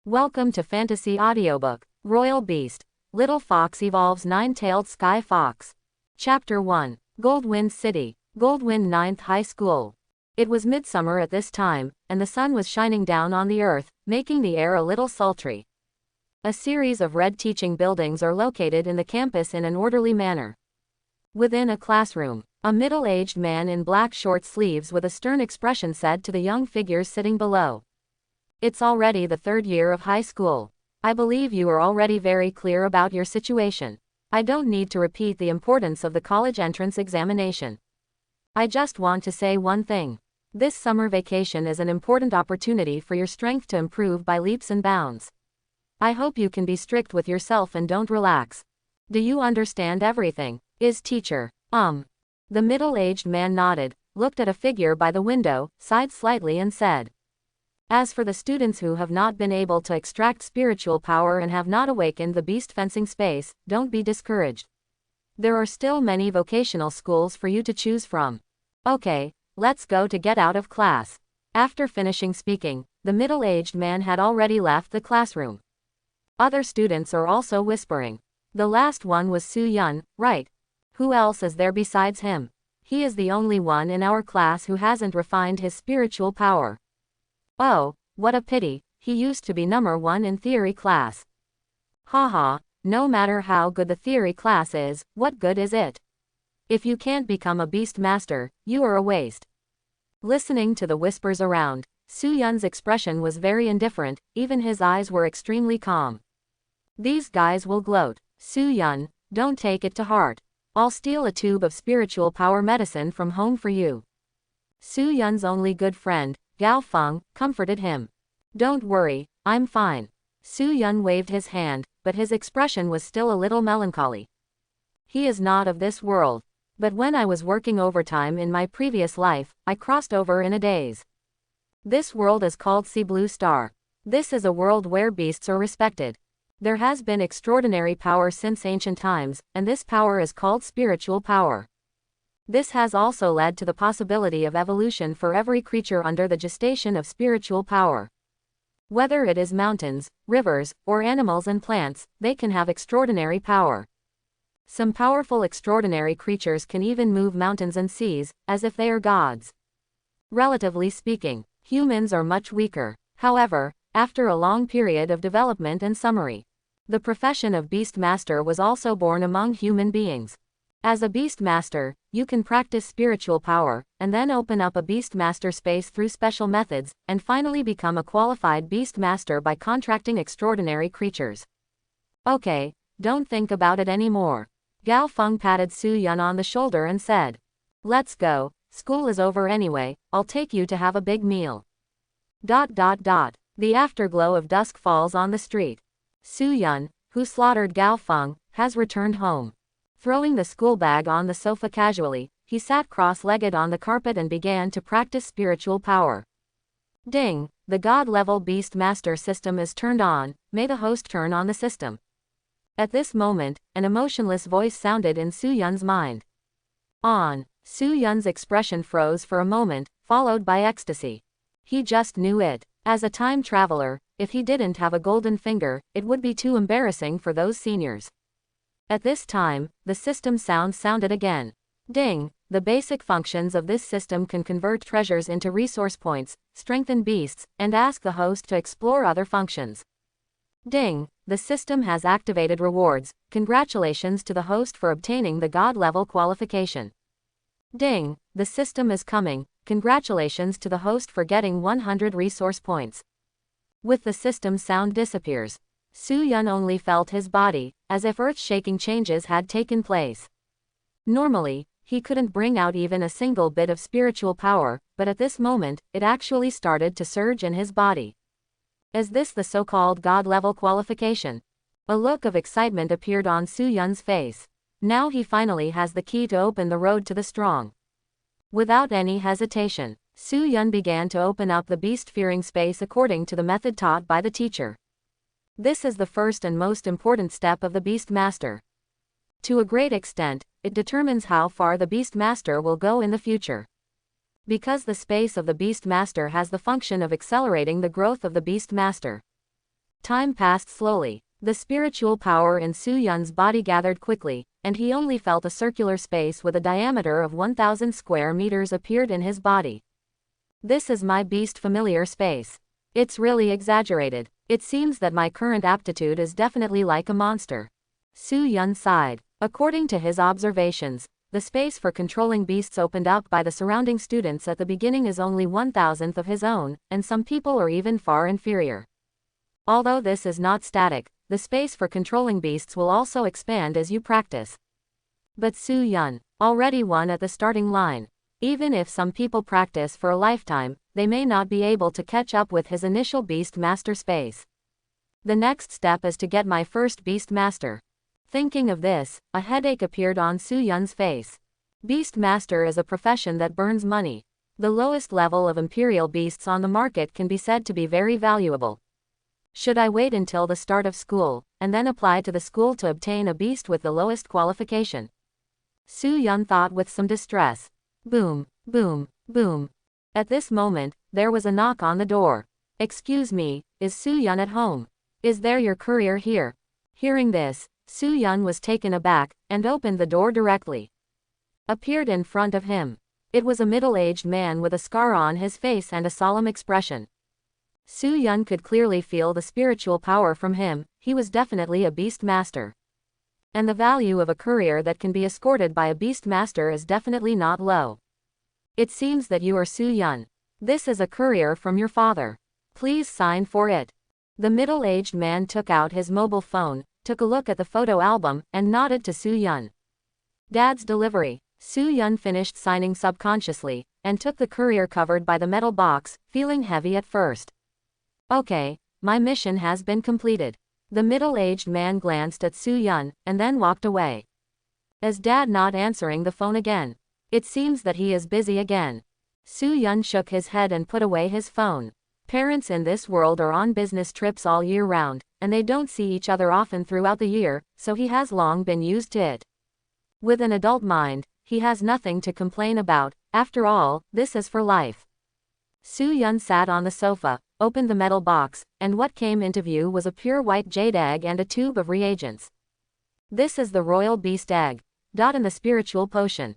Welcome to Fantasy Audiobook, Royal Beast. Little Fox Evolves Nine-Tailed Sky Fox. Chapter 1. Goldwind City, Goldwind Ninth High School. It was midsummer at this time, and the sun was shining down on the earth, making the air a little sultry. A series of red teaching buildings are located in the campus in an orderly manner. Within a classroom, a middle-aged man in black short sleeves with a stern expression said to the young figures sitting below, "It's already the third year of high school. I believe you are already very clear about your situation. I don't need to repeat the importance of the college entrance examination. I just want to say one thing. This summer vacation is an important opportunity for your strength to improve by leaps and bounds. I hope you can be strict with yourself and don't relax. Do you understand everything? Is teacher?" The middle-aged man nodded, looked at a figure by the window, sighed slightly and said, "As for the students who have not been able to extract spiritual power and have not awakened the beast fencing space, don't be discouraged. There are still many vocational schools for you to choose from. Okay, let's go to get out of class." After finishing speaking, the middle-aged man had already left the classroom. Other students are also whispering. The last one was Su Yun, right? Who else is there besides him? He is the only one in our class who hasn't refined his spiritual power. Oh, what a pity, he used to be number one in theory class. Haha, no matter how good the theory class is, what good is it? If you can't become a beast master, you are a waste. Listening to the whispers around, Su Yun's expression was very indifferent, even his eyes were extremely calm. These guys will gloat. Su Yun, don't take it to heart. I'll steal a tube of spiritual power medicine from home for you. Su Yun's only good friend, Gao Feng, comforted him. Don't worry, I'm fine. Su Yun waved his hand, but his expression was still a little melancholy. He is not of this world. But when I was working overtime in my previous life, I crossed over in a daze. This world is called Sea Blue Star. This is a world where beasts are respected. There has been extraordinary power since ancient times, and this power is called spiritual power. This has also led to the possibility of evolution for every creature under the gestation of spiritual power. Whether it is mountains, rivers, or animals and plants, they can have extraordinary power. Some powerful extraordinary creatures can even move mountains and seas, as if they are gods. Relatively speaking, humans are much weaker. However, after a long period of development and summary, the profession of Beast Master was also born among human beings. As a Beast Master, you can practice spiritual power, and then open up a Beast Master space through special methods, and finally become a qualified Beast Master by contracting extraordinary creatures. Okay, don't think about it anymore. Gao Feng patted Su Yun on the shoulder and said, "Let's go, school is over anyway, I'll take you to have a big meal." The afterglow of dusk falls on the street. Su Yun, who slaughtered Gao Feng, has returned home. Throwing the school bag on the sofa casually, he sat cross-legged on the carpet and began to practice spiritual power. Ding! The God-level Beast Master system is turned on. May the host turn on the system. At this moment, an emotionless voice sounded in Su Yun's mind. On. Su Yun's expression froze for a moment, followed by ecstasy. He just knew it. As a time traveler, if he didn't have a golden finger, it would be too embarrassing for those seniors. At this time, the system sound sounded again. Ding! The basic functions of this system can convert treasures into resource points, strengthen beasts, and ask the host to explore other functions. Ding! The system has activated rewards. Congratulations to the host for obtaining the God-level qualification. Ding! The system is coming. Congratulations to the host for getting 100 resource points. With the system sound disappears, Su Yun only felt his body, as if earth-shaking changes had taken place. Normally, he couldn't bring out even a single bit of spiritual power, but at this moment, it actually started to surge in his body. Is this the so-called God-level qualification? A look of excitement appeared on Su Yun's face. Now he finally has the key to open the road to the strong. Without any hesitation, Su Yun began to open up the beast-fearing space according to the method taught by the teacher. This is the first and most important step of the Beast Master. To a great extent, it determines how far the Beast Master will go in the future. Because the space of the Beast Master has the function of accelerating the growth of the Beast Master. Time passed slowly. The spiritual power in Su Yun's body gathered quickly, and he only felt a circular space with a diameter of 1,000 square meters appeared in his body. This is my beast familiar space. It's really exaggerated. It seems that my current aptitude is definitely like a monster. Su Yun sighed. According to his observations, the space for controlling beasts opened up by the surrounding students at the beginning is only 1,000th of his own, and some people are even far inferior. Although this is not static, the space for controlling beasts will also expand as you practice. But Su Yun already won at the starting line. Even if some people practice for a lifetime, they may not be able to catch up with his initial beast master space. The next step is to get my first beast master. Thinking of this, a headache appeared on Su Yun's face. Beast master is a profession that burns money. The lowest level of imperial beasts on the market can be said to be very valuable. Should I wait until the start of school, and then apply to the school to obtain a beast with the lowest qualification? Su Yun thought with some distress. Boom, boom, boom. At this moment, there was a knock on the door. Excuse me, is Su Yun at home? Is there your courier here? Hearing this, Su Yun was taken aback, and opened the door directly. Appeared in front of him. It was a middle-aged man with a scar on his face and a solemn expression. Su Yun could clearly feel the spiritual power from him. He was definitely a beast master. And the value of a courier that can be escorted by a beast master is definitely not low. It seems that you are Su Yun. This is a courier from your father. Please sign for it. The middle-aged man took out his mobile phone, took a look at the photo album, and nodded to Su Yun. Dad's delivery. Su Yun finished signing subconsciously, and took the courier covered by the metal box, feeling heavy at first. Okay, my mission has been completed. The middle-aged man glanced at Su Yun, and then walked away. Is Dad not answering the phone again? It seems that he is busy again. Su Yun shook his head and put away his phone. Parents in this world are on business trips all year round, and they don't see each other often throughout the year, so he has long been used to it. With an adult mind, he has nothing to complain about. After all, this is for life. Su Yun sat on the sofa, opened the metal box, and what came into view was a pure white jade egg and a tube of reagents. This is the royal beast egg. In the spiritual potion.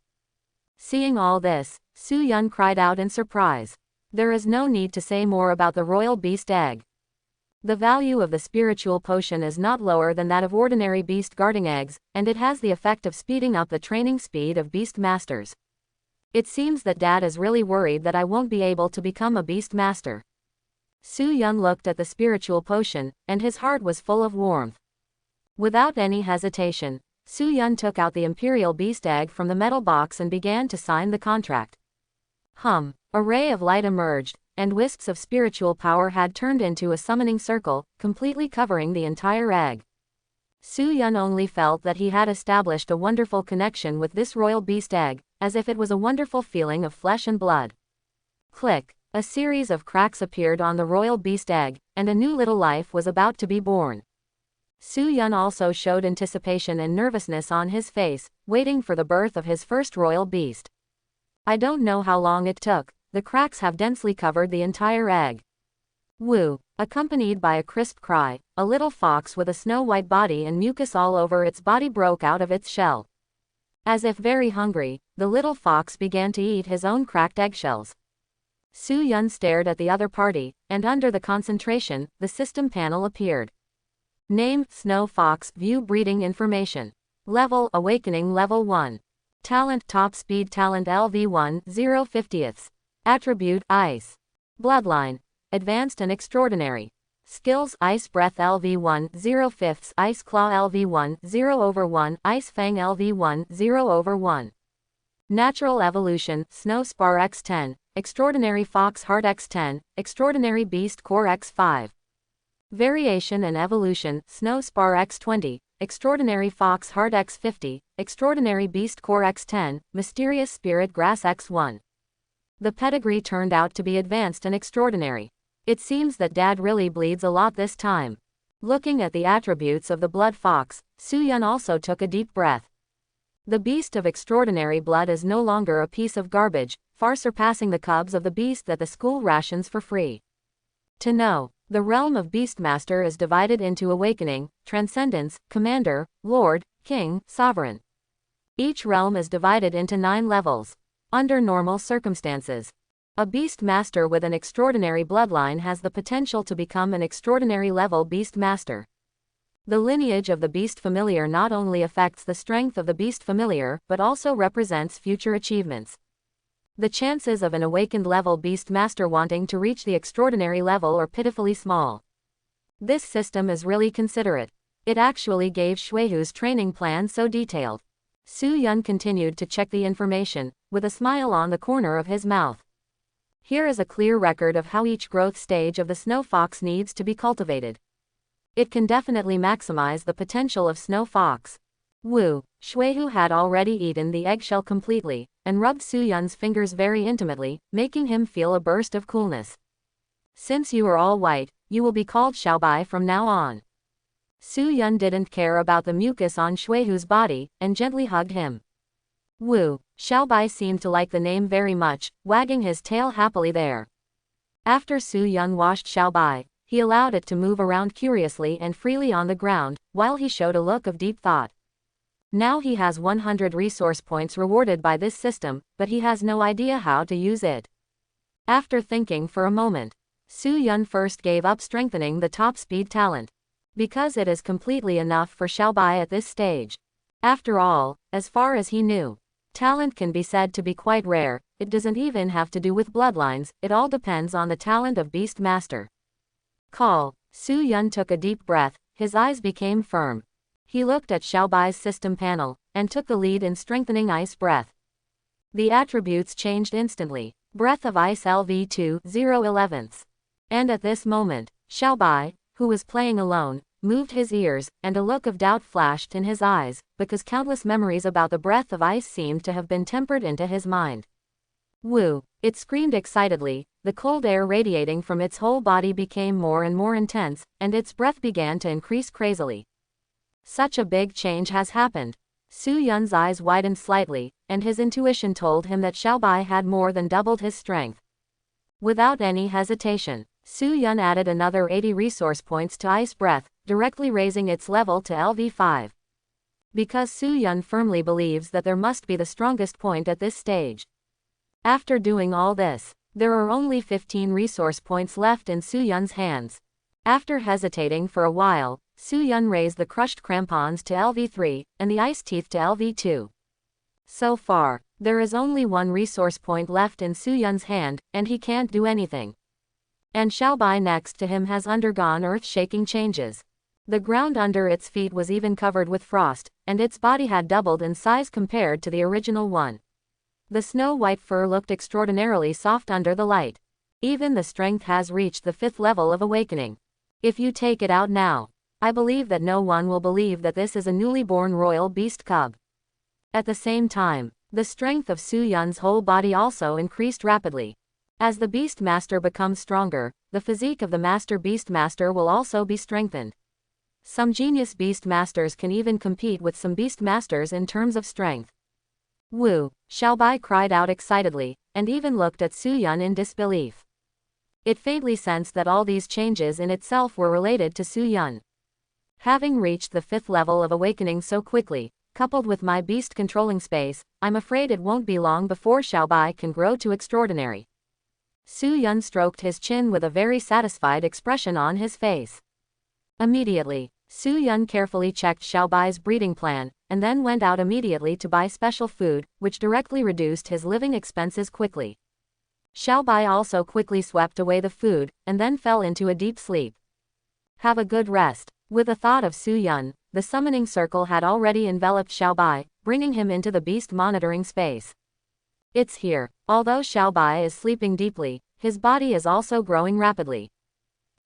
Seeing all this, Su Yun cried out in surprise. There is no need to say more about the royal beast egg. The value of the spiritual potion is not lower than that of ordinary beast guarding eggs, and it has the effect of speeding up the training speed of beast masters. It seems that Dad is really worried that I won't be able to become a beast master. Su Yun looked at the spiritual potion, and his heart was full of warmth. Without any hesitation, Su Yun took out the imperial beast egg from the metal box and began to sign the contract. A ray of light emerged, and wisps of spiritual power had turned into a summoning circle, completely covering the entire egg. Su Yun only felt that he had established a wonderful connection with this royal beast egg, as if it was a wonderful feeling of flesh and blood. Click! A series of cracks appeared on the royal beast egg, and a new little life was about to be born. Su Yun also showed anticipation and nervousness on his face, waiting for the birth of his first royal beast. I don't know how long it took. The cracks have densely covered the entire egg. Woo! Accompanied by a crisp cry, a little fox with a snow-white body and mucus all over its body broke out of its shell. As if very hungry, the little fox began to eat his own cracked eggshells. Su Yun stared at the other party, and under the concentration, the system panel appeared. Name, Snow Fox, View Breeding Information. Level, Awakening Level 1. Talent, Top Speed Talent LV1, 0/50. Attribute, Ice. Bloodline, Advanced and Extraordinary. Skills, Ice Breath LV1, 0/5, Ice Claw LV1, 0/1, Ice Fang LV1, 0/1. Natural Evolution, Snow Spar X10, Extraordinary Fox Heart X10, Extraordinary Beast Core X5. Variation and Evolution, Snow Spar X20, Extraordinary Fox Heart X50, Extraordinary Beast Core X10, Mysterious Spirit Grass X1. The pedigree turned out to be advanced and extraordinary. It seems that Dad really bleeds a lot this time. Looking at the attributes of the blood fox, Su Yun also took a deep breath. The beast of extraordinary blood is no longer a piece of garbage, far surpassing the cubs of the beast that the school rations for free. To know The realm of Beastmaster is divided into Awakening, Transcendence, Commander, Lord, King, Sovereign. Each realm is divided into 9 levels. Under normal circumstances, a Beastmaster with an extraordinary bloodline has the potential to become an extraordinary level Beastmaster. The lineage of the Beast Familiar not only affects the strength of the Beast Familiar, but also represents future achievements. The chances of an awakened level Beastmaster wanting to reach the extraordinary level are pitifully small. This system is really considerate. It actually gave Shuihu's training plan so detailed. Su Yun continued to check the information, with a smile on the corner of his mouth. Here is a clear record of how each growth stage of the snow fox needs to be cultivated. It can definitely maximize the potential of snow fox. Wu Shuihu had already eaten the eggshell completely, and rubbed Su Yun's fingers very intimately, making him feel a burst of coolness. Since you are all white, you will be called Xiaobai from now on. Su Yun didn't care about the mucus on Shuihu's body, and gently hugged him. Wu Xiaobai seemed to like the name very much, wagging his tail happily there. After Su Yun washed Xiaobai, he allowed it to move around curiously and freely on the ground, while he showed a look of deep thought. Now he has 100 resource points rewarded by this system, but he has no idea how to use it. After thinking for a moment, Su Yun first gave up strengthening the top speed talent, because it is completely enough for Xiaobai at this stage. After all, as far as he knew, talent can be said to be quite rare. It doesn't even have to do with bloodlines, it all depends on the talent of Beastmaster. Call. Su Yun took a deep breath, his eyes became firm. He looked at Xiaobai's system panel, and took the lead in strengthening Ice Breath. The attributes changed instantly. Breath of Ice LV2 0/11. And at this moment, Xiaobai, who was playing alone, moved his ears, and a look of doubt flashed in his eyes, because countless memories about the breath of ice seemed to have been tempered into his mind. Woo! It screamed excitedly, the cold air radiating from its whole body became more and more intense, and its breath began to increase crazily. Such a big change has happened. Su Yun's eyes widened slightly, and his intuition told him that Xiaobai had more than doubled his strength. Without any hesitation, Su Yun added another 80 resource points to Ice Breath, directly raising its level to LV5. Because Su Yun firmly believes that there must be the strongest point at this stage. After doing all this, there are only 15 resource points left in Su Yun's hands. After hesitating for a while, Su Yun raised the crushed crampons to LV3, and the ice teeth to LV2. So far, there is only 1 resource point left in Su Yun's hand, and he can't do anything. And Xiaobai next to him has undergone earth-shaking changes. The ground under its feet was even covered with frost, and its body had doubled in size compared to the original one. The snow-white fur looked extraordinarily soft under the light. Even the strength has reached the 5th level of awakening. If you take it out now, I believe that no one will believe that this is a newly born royal beast cub. At the same time, the strength of Su Yun's whole body also increased rapidly. As the Beastmaster becomes stronger, the physique of the Master Beastmaster will also be strengthened. Some genius Beastmasters can even compete with some Beastmasters in terms of strength. Woo! Xiaobai cried out excitedly, and even looked at Su Yun in disbelief. It faintly sensed that all these changes in itself were related to Su Yun. Having reached the 5th level of awakening so quickly, coupled with my beast controlling space, I'm afraid it won't be long before Xiaobai can grow to extraordinary. Su Yun stroked his chin with a very satisfied expression on his face. Immediately, Su Yun carefully checked Xiaobai's breeding plan, and then went out immediately to buy special food, which directly reduced his living expenses quickly. Xiaobai also quickly swept away the food, and then fell into a deep sleep. Have a good rest. With the thought of Su Yun, the summoning circle had already enveloped Xiaobai, bringing him into the beast monitoring space. It's here. Although Xiaobai is sleeping deeply, his body is also growing rapidly.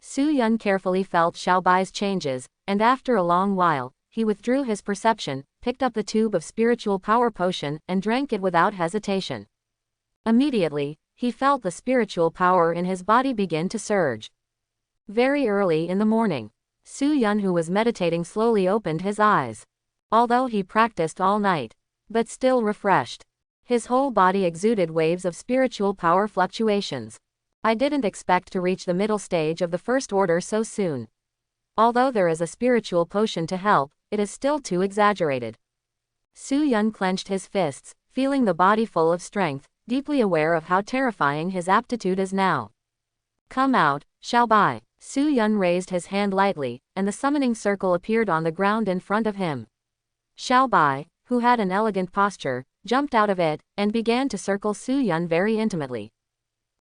Su Yun carefully felt Xiaobai's changes, and after a long while, he withdrew his perception, picked up the tube of spiritual power potion, and drank it without hesitation. Immediately, he felt the spiritual power in his body begin to surge. Very early in the morning, Su Yun, who was meditating, slowly opened his eyes. Although he practiced all night, but still refreshed, his whole body exuded waves of spiritual power fluctuations. I didn't expect to reach the middle stage of the first order so soon. Although there is a spiritual potion to help, it is still too exaggerated. Su Yun clenched his fists, feeling the body full of strength, deeply aware of how terrifying his aptitude is now. Come out, Xiao Bai. Su Yun raised his hand lightly, and the summoning circle appeared on the ground in front of him. Xiao Bai, who had an elegant posture, jumped out of it, and began to circle Su Yun very intimately.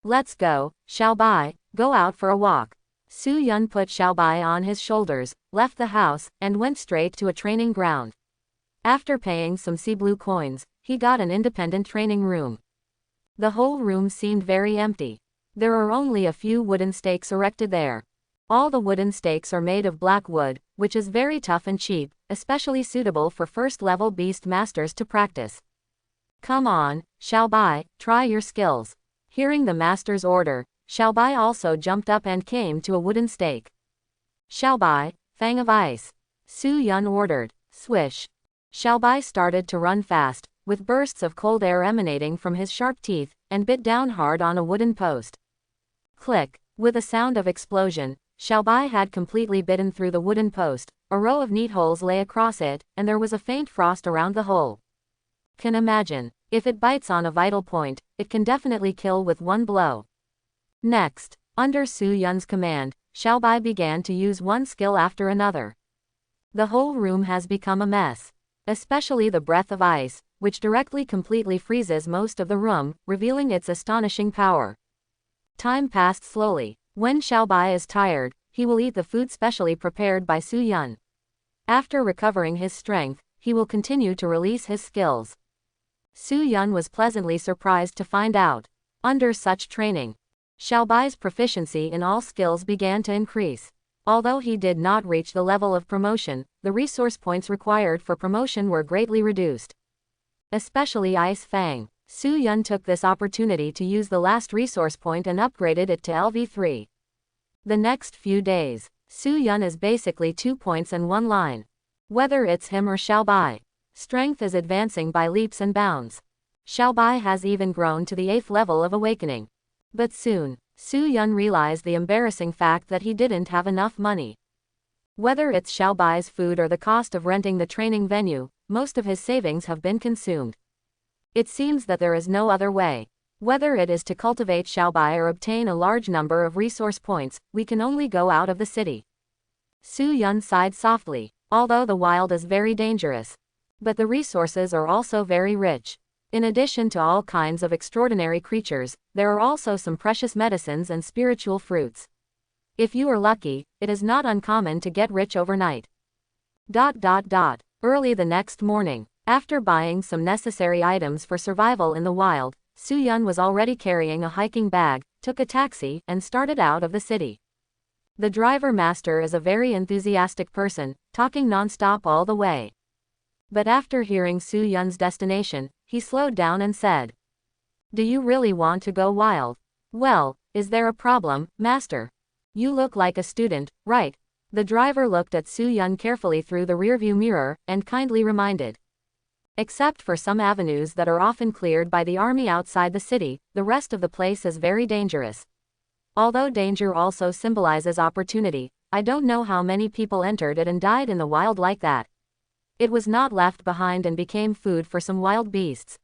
Let's go, Xiao Bai, go out for a walk. Su Yun put Xiao Bai on his shoulders, left the house, and went straight to a training ground. After paying some sea blue coins, he got an independent training room. The whole room seemed very empty. There are only a few wooden stakes erected there. All the wooden stakes are made of black wood, which is very tough and cheap, especially suitable for first-level beast masters to practice. Come on, Xiao Bai, try your skills. Hearing the master's order, Xiao Bai also jumped up and came to a wooden stake. Xiao Bai, Fang of Ice. Su Yun ordered. Swish. Xiao Bai started to run fast, with bursts of cold air emanating from his sharp teeth, and bit down hard on a wooden post. Click. With a sound of explosion, Xiao Bai had completely bitten through the wooden post. A row of neat holes lay across it, and there was a faint frost around the hole. Can imagine, if it bites on a vital point, it can definitely kill with one blow. Next, under Su Yun's command, Xiao Bai began to use one skill after another. The whole room has become a mess. Especially the breath of ice, which directly completely freezes most of the room, revealing its astonishing power. Time passed slowly. When Xiao Bai is tired, he will eat the food specially prepared by Su Yun. After recovering his strength, he will continue to release his skills. Su Yun was pleasantly surprised to find out. Under such training, Xiao Bai's proficiency in all skills began to increase. Although he did not reach the level of promotion, the resource points required for promotion were greatly reduced. Especially Ice Fang. Su Yun took this opportunity to use the last resource point and upgraded it to LV3. The next few days, Su Yun is basically 2 points and one line. Whether it's him or Xiao Bai, strength is advancing by leaps and bounds. Xiao Bai has even grown to the 8th level of awakening. But soon, Su Yun realized the embarrassing fact that he didn't have enough money. Whether it's Xiao Bai's food or the cost of renting the training venue, most of his savings have been consumed. It seems that there is no other way. Whether it is to cultivate Xiao Bai or obtain a large number of resource points, we can only go out of the city. Su Yun sighed softly. Although the wild is very dangerous, but the resources are also very rich. In addition to all kinds of extraordinary creatures, there are also some precious medicines and spiritual fruits. If you are lucky, it is not uncommon to get rich overnight. Early the next morning, after buying some necessary items for survival in the wild, Su Yun was already carrying a hiking bag, took a taxi, and started out of the city. The driver master is a very enthusiastic person, talking non-stop all the way. But after hearing Su Yun's destination, he slowed down and said, "Do you really want to go wild? Well, is there a problem, master? You look like a student, right?" The driver looked at Su Yun carefully through the rearview mirror, and kindly reminded. Except for some avenues that are often cleared by the army outside the city, the rest of the place is very dangerous. Although danger also symbolizes opportunity, I don't know how many people entered it and died in the wild like that. It was not left behind and became food for some wild beasts.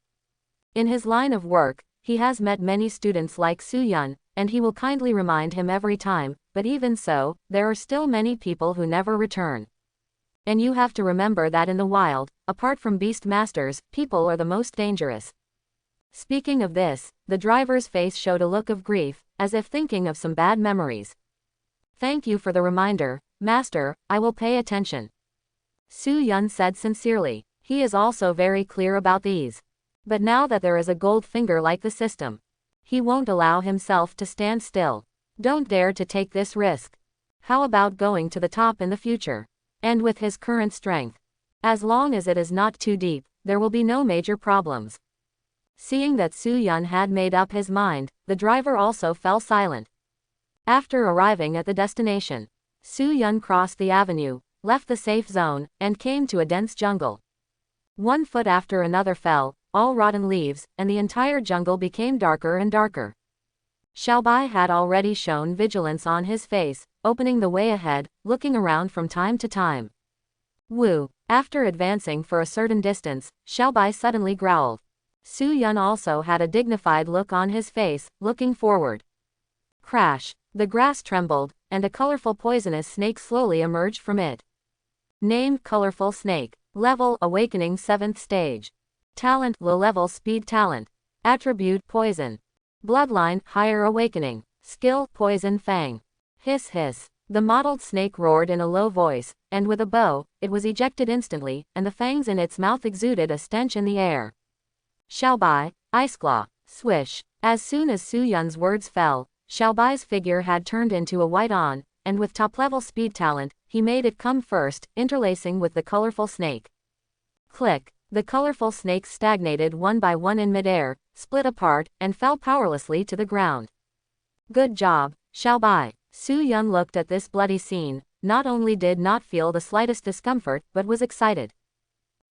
In his line of work, he has met many students like Su Yun, and he will kindly remind him every time, but even so, there are still many people who never return. And you have to remember that in the wild, apart from beast masters, people are the most dangerous. Speaking of this, the driver's face showed a look of grief, as if thinking of some bad memories. Thank you for the reminder, master, I will pay attention. Su Yun said sincerely. He is also very clear about these. But now that there is a gold finger like the system, he won't allow himself to stand still. Don't dare to take this risk. How about going to the top in the future? And with his current strength, as long as it is not too deep, there will be no major problems. Seeing that Su Yun had made up his mind, the driver also fell silent. After arriving at the destination, Su Yun crossed the avenue, left the safe zone, and came to a dense jungle. One foot after another fell, all rotten leaves, and the entire jungle became darker and darker. Xiaobai had already shown vigilance on his face, opening the way ahead, looking around from time to time. Woo! After advancing for a certain distance, Xiaobai suddenly growled. Su Yun also had a dignified look on his face, looking forward. Crash! The grass trembled, and a colorful poisonous snake slowly emerged from it. Name: Colorful Snake. Level: Awakening 7th Stage. Talent: Low Level Speed Talent. Attribute: Poison. Bloodline: Higher Awakening. Skill: Poison Fang. Hiss hiss. The mottled snake roared in a low voice, and with a bow, it was ejected instantly, and the fangs in its mouth exuded a stench in the air. Xiaobai, Ice Claw. Swish. As soon as Su Yun's words fell, Xiaobai's figure had turned into a white on, and with top-level speed talent, he made it come first, interlacing with the colorful snake. Click. The colorful snakes stagnated one by one in midair, split apart, and fell powerlessly to the ground. Good job, Xiaobai. Su Yun looked at this bloody scene, not only did not feel the slightest discomfort but was excited.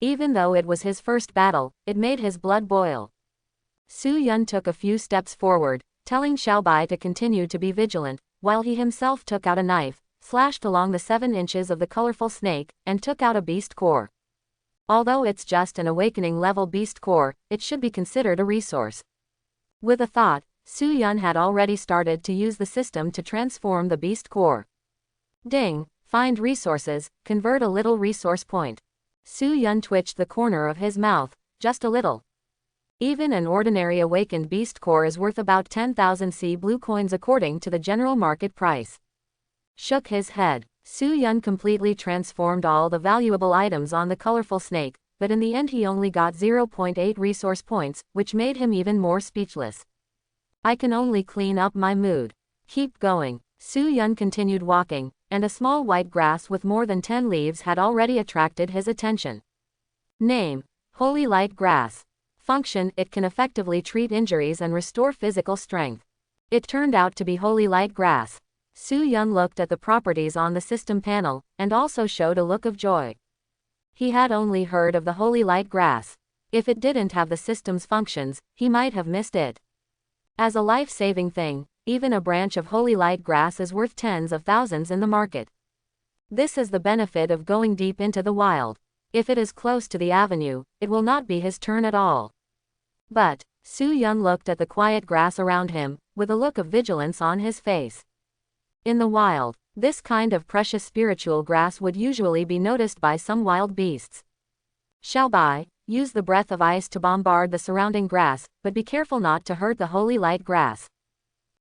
Even though it was his first battle, it made his blood boil. Su Yun took a few steps forward, telling Xiaobai to continue to be vigilant, while he himself took out a knife, slashed along the 7 inches of the colorful snake, and took out a beast core. Although it's just an awakening level beast core, it should be considered a resource. With a thought, Su Yun had already started to use the system to transform the beast core. Ding! Find resources, convert a little resource point. Su Yun twitched the corner of his mouth, just a little. Even an ordinary awakened beast core is worth about 10,000 sea blue coins according to the general market price. Shook his head. Su Yun completely transformed all the valuable items on the colorful snake, but in the end he only got 0.8 resource points, which made him even more speechless. I can only clean up my mood. Keep going. Su Yun continued walking, and a small white grass with more than 10 leaves had already attracted his attention. Name: Holy Light Grass. Function: it can effectively treat injuries and restore physical strength. It turned out to be Holy Light Grass. Su Yun looked at the properties on the system panel, and also showed a look of joy. He had only heard of the Holy Light Grass. If it didn't have the system's functions, he might have missed it. As a life-saving thing, even a branch of Holy Light Grass is worth tens of thousands in the market. This is the benefit of going deep into the wild. If it is close to the avenue, it will not be his turn at all. But, Su Yun looked at the quiet grass around him, with a look of vigilance on his face. In the wild, this kind of precious spiritual grass would usually be noticed by some wild beasts. Xiaobai, use the breath of ice to bombard the surrounding grass, but be careful not to hurt the Holy Light Grass.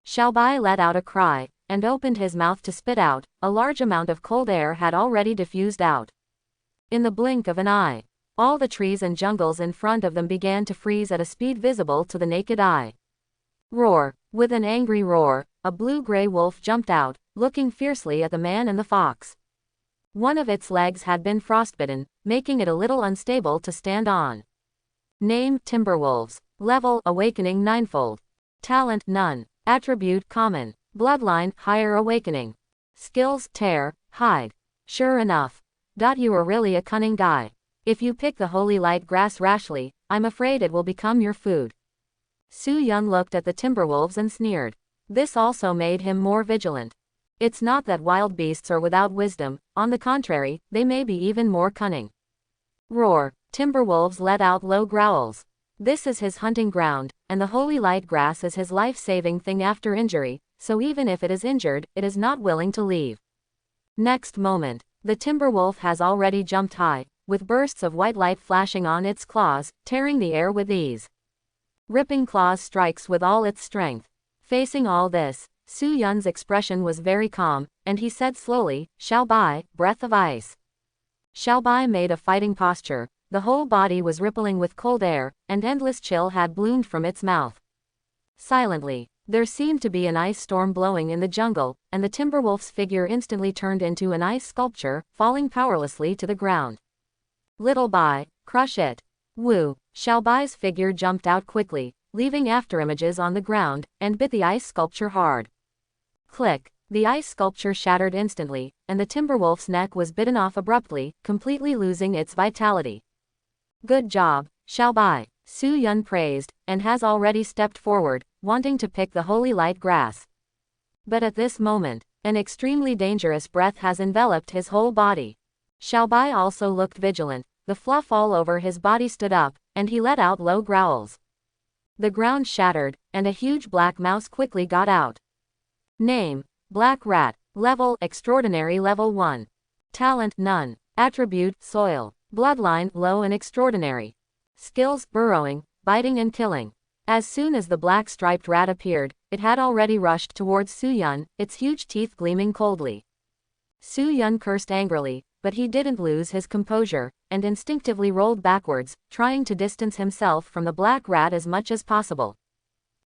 Xiaobai let out a cry, and opened his mouth to spit out. A large amount of cold air had already diffused out. In the blink of an eye, all the trees and jungles in front of them began to freeze at a speed visible to the naked eye. Roar! With an angry roar, a blue-gray wolf jumped out, looking fiercely at the man and the fox. One of its legs had been frostbitten, making it a little unstable to stand on. Name: Timberwolves. Level: Awakening 9-fold. Talent: None. Attribute: Common. Bloodline: Higher Awakening. Skills: Tear, Hide. Sure enough. You are really a cunning guy. If you pick the Holy Light Grass rashly, I'm afraid it will become your food. Su Yun looked at the Timberwolves and sneered. This also made him more vigilant. It's not that wild beasts are without wisdom, on the contrary, they may be even more cunning. Roar! Timberwolves let out low growls. This is his hunting ground, and the Holy Light Grass is his life-saving thing after injury, so even if it is injured, it is not willing to leave. Next moment, the Timberwolf has already jumped high, with bursts of white light flashing on its claws, tearing the air with ease. Ripping claws strikes with all its strength. Facing all this, Su Yun's expression was very calm, and he said slowly, Xiaobai, breath of ice. Xiaobai made a fighting posture. The whole body was rippling with cold air, and endless chill had bloomed from its mouth. Silently, there seemed to be an ice storm blowing in the jungle, and the Timberwolf's figure instantly turned into an ice sculpture, falling powerlessly to the ground. Little Bai, crush it. Woo! Xiaobai's figure jumped out quickly, leaving afterimages on the ground, and bit the ice sculpture hard. Click! The ice sculpture shattered instantly, and the Timberwolf's neck was bitten off abruptly, completely losing its vitality. Good job, Xiaobai, Su Yun praised, and has already stepped forward, wanting to pick the holy light grass. But at this moment, an extremely dangerous breath has enveloped his whole body. Xiaobai also looked vigilant, the fluff all over his body stood up, and he let out low growls. The ground shattered, and a huge black mouse quickly got out. Name: Black Rat. Level: Extraordinary Level 1. Talent: None. Attribute: Soil. Bloodline: Low and Extraordinary. Skills: Burrowing, Biting and Killing. As soon as the black striped rat appeared, it had already rushed towards Su Yun, its huge teeth gleaming coldly. Su Yun cursed angrily, but he didn't lose his composure, and instinctively rolled backwards, trying to distance himself from the black rat as much as possible.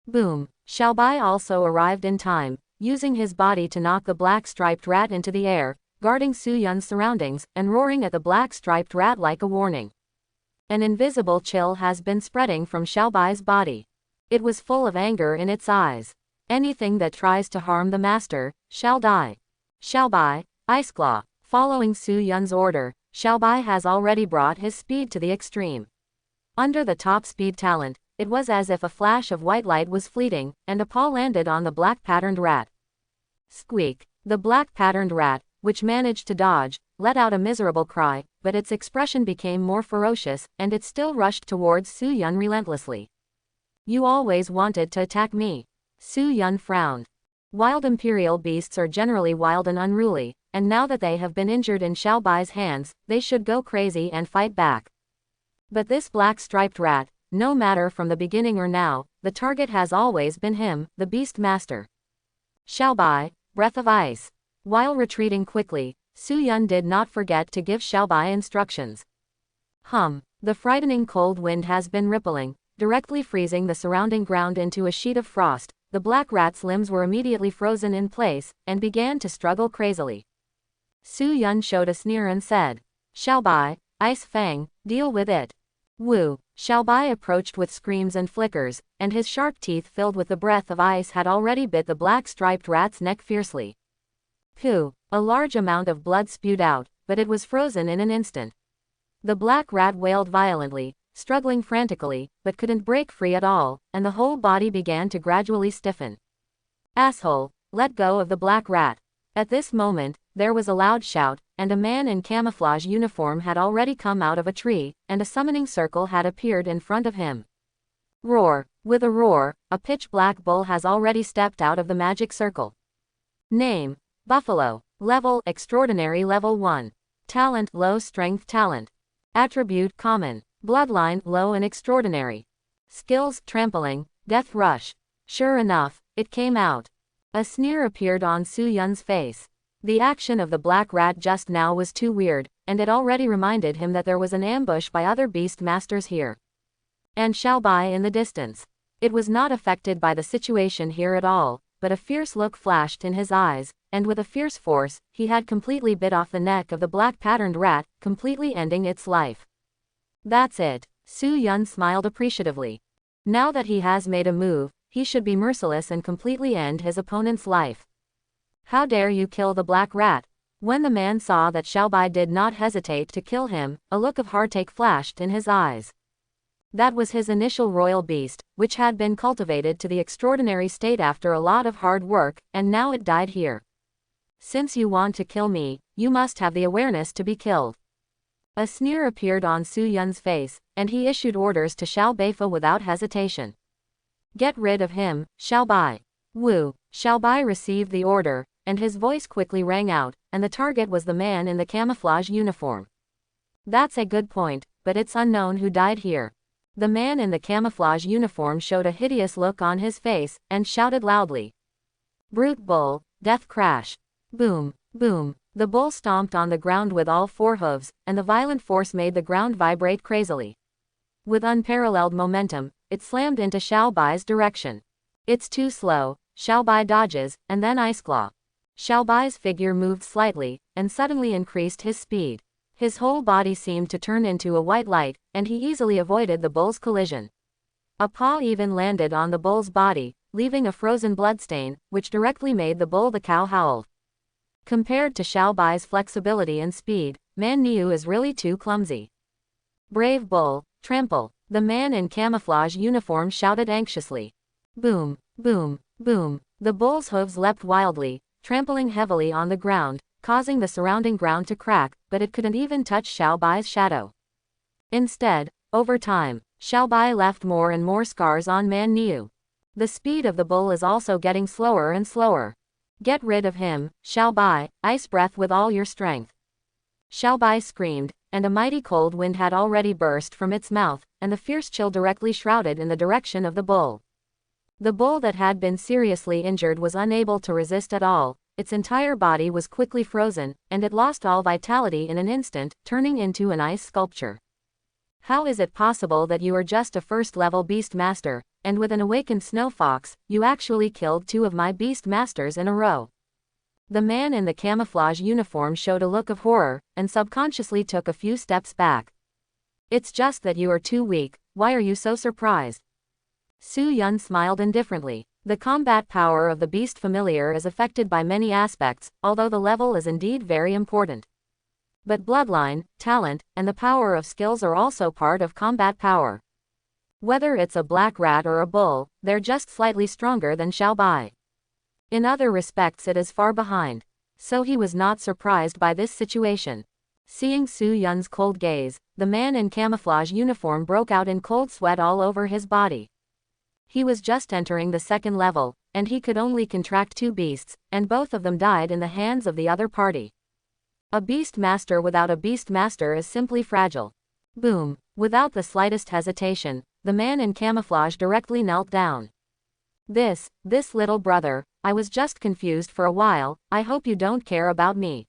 Boom! Xiaobai also arrived in time, using his body to knock the black striped rat into the air, guarding Su Yun's surroundings, and roaring at the black striped rat like a warning. An invisible chill has been spreading from Xiaobai's body. It was full of anger in its eyes. Anything that tries to harm the master, shall die. Xiaobai, Ice Claw. Following Su Yun's order, Xiaobai has already brought his speed to the extreme. Under the top speed talent, it was as if a flash of white light was fleeting, and a paw landed on the black patterned rat. Squeak! The black patterned rat, which managed to dodge, let out a miserable cry, but its expression became more ferocious, and it still rushed towards Su Yun relentlessly. You always wanted to attack me. Su Yun frowned. Wild imperial beasts are generally wild and unruly, and now that they have been injured in Xiaobai's hands, they should go crazy and fight back. But this black striped rat, no matter from the beginning or now, the target has always been him, the beast master. Xiaobai, Breath of Ice. While retreating quickly, Su Yun did not forget to give Xiaobai instructions. The frightening cold wind has been rippling, directly freezing the surrounding ground into a sheet of frost. The black rat's limbs were immediately frozen in place, and began to struggle crazily. Su Yun showed a sneer and said, Xiaobai, Ice Fang, deal with it. Woo! Xiaobai approached with screams and flickers, and his sharp teeth filled with the breath of ice had already bit the black striped rat's neck fiercely. Pooh! A large amount of blood spewed out, but it was frozen in an instant. The black rat wailed violently, struggling frantically, but couldn't break free at all, and the whole body began to gradually stiffen. Asshole, let go of the black rat. At this moment, there was a loud shout, and a man in camouflage uniform had already come out of a tree, and a summoning circle had appeared in front of him. Roar! With a roar, a pitch-black bull has already stepped out of the magic circle. Name: Buffalo. Level: Extraordinary Level 1. Talent: Low Strength Talent. Attribute: Common. Bloodline: Low and Extraordinary. Skills: Trampling, Death Rush. Sure enough, it came out. A sneer appeared on Su Yun's face. The action of the black rat just now was too weird, and it already reminded him that there was an ambush by other beast masters here. And Xiaobai in the distance. It was not affected by the situation here at all, but a fierce look flashed in his eyes, and with a fierce force, he had completely bit off the neck of the black patterned rat, completely ending its life. That's it. Su Yun smiled appreciatively. Now that he has made a move, he should be merciless and completely end his opponent's life. How dare you kill the black rat? When the man saw that Xiaobai did not hesitate to kill him, a look of heartache flashed in his eyes. That was his initial royal beast, which had been cultivated to the extraordinary state after a lot of hard work, and now it died here. Since you want to kill me, you must have the awareness to be killed. A sneer appeared on Su Yun's face, and he issued orders to Xiao Beifa without hesitation. Get rid of him, Xiaobai. Woo! Xiaobai received the order, and his voice quickly rang out, and the target was the man in the camouflage uniform. That's a good point, but it's unknown who died here. The man in the camouflage uniform showed a hideous look on his face, and shouted loudly. Brute bull, death crash. Boom, boom. The bull stomped on the ground with all four hooves, and the violent force made the ground vibrate crazily. With unparalleled momentum, it slammed into Xiaobai's direction. It's too slow. Xiaobai dodges, and then Ice Claw. Xiaobai's figure moved slightly, and suddenly increased his speed. His whole body seemed to turn into a white light, and he easily avoided the bull's collision. A paw even landed on the bull's body, leaving a frozen bloodstain, which directly made the bull the cow howl. Compared to Xiaobai's flexibility and speed, Man Niu is really too clumsy. Brave bull, trample. The man in camouflage uniform shouted anxiously. Boom. Boom, boom. The bull's hooves leapt wildly, trampling heavily on the ground, causing the surrounding ground to crack, but it couldn't even touch Xiao Bai's shadow. Instead, over time, Xiao Bai left more and more scars on Man Niu. The speed of the bull is also getting slower and slower. Get rid of him, Xiao Bai, ice breath with all your strength. Xiao Bai screamed, and a mighty cold wind had already burst from its mouth, and the fierce chill directly shrouded in the direction of the bull. The bull that had been seriously injured was unable to resist at all, its entire body was quickly frozen, and it lost all vitality in an instant, turning into an ice sculpture. How is it possible that you are just a first-level beast master, and with an awakened snow fox, you actually killed 2 of my beast masters in a row? The man in the camouflage uniform showed a look of horror, and subconsciously took a few steps back. It's just that you are too weak, why are you so surprised? Su Yun smiled indifferently. The combat power of the beast familiar is affected by many aspects, although the level is indeed very important. But bloodline, talent, and the power of skills are also part of combat power. Whether it's a black rat or a bull, they're just slightly stronger than Xiao Bai. In other respects it is far behind. So he was not surprised by this situation. Seeing Su Yun's cold gaze, the man in camouflage uniform broke out in cold sweat all over his body. He was just entering the 2nd level, and he could only contract 2 beasts, and both of them died in the hands of the other party. A beast master without a beast master is simply fragile. Boom. Without the slightest hesitation, the man in camouflage directly knelt down. This little brother, I was just confused for a while, I hope you don't care about me.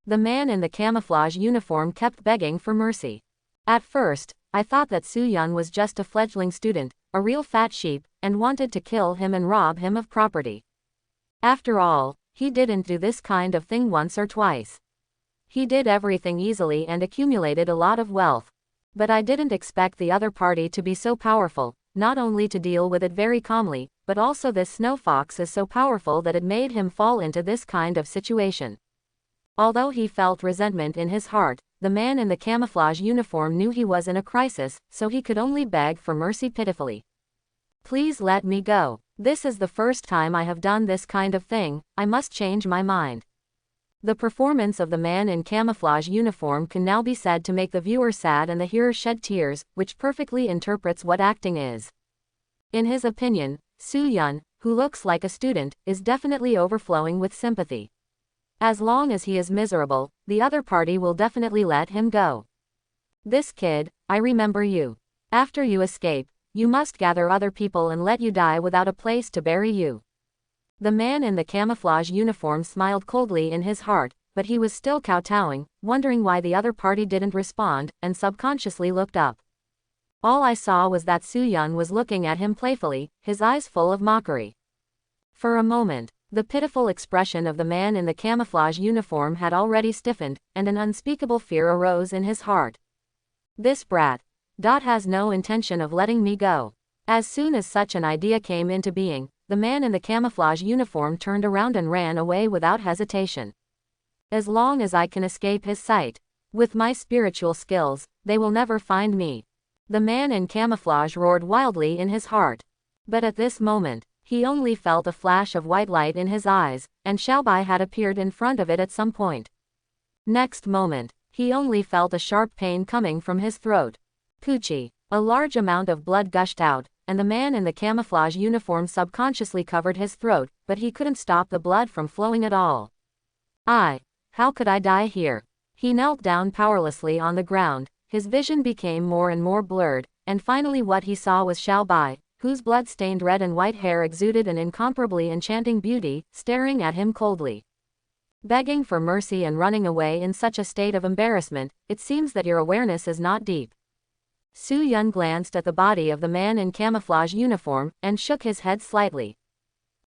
The man in the camouflage uniform kept begging for mercy. At first, I thought that Su Yun was just a fledgling student, a real fat sheep, and wanted to kill him and rob him of property. After all, he didn't do this kind of thing once or twice. He did everything easily and accumulated a lot of wealth. But I didn't expect the other party to be so powerful, not only to deal with it very calmly, but also this snow fox is so powerful that it made him fall into this kind of situation. Although he felt resentment in his heart, the man in the camouflage uniform knew he was in a crisis, so he could only beg for mercy pitifully. Please let me go. This is the first time I have done this kind of thing, I must change my mind. The performance of the man in camouflage uniform can now be said to make the viewer sad and the hearer shed tears, which perfectly interprets what acting is. In his opinion, Su Yun, who looks like a student, is definitely overflowing with sympathy. As long as he is miserable, the other party will definitely let him go. This kid, I remember you. After you escape, you must gather other people and let you die without a place to bury you. The man in the camouflage uniform smiled coldly in his heart, but he was still kowtowing, wondering why the other party didn't respond, and subconsciously looked up. All I saw was that Su Yun was looking at him playfully, his eyes full of mockery. For a moment, the pitiful expression of the man in the camouflage uniform had already stiffened, and an unspeakable fear arose in his heart. This brat. Has no intention of letting me go. As soon as such an idea came into being, the man in the camouflage uniform turned around and ran away without hesitation. As long as I can escape his sight, with my spiritual skills, they will never find me. The man in camouflage roared wildly in his heart. But at this moment, he only felt a flash of white light in his eyes, and Xiao Bai had appeared in front of it at some point. Next moment, he only felt a sharp pain coming from his throat. Poochie. A large amount of blood gushed out, and the man in the camouflage uniform subconsciously covered his throat, but he couldn't stop the blood from flowing at all. How could I die here? He knelt down powerlessly on the ground, his vision became more and more blurred, and finally what he saw was Xiao Bai, whose blood-stained red and white hair exuded an incomparably enchanting beauty, staring at him coldly. Begging for mercy and running away in such a state of embarrassment, it seems that your awareness is not deep. Su Yun glanced at the body of the man in camouflage uniform, and shook his head slightly.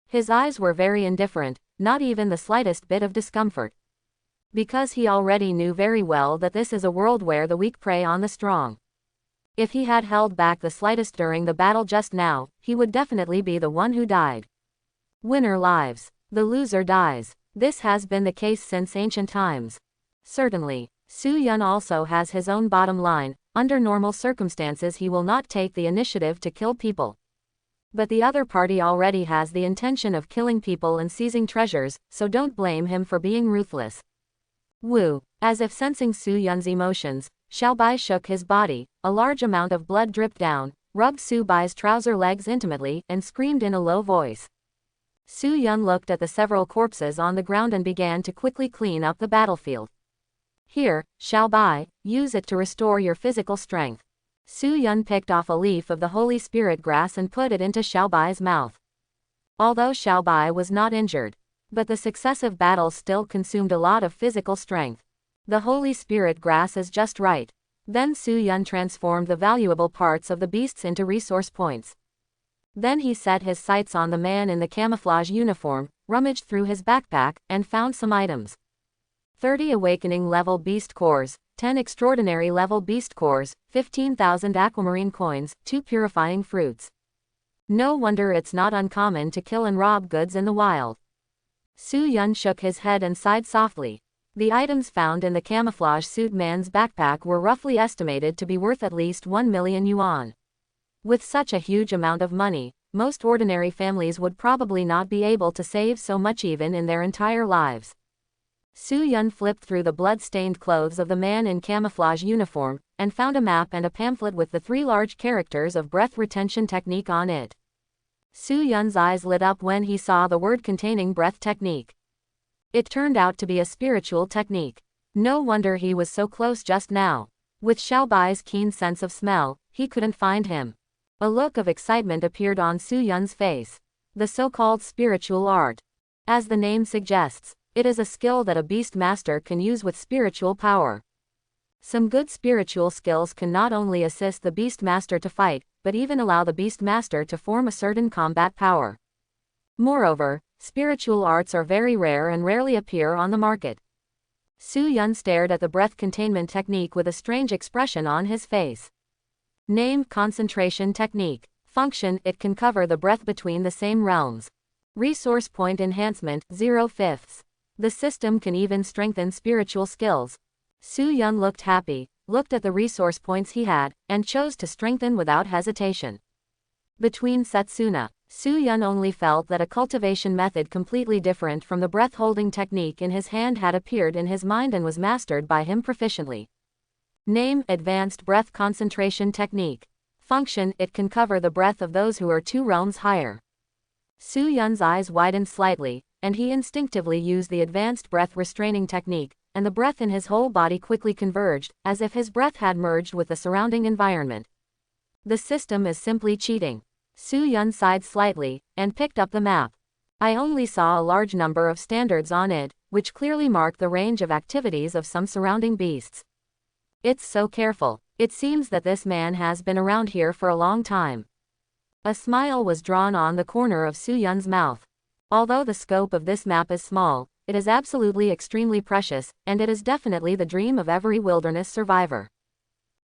His eyes were very indifferent, not even the slightest bit of discomfort. Because he already knew very well that this is a world where the weak prey on the strong. If he had held back the slightest during the battle just now, he would definitely be the one who died. Winner lives, the loser dies. This has been the case since ancient times. Certainly, Su Yun also has his own bottom line. Under normal circumstances he will not take the initiative to kill people. But the other party already has the intention of killing people and seizing treasures, so don't blame him for being ruthless. Woo. As if sensing Su Yun's emotions, Xiao Bai shook his body, a large amount of blood dripped down, rubbed Su Bai's trouser legs intimately, and screamed in a low voice. Su Yun looked at the several corpses on the ground and began to quickly clean up the battlefield. Here, Xiao Bai, use it to restore your physical strength. Su Yun picked off a leaf of the Holy Spirit grass and put it into Xiao Bai's mouth. Although Xiao Bai was not injured, but the successive battles still consumed a lot of physical strength. The Holy Spirit grass is just right. Then Su Yun transformed the valuable parts of the beasts into resource points. Then he set his sights on the man in the camouflage uniform, rummaged through his backpack, and found some items. 30 awakening level beast cores, 10 extraordinary level beast cores, 15,000 aquamarine coins, 2 purifying fruits. No wonder it's not uncommon to kill and rob goods in the wild. Su Yun shook his head and sighed softly. The items found in the camouflage suit man's backpack were roughly estimated to be worth at least 1 million yuan. With such a huge amount of money, most ordinary families would probably not be able to save so much even in their entire lives. Su Yun flipped through the blood-stained clothes of the man in camouflage uniform, and found a map and a pamphlet with the 3 large characters of breath retention technique on it. Su Yun's eyes lit up when he saw the word containing breath technique. It turned out to be a spiritual technique. No wonder he was so close just now. With Xiao Bai's keen sense of smell, he couldn't find him. A look of excitement appeared on Su Yun's face. The so-called spiritual art. As the name suggests, it is a skill that a beast master can use with spiritual power. Some good spiritual skills can not only assist the beast master to fight, but even allow the beast master to form a certain combat power. Moreover, spiritual arts are very rare and rarely appear on the market. Su Yun stared at the breath containment technique with a strange expression on his face. Name: concentration technique. Function: it can cover the breath between the same realms. Resource point enhancement: 0/5. The system can even strengthen spiritual skills. Su Yun looked happy, looked at the resource points he had, and chose to strengthen without hesitation. Between Setsuna, Su Yun only felt that a cultivation method completely different from the breath-holding technique in his hand had appeared in his mind and was mastered by him proficiently. Name: Advanced Breath Concentration Technique. Function: it can cover the breath of those who are 2 realms higher. Su Yun's eyes widened slightly, and he instinctively used the advanced breath restraining technique, and the breath in his whole body quickly converged, as if his breath had merged with the surrounding environment. The system is simply cheating. Su Yun sighed slightly, and picked up the map. I only saw a large number of standards on it, which clearly mark the range of activities of some surrounding beasts. It's so careful. It seems that this man has been around here for a long time. A smile was drawn on the corner of Su Yun's mouth. Although the scope of this map is small, it is absolutely extremely precious, and it is definitely the dream of every wilderness survivor.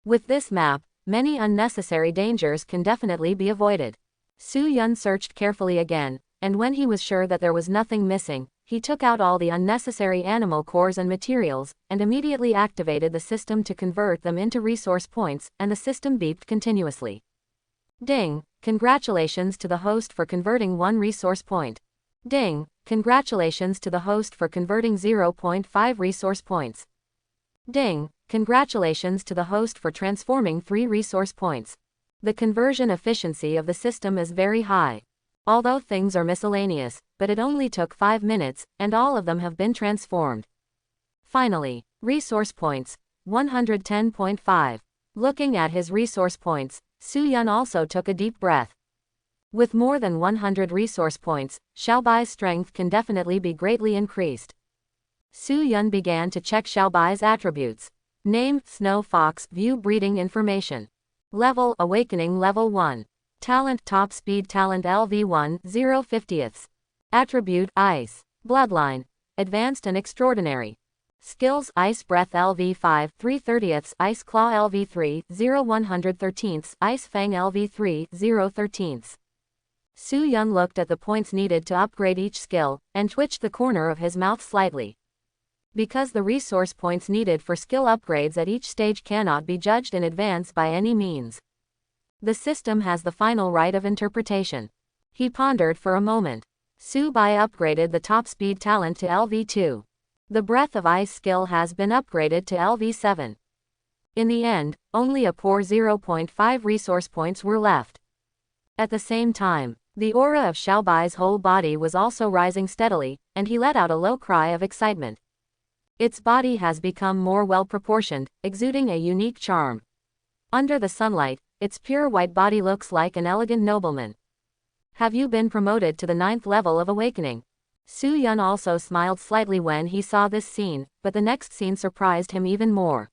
With this map, many unnecessary dangers can definitely be avoided. Su Yun searched carefully again, and when he was sure that there was nothing missing, he took out all the unnecessary animal cores and materials, and immediately activated the system to convert them into resource points, and the system beeped continuously. Ding! Congratulations to the host for converting 1 resource point. Ding! Congratulations to the host for converting 0.5 resource points. Ding! Congratulations to the host for transforming 3 resource points. The conversion efficiency of the system is very high. Although things are miscellaneous, but it only took 5 minutes, and all of them have been transformed. Finally, resource points, 110.5. Looking at his resource points, Su Yun also took a deep breath. With more than 100 resource points, Xiao Bai's strength can definitely be greatly increased. Su Yun began to check Xiao Bai's attributes. Name: Snow Fox. View breeding information. Level: Awakening Level 1. Talent: Top Speed Talent LV1 0/50. Attribute: Ice. Bloodline: Advanced and Extraordinary. Skills: Ice Breath LV5 3/30, Ice Claw LV3 0/113, Ice Fang LV3 0/13. Su Yun looked at the points needed to upgrade each skill, and twitched the corner of his mouth slightly. Because the resource points needed for skill upgrades at each stage cannot be judged in advance by any means. The system has the final right of interpretation. He pondered for a moment. Su Bai upgraded the top speed talent to LV2. The breath of ice skill has been upgraded to LV7. In the end, only a poor 0.5 resource points were left. At the same time, the aura of Xiao Bai's whole body was also rising steadily, and he let out a low cry of excitement. Its body has become more well-proportioned, exuding a unique charm. Under the sunlight, its pure white body looks like an elegant nobleman. Have you been promoted to the 9th level of awakening? Su Yun also smiled slightly when he saw this scene, but the next scene surprised him even more.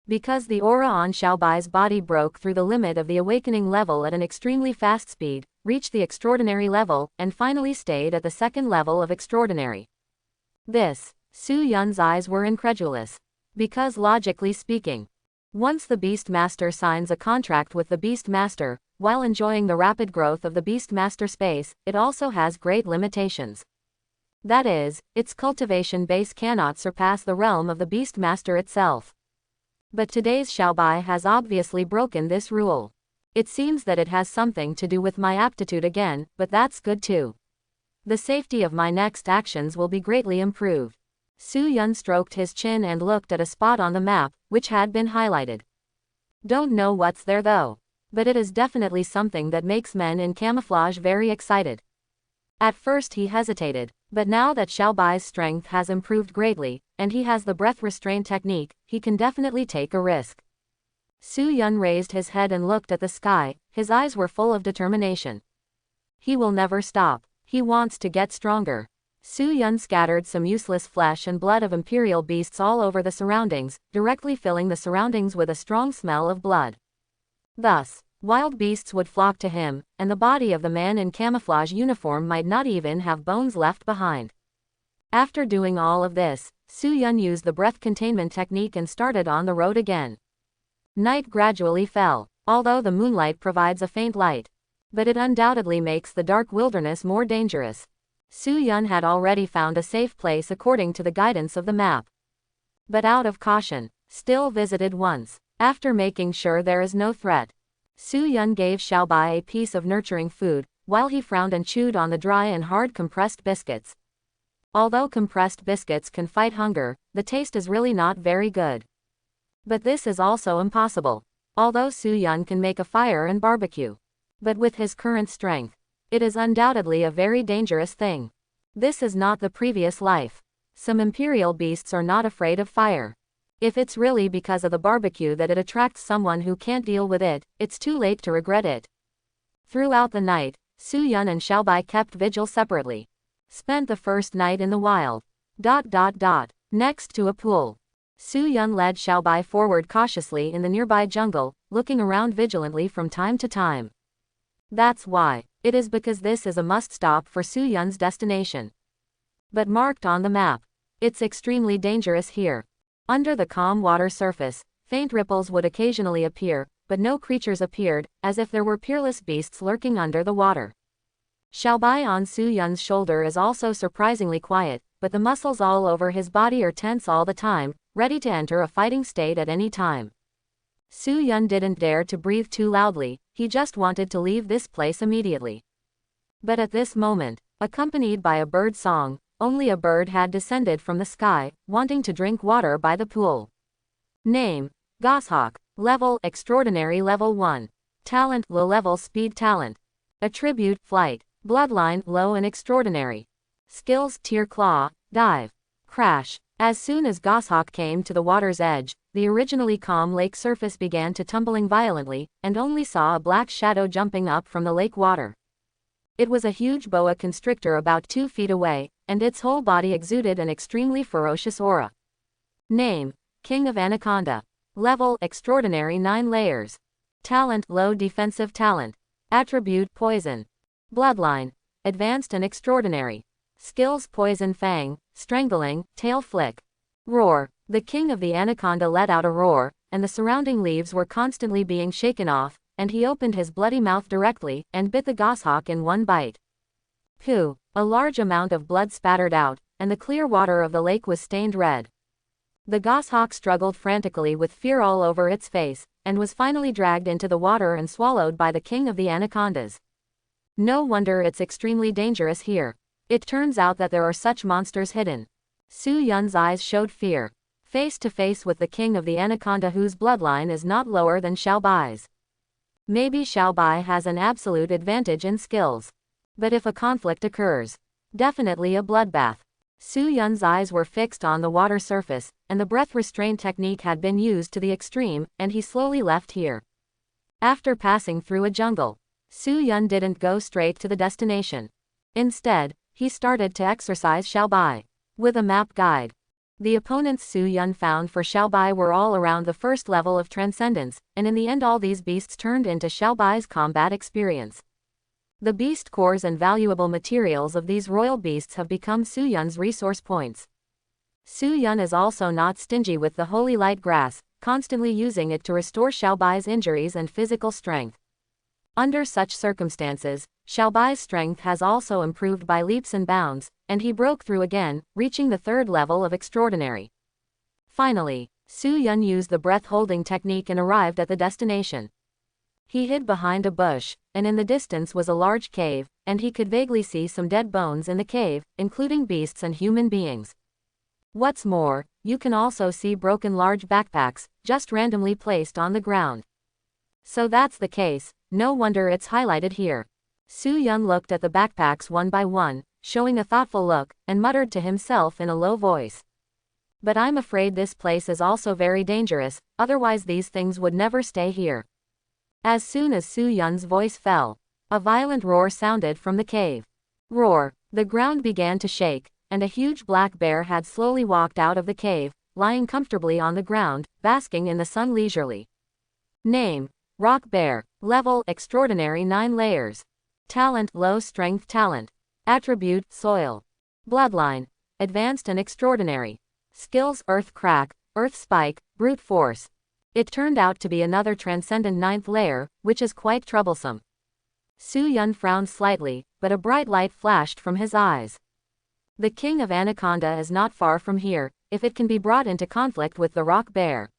Because the aura on Xiao Bai's body broke through the limit of the awakening level at an extremely fast speed, reached the extraordinary level, and finally stayed at the 2nd level of extraordinary. This, Su Yun's eyes were incredulous. Because logically speaking, once the Beast Master signs a contract with the Beast Master, while enjoying the rapid growth of the Beast Master space, it also has great limitations. That is, its cultivation base cannot surpass the realm of the Beast Master itself. But today's Xiao Bai has obviously broken this rule. It seems that it has something to do with my aptitude again, but that's good too. The safety of my next actions will be greatly improved. Su Yun stroked his chin and looked at a spot on the map, which had been highlighted. Don't know what's there though. But it is definitely something that makes men in camouflage very excited. At first he hesitated, but now that Xiao Bai's strength has improved greatly, and he has the breath restraint technique, he can definitely take a risk. Su Yun raised his head and looked at the sky, his eyes were full of determination. He will never stop. He wants to get stronger. Su Yun scattered some useless flesh and blood of imperial beasts all over the surroundings, directly filling the surroundings with a strong smell of blood. Thus, wild beasts would flock to him, and the body of the man in camouflage uniform might not even have bones left behind. After doing all of this, Su Yun used the breath containment technique and started on the road again. Night gradually fell, although the moonlight provides a faint light. But it undoubtedly makes the dark wilderness more dangerous. Su Yun had already found a safe place according to the guidance of the map. But out of caution, still visited once. After making sure there is no threat, Su Yun gave Xiao Bai a piece of nurturing food, while he frowned and chewed on the dry and hard compressed biscuits. Although compressed biscuits can fight hunger, the taste is really not very good. But this is also impossible. Although Su Yun can make a fire and barbecue. But with his current strength, it is undoubtedly a very dangerous thing. This is not the previous life. Some imperial beasts are not afraid of fire. If it's really because of the barbecue that it attracts someone who can't deal with it, it's too late to regret it. Throughout the night, Su Yun and Xiao Bai kept vigil separately. Spent the first night in the wild. Next to a pool. Su Yun led Xiao Bai forward cautiously in the nearby jungle, looking around vigilantly from time to time. That's why. It is because this is a must-stop for Su Yun's destination. But marked on the map. It's extremely dangerous here. Under the calm water surface, faint ripples would occasionally appear, but no creatures appeared, as if there were peerless beasts lurking under the water. Xiao Bai on Su Yun's shoulder is also surprisingly quiet, but the muscles all over his body are tense all the time, ready to enter a fighting state at any time. Su Yun didn't dare to breathe too loudly, he just wanted to leave this place immediately. But at this moment, accompanied by a bird song, only a bird had descended from the sky, wanting to drink water by the pool. Name: Goshawk. Level: Extraordinary Level 1. Talent: Low Level Speed Talent. Attribute: Flight. Bloodline: Low and Extraordinary. Skills: Tier Claw, Dive. Crash. As soon as Goshawk came to the water's edge, the originally calm lake surface began to tumbling violently, and only saw a black shadow jumping up from the lake water. It was a huge boa constrictor about 2 feet away, and its whole body exuded an extremely ferocious aura. Name: King of Anaconda. Level: Extraordinary 9 layers. Talent: Low Defensive Talent. Attribute: Poison. Bloodline: Advanced and Extraordinary. Skills: Poison Fang, Strangling, Tail Flick. Roar. The king of the anaconda let out a roar, and the surrounding leaves were constantly being shaken off, and he opened his bloody mouth directly, and bit the goshawk in one bite. Pooh! A large amount of blood spattered out, and the clear water of the lake was stained red. The goshawk struggled frantically with fear all over its face, and was finally dragged into the water and swallowed by the king of the anacondas. No wonder it's extremely dangerous here. It turns out that there are such monsters hidden. Su Yun's eyes showed fear. Face to face with the king of the anaconda whose bloodline is not lower than Xiao Bai's. Maybe Xiao Bai has an absolute advantage in skills. But if a conflict occurs, definitely a bloodbath. Su Yun's eyes were fixed on the water surface, and the breath restraint technique had been used to the extreme, and he slowly left here. After passing through a jungle, Su Yun didn't go straight to the destination. Instead, he started to exercise Xiao Bai with a map guide. The opponents Su Yun found for Xiao Bai were all around the first level of transcendence, and in the end all these beasts turned into Xiao Bai's combat experience. The beast cores and valuable materials of these royal beasts have become Su Yun's resource points. Su Yun is also not stingy with the holy light grass, constantly using it to restore Xiao Bai's injuries and physical strength. Under such circumstances, Xiao Bai's strength has also improved by leaps and bounds, and he broke through again, reaching the third level of extraordinary. Finally, Su Yun used the breath-holding technique and arrived at the destination. He hid behind a bush, and in the distance was a large cave, and he could vaguely see some dead bones in the cave, including beasts and human beings. What's more, you can also see broken large backpacks, just randomly placed on the ground. So that's the case, no wonder it's highlighted here. Su Yun looked at the backpacks one by one, showing a thoughtful look, and muttered to himself in a low voice. But I'm afraid this place is also very dangerous, otherwise these things would never stay here. As soon as Su Yun's voice fell, a violent roar sounded from the cave. Roar! The ground began to shake, and a huge black bear had slowly walked out of the cave, lying comfortably on the ground, basking in the sun leisurely. Name: Rock Bear. Level: Extraordinary 9 layers. Talent: Low Strength Talent. Attribute: Soil. Bloodline: Advanced and Extraordinary. Skills: Earth Crack, Earth Spike, Brute Force. It turned out to be another transcendent 9th layer, which is quite troublesome. Su Yun frowned slightly, but a bright light flashed from his eyes. The king of Anaconda is not far from here, if it can be brought into conflict with the rock bear.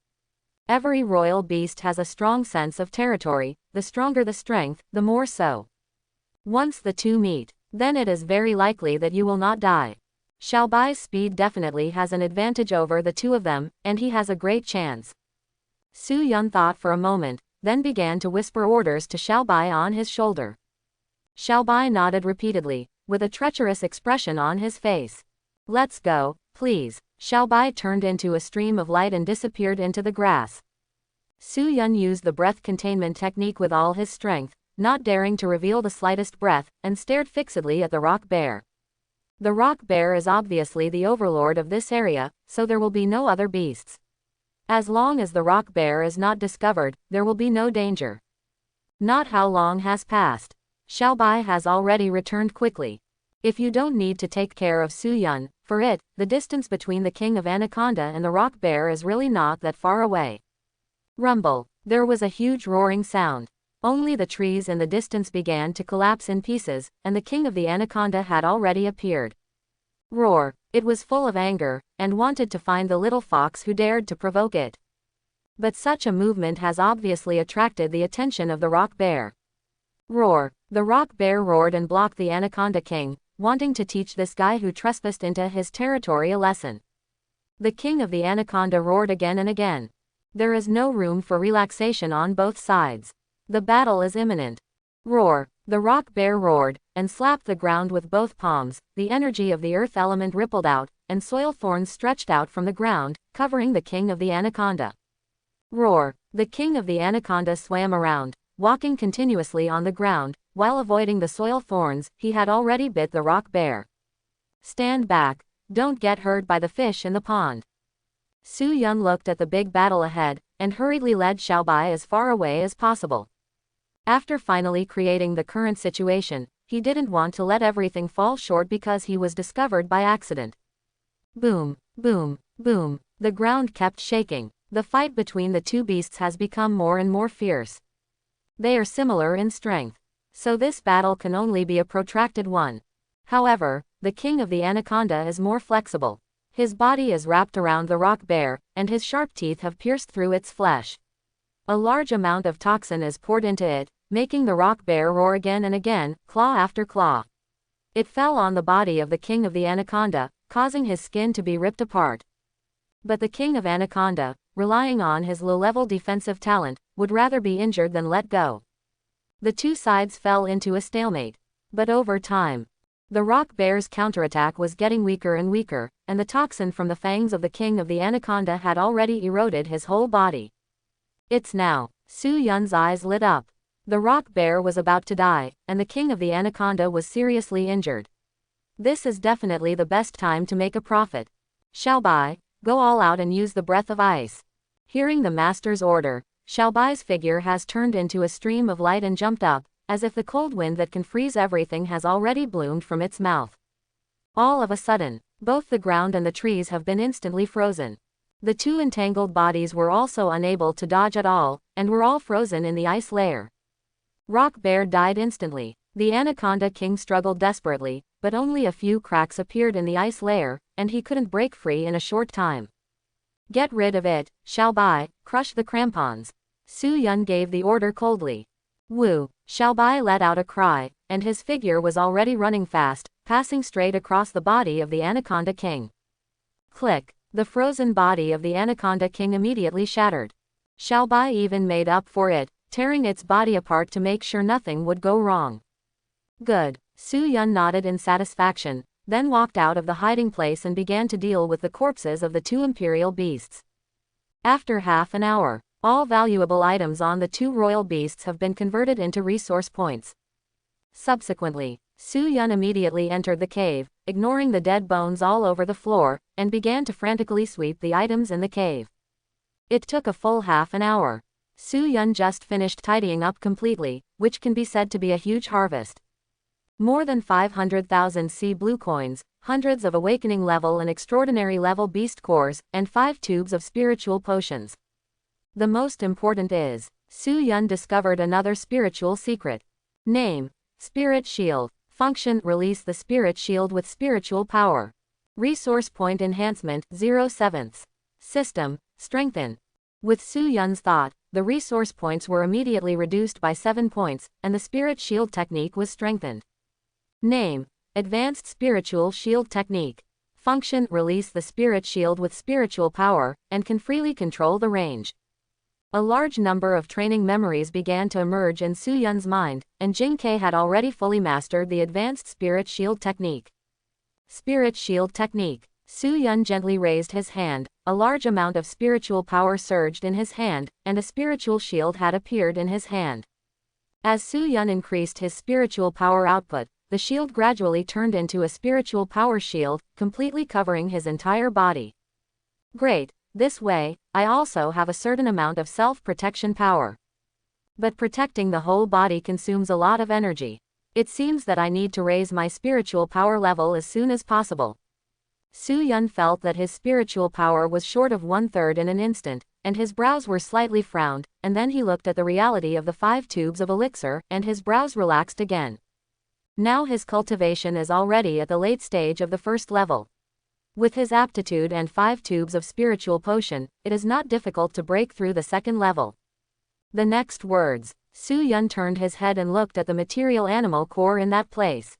Every royal beast has a strong sense of territory, the stronger the strength, the more so. Once the two meet, then it is very likely that you will not die. Xiao Bai's speed definitely has an advantage over the two of them, and he has a great chance. Su Yun thought for a moment, then began to whisper orders to Xiao Bai on his shoulder. Xiao Bai nodded repeatedly, with a treacherous expression on his face. Let's go, please. Xiao Bai turned into a stream of light and disappeared into the grass. Su Yun used the breath containment technique with all his strength, not daring to reveal the slightest breath, and stared fixedly at the rock bear. The rock bear is obviously the overlord of this area, so there will be no other beasts. As long as the rock bear is not discovered, there will be no danger. Not how long has passed. Xiao Bai has already returned quickly. If you don't need to take care of Su Yun, for it, the distance between the king of Anaconda and the rock bear is really not that far away. Rumble. There was a huge roaring sound. Only the trees in the distance began to collapse in pieces, and the king of the Anaconda had already appeared. Roar. It was full of anger, and wanted to find the little fox who dared to provoke it. But such a movement has obviously attracted the attention of the rock bear. Roar. The rock bear roared and blocked the Anaconda king, wanting to teach this guy who trespassed into his territory a lesson. The king of the Anaconda roared again and again. There is no room for relaxation on both sides. The battle is imminent. Roar. The rock bear roared, and slapped the ground with both palms. The energy of the earth element rippled out, and soil thorns stretched out from the ground, covering the king of the Anaconda. Roar. The king of the Anaconda swam around, walking continuously on the ground, while avoiding the soil thorns. He had already bit the rock bear. Stand back. Don't get hurt by the fish in the pond. Su Yun looked at the big battle ahead, and hurriedly led Xiao Bai as far away as possible. After finally creating the current situation, he didn't want to let everything fall short because he was discovered by accident. Boom, boom, boom. The ground kept shaking. The fight between the two beasts has become more and more fierce. They are similar in strength, so this battle can only be a protracted one. However, the king of the Anaconda is more flexible. His body is wrapped around the rock bear, and his sharp teeth have pierced through its flesh. A large amount of toxin is poured into it, making the rock bear roar again and again, claw after claw. It fell on the body of the king of the anaconda, causing his skin to be ripped apart. But the king of anaconda, relying on his low-level defensive talent, would rather be injured than let go. The two sides fell into a stalemate. But over time, the rock bear's counterattack was getting weaker and weaker, and the toxin from the fangs of the king of the anaconda had already eroded his whole body. It's now. Su Yun's eyes lit up. The rock bear was about to die, and the king of the anaconda was seriously injured. This is definitely the best time to make a profit. Xiaobai, go all out and use the breath of ice. Hearing the master's order, Xiaobai's figure has turned into a stream of light and jumped up, as if the cold wind that can freeze everything has already bloomed from its mouth. All of a sudden, both the ground and the trees have been instantly frozen. The two entangled bodies were also unable to dodge at all, and were all frozen in the ice layer. Rock Bear died instantly. The Anaconda King struggled desperately, but only a few cracks appeared in the ice layer, and he couldn't break free in a short time. Get rid of it, Xiaobai, crush the crampons. Su Yun gave the order coldly. Woo! Xiaobai let out a cry, and his figure was already running fast, passing straight across the body of the Anaconda King. Click! The frozen body of the Anaconda King immediately shattered. Xiaobai even made up for it, tearing its body apart to make sure nothing would go wrong. Good. Su Yun nodded in satisfaction, then walked out of the hiding place and began to deal with the corpses of the two imperial beasts. After half an hour, all valuable items on the two royal beasts have been converted into resource points. Subsequently, Su Yun immediately entered the cave, ignoring the dead bones all over the floor, and began to frantically sweep the items in the cave. It took a full half an hour. Su Yun just finished tidying up completely, which can be said to be a huge harvest. More than 500,000 sea blue coins, hundreds of awakening level and extraordinary level beast cores, and 5 tubes of spiritual potions. The most important is, Su Yun discovered another spiritual secret. Name: Spirit Shield. Function: release the Spirit Shield with spiritual power. Resource point enhancement 0/7. System: strengthen. With Su Yun's thought, the resource points were immediately reduced by 7 points, and the Spirit Shield technique was strengthened. Name: Advanced Spiritual Shield Technique. Function: release the Spirit Shield with spiritual power, and can freely control the range. A large number of training memories began to emerge in Su Yun's mind, and Jing Ke had already fully mastered the Advanced Spirit Shield Technique. Spirit Shield Technique. Su Yun gently raised his hand, a large amount of spiritual power surged in his hand, and a spiritual shield had appeared in his hand. As Su Yun increased his spiritual power output, the shield gradually turned into a spiritual power shield, completely covering his entire body. Great! This way, I also have a certain amount of self-protection power. But protecting the whole body consumes a lot of energy. It seems that I need to raise my spiritual power level as soon as possible. Su Yun felt that his spiritual power was short of 1/3 in an instant, and his brows were slightly frowned, and then he looked at the reality of the 5 tubes of elixir, and his brows relaxed again. Now his cultivation is already at the late stage of the first level. With his aptitude and 5 tubes of spiritual potion, it is not difficult to break through the second level. The next words, Su Yun turned his head and looked at the material animal core in that place.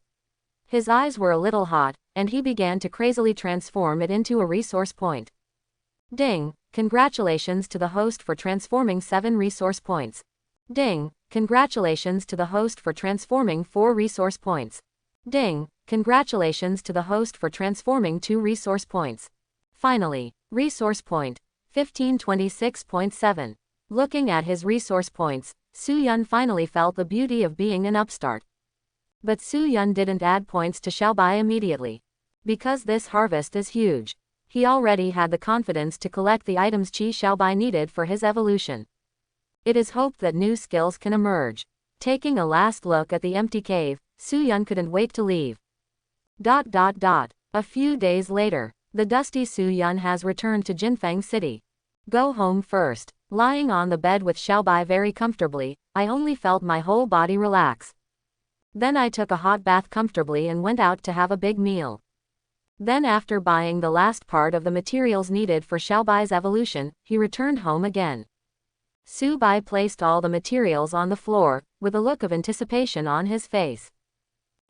His eyes were a little hot, and he began to crazily transform it into a resource point. Ding! Congratulations to the host for transforming 7 resource points. Ding! Congratulations to the host for transforming 4 resource points. Ding! Congratulations to the host for transforming 2 resource points. Finally, resource point 1526.7. Looking at his resource points, Su Yun finally felt the beauty of being an upstart. But Su Yun didn't add points to Xiaobai immediately. Because this harvest is huge. He already had the confidence to collect the items Qi Xiaobai needed for his evolution. It is hoped that new skills can emerge. Taking a last look at the empty cave, Su Yun couldn't wait to leave. A few days later, the dusty Su Yun has returned to Jinfeng City. Go home first. Lying on the bed with Xiaobai very comfortably, I only felt my whole body relax. Then I took a hot bath comfortably and went out to have a big meal. Then after buying the last part of the materials needed for Xiaobai's evolution, he returned home again. Su Bai placed all the materials on the floor, with a look of anticipation on his face.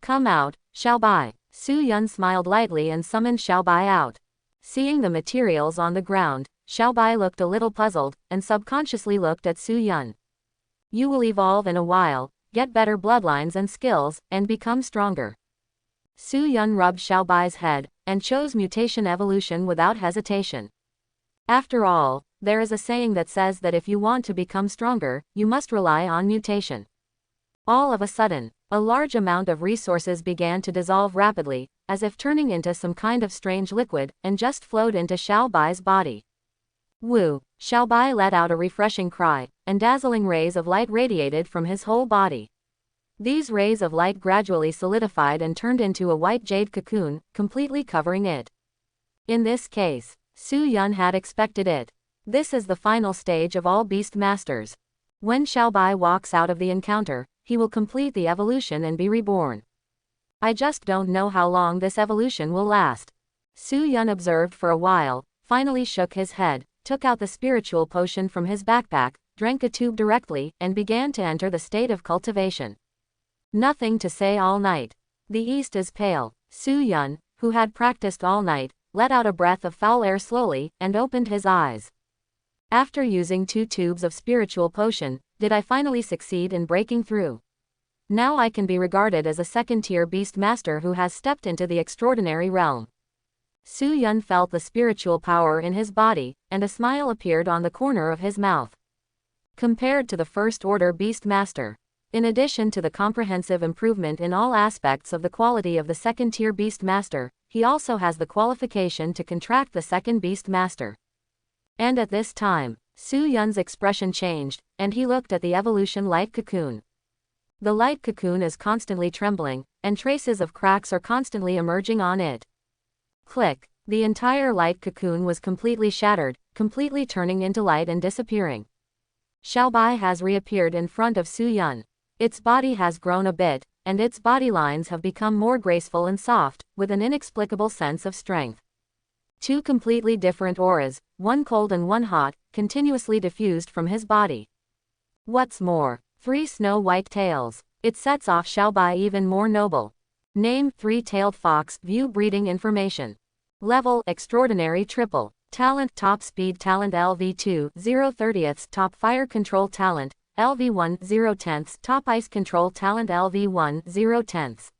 Come out, Xiao Bai. Su Yun smiled lightly and summoned Xiao Bai out. Seeing the materials on the ground, Xiao Bai looked a little puzzled, and subconsciously looked at Su Yun. You will evolve in a while, get better bloodlines and skills, and become stronger. Su Yun rubbed Xiao Bai's head, and chose mutation evolution without hesitation. After all, there is a saying that says that if you want to become stronger, you must rely on mutation. All of a sudden, a large amount of resources began to dissolve rapidly, as if turning into some kind of strange liquid, and just flowed into Xiao Bai's body. Woo! Xiao Bai let out a refreshing cry, and dazzling rays of light radiated from his whole body. These rays of light gradually solidified and turned into a white jade cocoon, completely covering it. In this case, Su Yun had expected it. This is the final stage of all beast masters. When Xiao Bai walks out of the encounter, he will complete the evolution and be reborn. I just don't know how long this evolution will last. Su Yun observed for a while, finally shook his head, took out the spiritual potion from his backpack, drank a tube directly, and began to enter the state of cultivation. Nothing to say all night. The east is pale. Su Yun, who had practiced all night, let out a breath of foul air slowly, and opened his eyes. After using 2 tubes of spiritual potion, did I finally succeed in breaking through? Now I can be regarded as a second-tier beast master who has stepped into the extraordinary realm. Su Yun felt the spiritual power in his body, and a smile appeared on the corner of his mouth. Compared to the first-order beast master, in addition to the comprehensive improvement in all aspects of the quality of the second-tier beast master, he also has the qualification to contract the second beast master. And at this time, Su Yun's expression changed, and he looked at the evolution light cocoon. The light cocoon is constantly trembling, and traces of cracks are constantly emerging on it. Click! The entire light cocoon was completely shattered, completely turning into light and disappearing. Xiao Bai has reappeared in front of Su Yun. Its body has grown a bit, and its body lines have become more graceful and soft, with an inexplicable sense of strength. 2 completely different auras, one cold and one hot, continuously diffused from his body. What's more, 3 snow-white tails. It sets off Xiao Bai even more noble. Name: 3-tailed fox. View breeding information. Level: extraordinary triple. Talent: top speed talent LV2 0/30, top fire control talent LV1 0/10, top ice control talent LV1 0/10.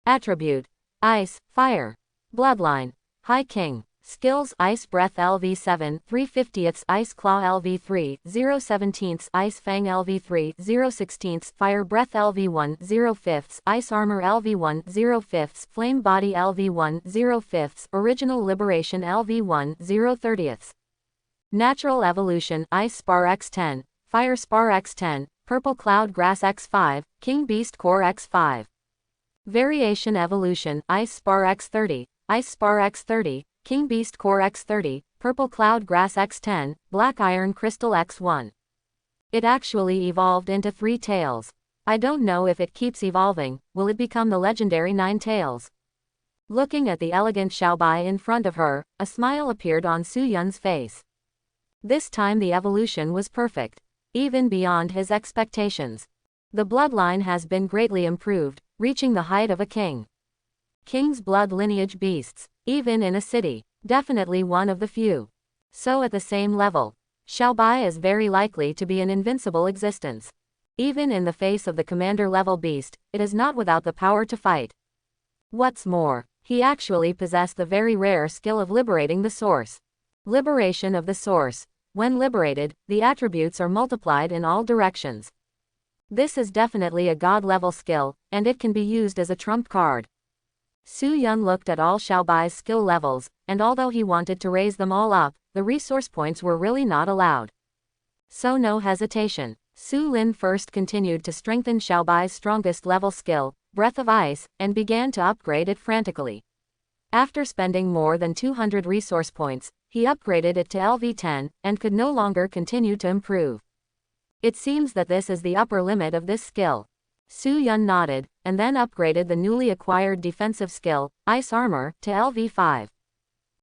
Attribute: ice, fire. Bloodline: High King. Skills: Ice Breath LV7 3/50, Ice Claw LV3 0/17, Ice Fang LV3 0/16, Fire Breath LV1 0/5, Ice Armor LV1 0/5, Flame Body LV1 0/5, Original Liberation LV1 0/30. Natural Evolution: Ice Spar X10, Fire Spar X10, Purple Cloud Grass X5, King Beast Core X5. Variation Evolution: Ice Spar X30, Ice Spar X30, King Beast Core X30, Purple Cloud Grass X10, Black Iron Crystal X1. It actually evolved into 3 tails. I don't know if it keeps evolving. Will it become the legendary 9 tails? Looking at the elegant Xiao Bai in front of her, a smile appeared on Su Yun's face. This time the evolution was perfect, even beyond his expectations. The bloodline has been greatly improved, reaching the height of a king. King's blood lineage beasts, even in a city, definitely one of the few. So at the same level, Xiao Bai is very likely to be an invincible existence. Even in the face of the commander-level beast, it is not without the power to fight. What's more, he actually possessed the very rare skill of liberating the source. Liberation of the source. When liberated, the attributes are multiplied in all directions. This is definitely a god-level skill, and it can be used as a trump card. Su Yun looked at all Xiao Bai's skill levels, and although he wanted to raise them all up, the resource points were really not allowed. So no hesitation, Su Lin first continued to strengthen Xiao Bai's strongest level skill, Breath of Ice, and began to upgrade it frantically. After spending more than 200 resource points, he upgraded it to LV10, and could no longer continue to improve. It seems that this is the upper limit of this skill. Su Yun nodded, and then upgraded the newly acquired defensive skill, Ice Armor, to LV5.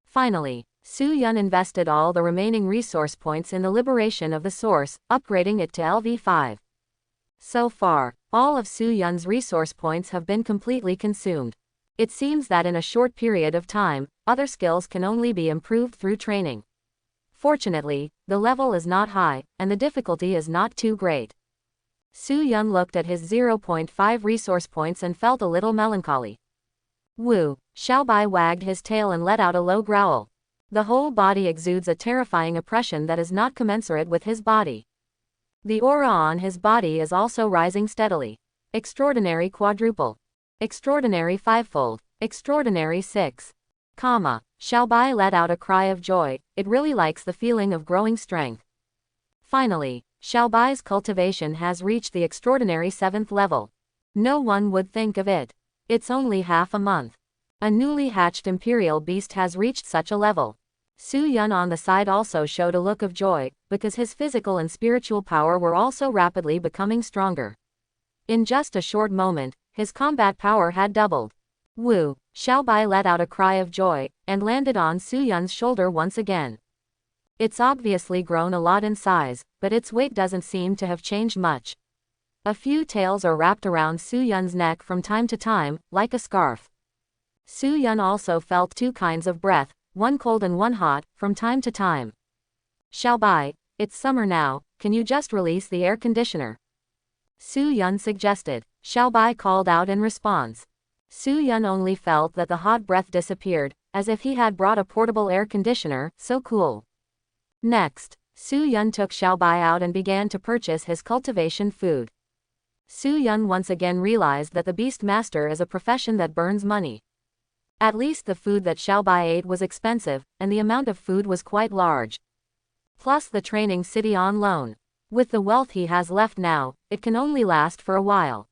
Finally, Su Yun invested all the remaining resource points in the liberation of the source, upgrading it to LV5. So far, all of Su Yun's resource points have been completely consumed. It seems that in a short period of time, other skills can only be improved through training. Fortunately, the level is not high, and the difficulty is not too great. Su Yun looked at his 0.5 resource points and felt a little melancholy. Woo! Xiaobai wagged his tail and let out a low growl. The whole body exudes a terrifying oppression that is not commensurate with his body. The aura on his body is also rising steadily. Extraordinary quadruple. Extraordinary fivefold. Extraordinary six. Xiaobai let out a cry of joy. It really likes the feeling of growing strength. Finally, Xiaobai's cultivation has reached the extraordinary 7th level. No one would think of it. It's only half a month. A newly hatched imperial beast has reached such a level. Su Yun on the side also showed a look of joy, because his physical and spiritual power were also rapidly becoming stronger. In just a short moment, his combat power had doubled. Woo! Xiaobai let out a cry of joy, and landed on Su Yun's shoulder once again. It's obviously grown a lot in size, but its weight doesn't seem to have changed much. A few tails are wrapped around Su Yun's neck from time to time, like a scarf. Su Yun also felt two kinds of breath, one cold and one hot, from time to time. Xiaobai, it's summer now, can you just release the air conditioner? Su Yun suggested. Xiaobai called out in response. Su Yun only felt that the hot breath disappeared, as if he had brought a portable air conditioner, so cool. Next, Su Yun took Xiaobai out and began to purchase his cultivation food. Su Yun once again realized that the Beast Master is a profession that burns money. At least the food that Xiaobai ate was expensive, and the amount of food was quite large. Plus the training city on loan. With the wealth he has left now, it can only last for a while.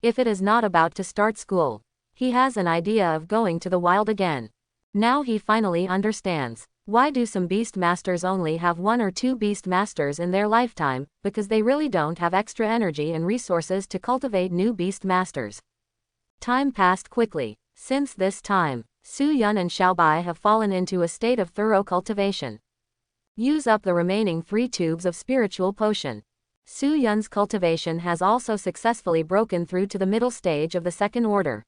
If it is not about to start school, he has an idea of going to the wild again. Now he finally understands. Why do some beast masters only have 1 or 2 beast masters in their lifetime? Because they really don't have extra energy and resources to cultivate new beast masters. Time passed quickly. Since this time, Su Yun and Xiaobai have fallen into a state of thorough cultivation. Use up the remaining 3 tubes of spiritual potion. Su Yun's cultivation has also successfully broken through to the middle stage of the 2nd order.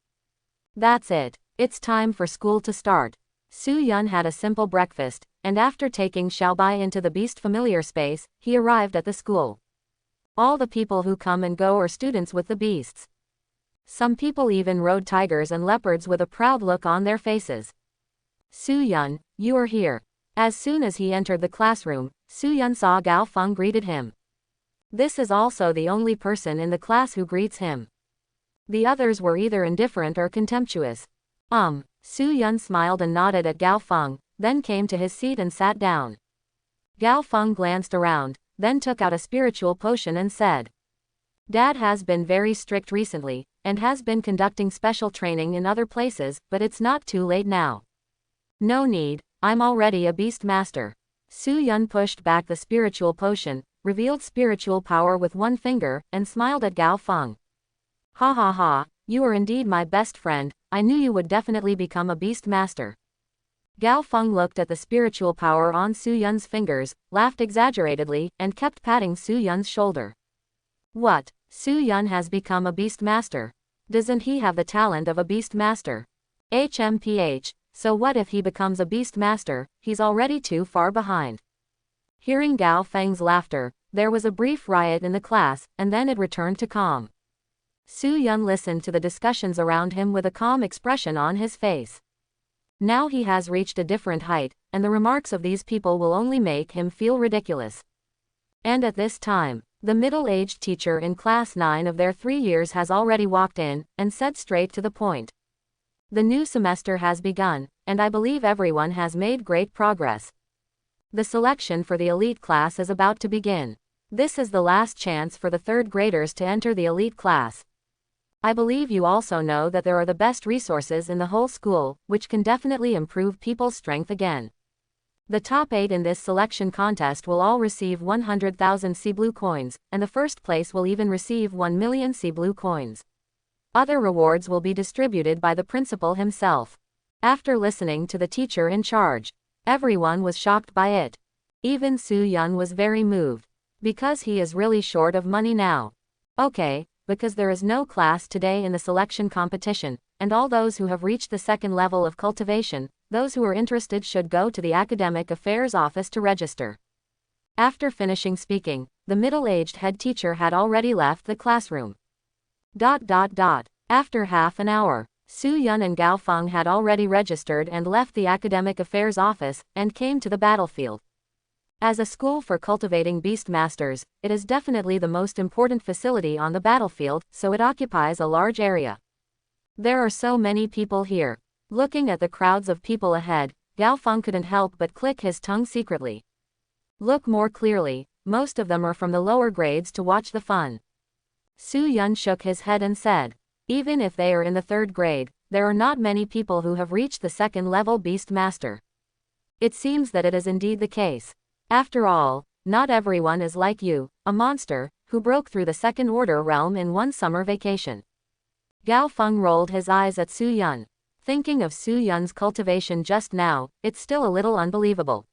That's it. It's time for school to start. Su Yun had a simple breakfast, and after taking Xiaobai into the beast familiar space, he arrived at the school. All the people who come and go are students with the beasts. Some people even rode tigers and leopards with a proud look on their faces. Su Yun, you are here. As soon as he entered the classroom, Su Yun saw Gao Feng greeted him. This is also the only person in the class who greets him. The others were either indifferent or contemptuous. Su Yun smiled and nodded at Gao Feng, then came to his seat and sat down. Gao Feng glanced around, then took out a spiritual potion and said, Dad has been very strict recently, and has been conducting special training in other places, but it's not too late now. No need, I'm already a beast master. Su Yun pushed back the spiritual potion, revealed spiritual power with one finger, and smiled at Gao Feng. Ha ha ha, you are indeed my best friend, I knew you would definitely become a beast master. Gao Feng looked at the spiritual power on Su Yun's fingers, laughed exaggeratedly, and kept patting Su Yun's shoulder. What? Su Yun has become a beast master. Doesn't he have the talent of a beast master? HMPH, so what if he becomes a beast master? He's already too far behind. Hearing Gao Feng's laughter, there was a brief riot in the class, and then it returned to calm. Su Yun listened to the discussions around him with a calm expression on his face. Now he has reached a different height, and the remarks of these people will only make him feel ridiculous. And at this time, the middle-aged teacher in class 9 of their 3 years has already walked in, and said straight to the point. The new semester has begun, and I believe everyone has made great progress. The selection for the elite class is about to begin. This is the last chance for the 3rd graders to enter the elite class. I believe you also know that there are the best resources in the whole school, which can definitely improve people's strength again. The top 8 in this selection contest will all receive 100,000 sea blue coins, and the first place will even receive 1 million sea blue coins. Other rewards will be distributed by the principal himself. After listening to the teacher in charge, Everyone was shocked by it. Even Su Yun was very moved. Because he is really short of money now. Okay, because there is no class today in the selection competition, and all those who have reached the second level of cultivation, those who are interested should go to the Academic Affairs office to register. After finishing speaking, the middle-aged head teacher had already left the classroom. After half an hour, Su Yun and Gao Feng had already registered and left the Academic Affairs office, and came to the battlefield. As a school for cultivating beast masters, it is definitely the most important facility on the battlefield, so it occupies a large area. There are so many people here. Looking at the crowds of people ahead, Gao Feng couldn't help but click his tongue secretly. Look more clearly, most of them are from the lower grades to watch the fun. Su Yun shook his head and said, even if they are in the third grade, there are not many people who have reached the second level beast master. It seems that it is indeed the case. After all, not everyone is like you, a monster, who broke through the second order realm in one summer vacation. Gao Feng rolled his eyes at Su Yun. Thinking of Su Yun's cultivation just now, it's still a little unbelievable.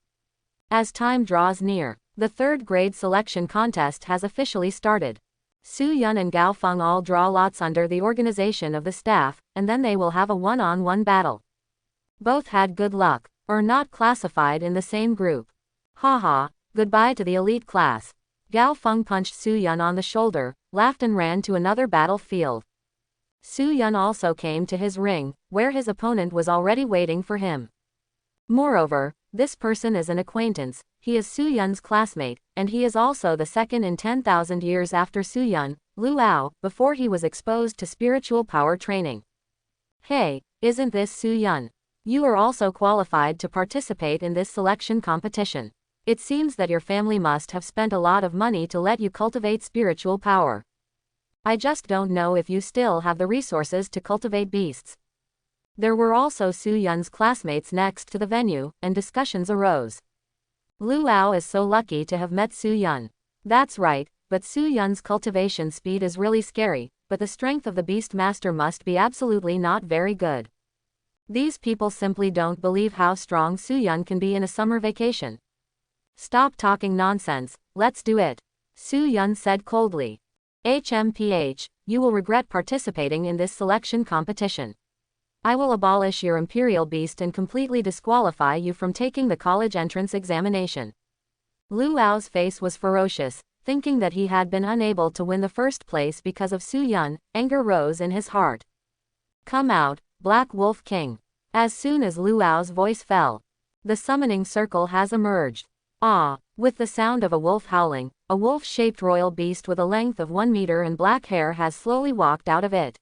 As time draws near, the third grade selection contest has officially started. Su Yun and Gao Feng all draw lots under the organization of the staff, and then they will have a one-on-one battle. Both had good luck, or not classified in the same group. Haha, goodbye to the elite class. Gao Feng punched Su Yun on the shoulder, laughed and ran to another battlefield. Su Yun also came to his ring, where his opponent was already waiting for him. Moreover, this person is an acquaintance, he is Su Yun's classmate, and he is also the second in 10,000 years after Su Yun, Lu Ao, before he was exposed to spiritual power training. Hey, isn't this Su Yun? You are also qualified to participate in this selection competition. It seems that your family must have spent a lot of money to let you cultivate spiritual power. I just don't know if you still have the resources to cultivate beasts. There were also Su Yun's classmates next to the venue, and discussions arose. Lu Ao is so lucky to have met Su Yun. That's right, but Su Yun's cultivation speed is really scary, but the strength of the beast master must be absolutely not very good. These people simply don't believe how strong Su Yun can be in a summer vacation. Stop talking nonsense, let's do it. Su Yun said coldly. HMPH, you will regret participating in this selection competition. I will abolish your imperial beast and completely disqualify you from taking the college entrance examination. Lu Ao's face was ferocious, thinking that he had been unable to win the first place because of Su Yun. Anger rose in his heart. Come out, Black Wolf King. As soon as Lu Ao's voice fell, the summoning circle has emerged. Ah! With the sound of a wolf howling, a wolf-shaped royal beast with a length of 1 meter and black hair has slowly walked out of it.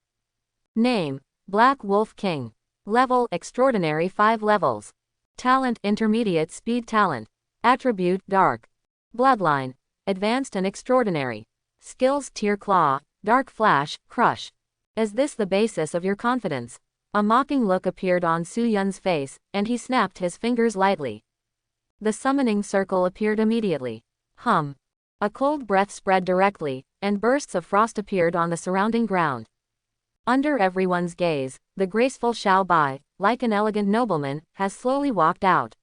Name: Black Wolf King. Level: Extraordinary 5 levels. Talent: Intermediate Speed Talent. Attribute: Dark. Bloodline: Advanced and Extraordinary. Skills: Tier Claw, Dark Flash, Crush. Is this the basis of your confidence? A mocking look appeared on Su Yun's face, and he snapped his fingers lightly. The summoning circle appeared immediately. Hum. A cold breath spread directly, and bursts of frost appeared on the surrounding ground. Under everyone's gaze, the graceful Xiao Bai, like an elegant nobleman, has slowly walked out.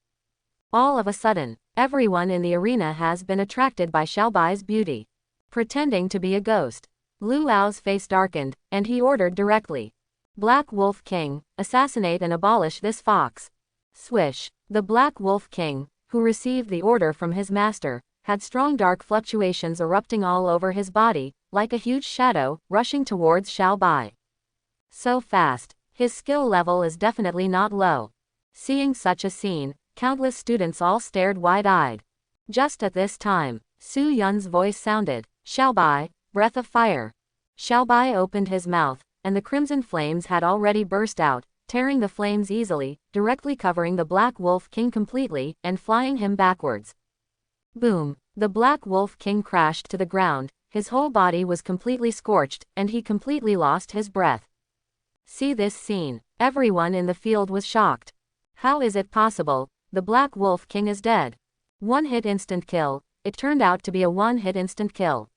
All of a sudden, everyone in the arena has been attracted by Xiao Bai's beauty. Pretending to be a ghost, Lu Ao's face darkened, and he ordered directly. Black Wolf King, assassinate and abolish this fox. Swish. The Black Wolf King, who received the order from his master, had strong dark fluctuations erupting all over his body, like a huge shadow, rushing towards Xiao Bai. So fast, his skill level is definitely not low. Seeing such a scene, countless students all stared wide-eyed. Just at this time, Su Yun's voice sounded, Xiao Bai, breath of fire. Xiao Bai opened his mouth, and the crimson flames had already burst out, tearing the flames easily, directly covering the Black Wolf King completely, and flying him backwards. Boom! The Black Wolf King crashed to the ground, his whole body was completely scorched, and he completely lost his breath. See this scene. Everyone in the field was shocked. How is it possible? The Black Wolf King is dead. One-hit instant kill. It turned out to be a one-hit instant kill.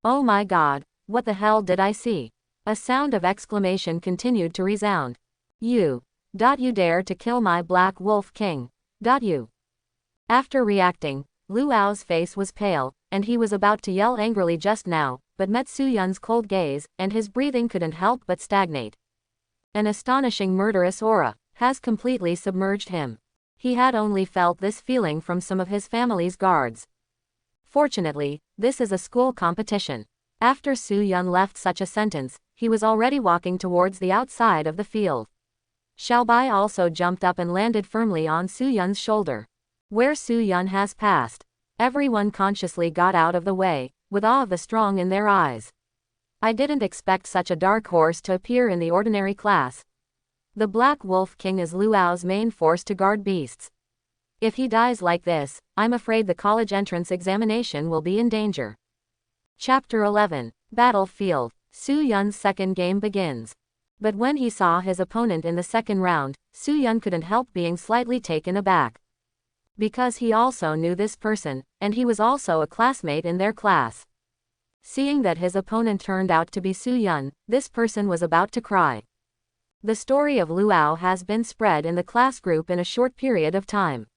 Oh my god, what the hell did I see? A sound of exclamation continued to resound. You dare to kill my Black Wolf King. You. After reacting, Luao's face was pale, and he was about to yell angrily just now, but met Su-yun's cold gaze, and his breathing couldn't help but stagnate. An astonishing murderous aura has completely submerged him. He had only felt this feeling from some of his family's guards. Fortunately, this is a school competition. After Su-yun left such a sentence, he was already walking towards the outside of the field. Xiaobai also jumped up and landed firmly on Su-yun's shoulder. Where Su-yun has passed, everyone consciously got out of the way, with awe of the strong in their eyes. I didn't expect such a dark horse to appear in the ordinary class. The Black Wolf King is Luao's main force to guard beasts. If he dies like this, I'm afraid the college entrance examination will be in danger. Chapter 11. Battlefield. Su-yun's second game begins. But when he saw his opponent in the second round, Su-yun couldn't help being slightly taken aback. Because he also knew this person, and he was also a classmate in their class. Seeing that his opponent turned out to be Su-yun, this person was about to cry. The story of Luao has been spread in the class group in a short period of time.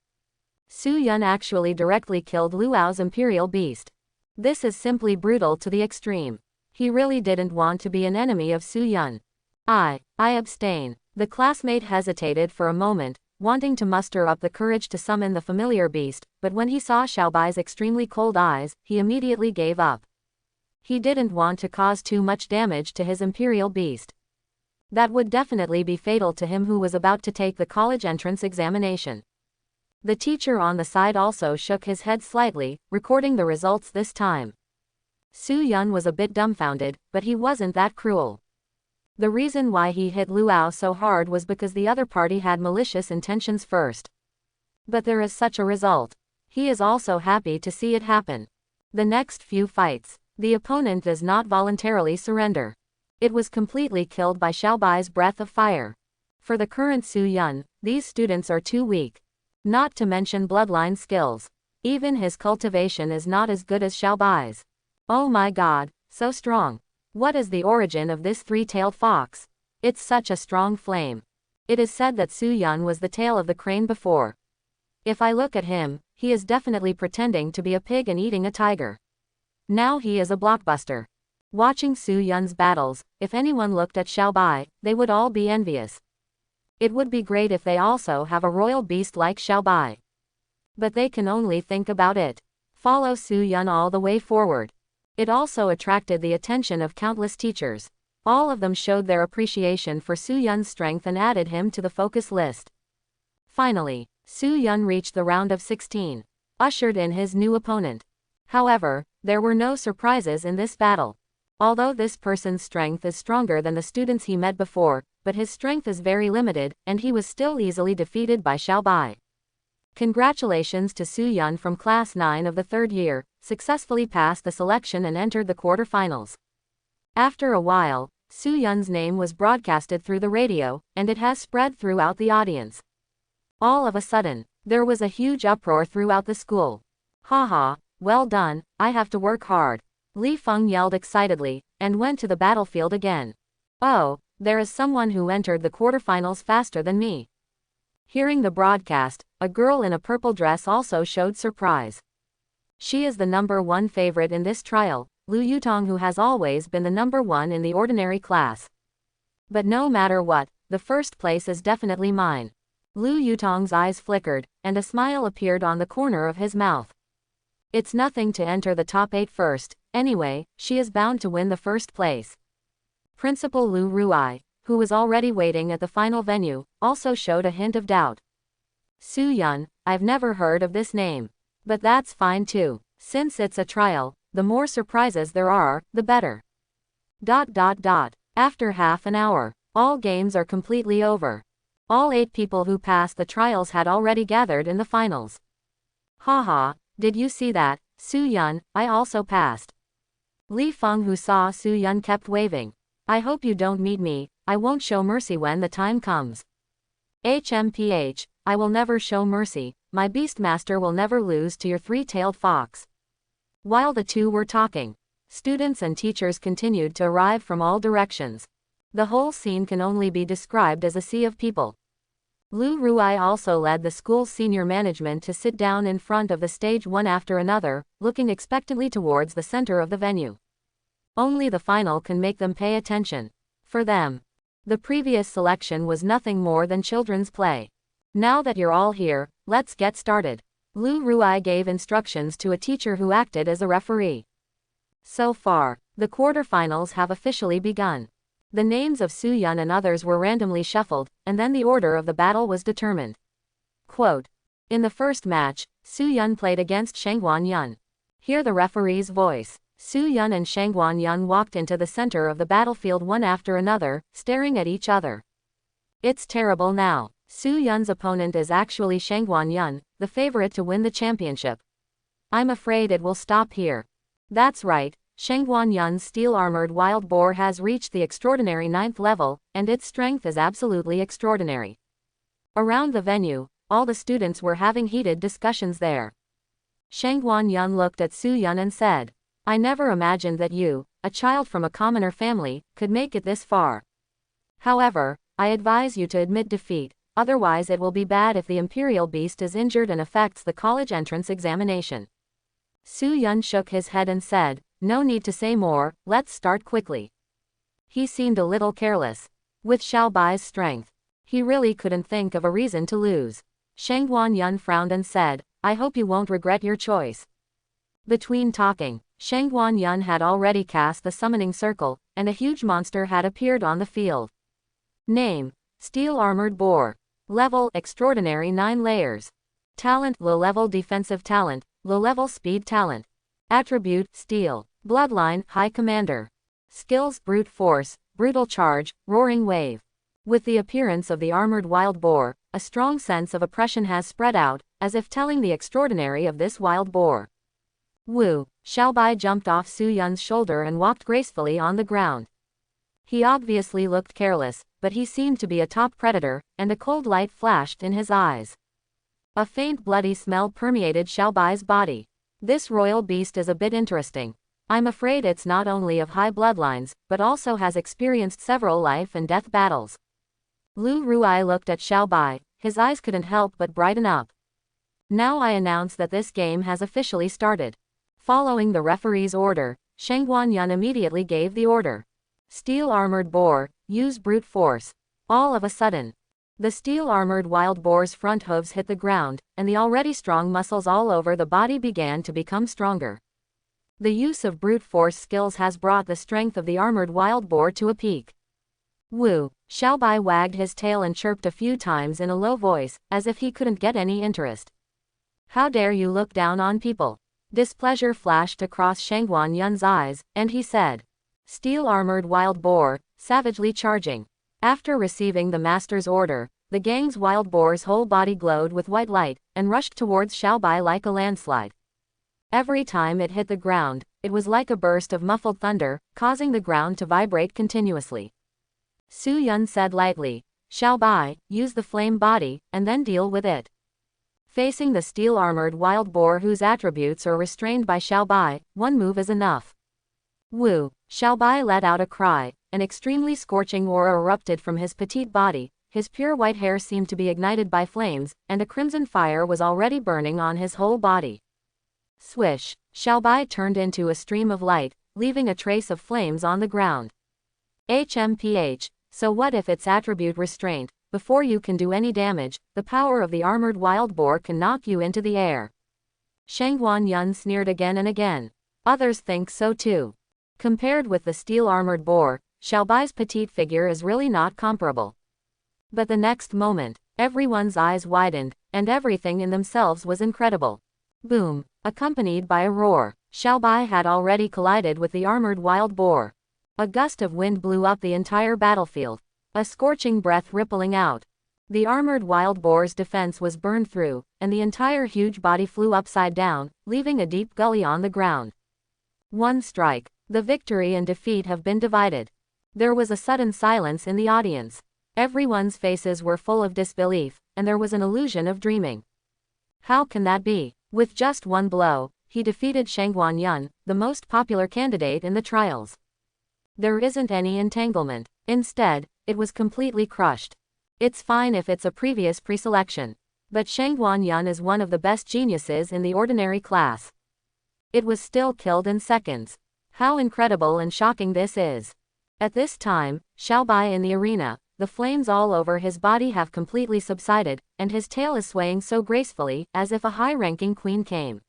Su-yun actually directly killed Luao's imperial beast. This is simply brutal to the extreme. He really didn't want to be an enemy of Su-yun. I abstain. The classmate hesitated for a moment, wanting to muster up the courage to summon the familiar beast, but when he saw Xiaobai's extremely cold eyes, he immediately gave up. He didn't want to cause too much damage to his imperial beast. That would definitely be fatal to him who was about to take the college entrance examination. The teacher on the side also shook his head slightly, recording the results this time. Su-yun was a bit dumbfounded, but he wasn't that cruel. The reason why he hit Luao so hard was because the other party had malicious intentions first. But there is such a result. He is also happy to see it happen. The next few fights, the opponent does not voluntarily surrender. It was completely killed by Xiaobai's breath of fire. For the current Su-yun, these students are too weak. Not to mention bloodline skills. Even his cultivation is not as good as Xiaobai's. Oh my god, so strong. What is the origin of this three-tailed fox? It's such a strong flame. It is said that Su-yun was the tail of the crane before. If I look at him, he is definitely pretending to be a pig and eating a tiger. Now he is a blockbuster. Watching Su-yun's battles, if anyone looked at Xiaobai, they would all be envious. It would be great if they also have a royal beast like Xiaobai. But they can only think about it. Follow Su-yun all the way forward. It also attracted the attention of countless teachers. All of them showed their appreciation for Su-yun's strength and added him to the focus list. Finally, Su-yun reached the round of 16, ushered in his new opponent. However, there were no surprises in this battle. Although this person's strength is stronger than the students he met before, but his strength is very limited, and he was still easily defeated by Xiaobai. Congratulations to Su-yun from Class 9 of the third year, successfully passed the selection and entered the quarterfinals. After a while, Su-yun's name was broadcasted through the radio, and it has spread throughout the audience. All of a sudden, there was a huge uproar throughout the school. Haha, well done, I have to work hard. Li Feng yelled excitedly, and went to the battlefield again. Oh, there is someone who entered the quarterfinals faster than me. Hearing the broadcast, a girl in a purple dress also showed surprise. She is the number one favorite in this trial, Lu Yutong, who has always been the number one in the ordinary class. But no matter what, the first place is definitely mine. Lu Yutong's eyes flickered, and a smile appeared on the corner of his mouth. It's nothing to enter the top 8 first, anyway, she is bound to win the first place. Principal Lu Ruai, who was already waiting at the final venue, also showed a hint of doubt. Su-yun, I've never heard of this name. But that's fine too. Since it's a trial, the more surprises there are, the better. After half an hour, all games are completely over. All 8 people who passed the trials had already gathered in the finals. Haha, did you see that, Su-yun? I also passed. Li Feng, who saw Su-yun, kept waving. I hope you don't meet me, I won't show mercy when the time comes. HMPH, I will never show mercy, my Beastmaster will never lose to your three-tailed fox. While the two were talking, students and teachers continued to arrive from all directions. The whole scene can only be described as a sea of people. Lu Ruai also led the school's senior management to sit down in front of the stage one after another, looking expectantly towards the center of the venue. Only the final can make them pay attention. For them, the previous selection was nothing more than children's play. Now that you're all here, let's get started. Lu Ruai gave instructions to a teacher who acted as a referee. So far, the quarterfinals have officially begun. The names of Su Yun and others were randomly shuffled, and then the order of the battle was determined. Quote, in the first match, Su Yun played against Shangguan Yun. Hear the referee's voice. Su Yun and Shangguan Yun walked into the center of the battlefield one after another, staring at each other. It's terrible now. Su Yun's opponent is actually Shangguan Yun, the favorite to win the championship. I'm afraid it will stop here. That's right, Shangguan Yun's steel-armored wild boar has reached the extraordinary 9th level, and its strength is absolutely extraordinary. Around the venue, all the students were having heated discussions there. Shangguan Yun looked at Su Yun and said, I never imagined that you, a child from a commoner family, could make it this far. However, I advise you to admit defeat, otherwise it will be bad if the Imperial Beast is injured and affects the college entrance examination. Su Yun shook his head and said, no need to say more, let's start quickly. He seemed a little careless. With Xiao Bai's strength, he really couldn't think of a reason to lose. Shangguan Yun frowned and said, I hope you won't regret your choice. Between talking, Shangguan Yun had already cast the summoning circle, and a huge monster had appeared on the field. Name, Steel-Armored Boar. Level, Extraordinary 9 layers. Talent, Low-level Defensive Talent, Low-level Speed Talent. Attribute, Steel. Bloodline, High Commander. Skills, Brute Force, Brutal Charge, Roaring Wave. With the appearance of the armored wild boar, a strong sense of oppression has spread out, as if telling the extraordinary of this wild boar. Wu, Xiaobai jumped off Su Yun's shoulder and walked gracefully on the ground. He obviously looked careless, but he seemed to be a top predator, and a cold light flashed in his eyes. A faint bloody smell permeated Xiaobai's body. This royal beast is a bit interesting. I'm afraid it's not only of high bloodlines, but also has experienced several life and death battles. Lu Ruai looked at Xiaobai, his eyes couldn't help but brighten up. Now I announce that this game has officially started. Following the referee's order, Shangguan Yun immediately gave the order. Steel-armored boar, use brute force. All of a sudden, the steel-armored wild boar's front hooves hit the ground, and the already strong muscles all over the body began to become stronger. The use of brute force skills has brought the strength of the armored wild boar to a peak. Wu, Xiaobai wagged his tail and chirped a few times in a low voice, as if he couldn't get any interest. How dare you look down on people? Displeasure flashed across Shangguan Yun's eyes, and he said, Steel-armored wild boar, savagely charging. After receiving the master's order, the gang's wild boar's whole body glowed with white light, and rushed towards Xiaobai like a landslide. Every time it hit the ground, it was like a burst of muffled thunder, causing the ground to vibrate continuously. Su Yun said lightly, Xiaobai, use the flame body, and then deal with it. Facing the steel-armored wild boar whose attributes are restrained by Xiaobai, one move is enough. Wu, Xiaobai let out a cry, an extremely scorching aura erupted from his petite body, his pure white hair seemed to be ignited by flames, and a crimson fire was already burning on his whole body. Swish, Xiaobai turned into a stream of light, leaving a trace of flames on the ground. HMPH, so what if its attribute restraint? Before you can do any damage, the power of the armored wild boar can knock you into the air. Shangguan Yun sneered again and again. Others think so too. Compared with the steel-armored boar, Xiaobai's petite figure is really not comparable. But the next moment, everyone's eyes widened, and everything in themselves was incredible. Boom, accompanied by a roar, Xiaobai had already collided with the armored wild boar. A gust of wind blew up the entire battlefield, a scorching breath rippling out. The armored wild boar's defense was burned through, and the entire huge body flew upside down, leaving a deep gully on the ground. One strike. The victory and defeat have been divided. There was a sudden silence in the audience. Everyone's faces were full of disbelief, and there was an illusion of dreaming. How can that be? With just one blow, he defeated Shangguan Yun, the most popular candidate in the trials. There isn't any entanglement. Instead, it was completely crushed. It's fine if it's a previous preselection. But Shangguan Yun is one of the best geniuses in the ordinary class. It was still killed in seconds. How incredible and shocking this is. At this time, Xiaobai in the arena, the flames all over his body have completely subsided, and his tail is swaying so gracefully, as if a high-ranking queen came.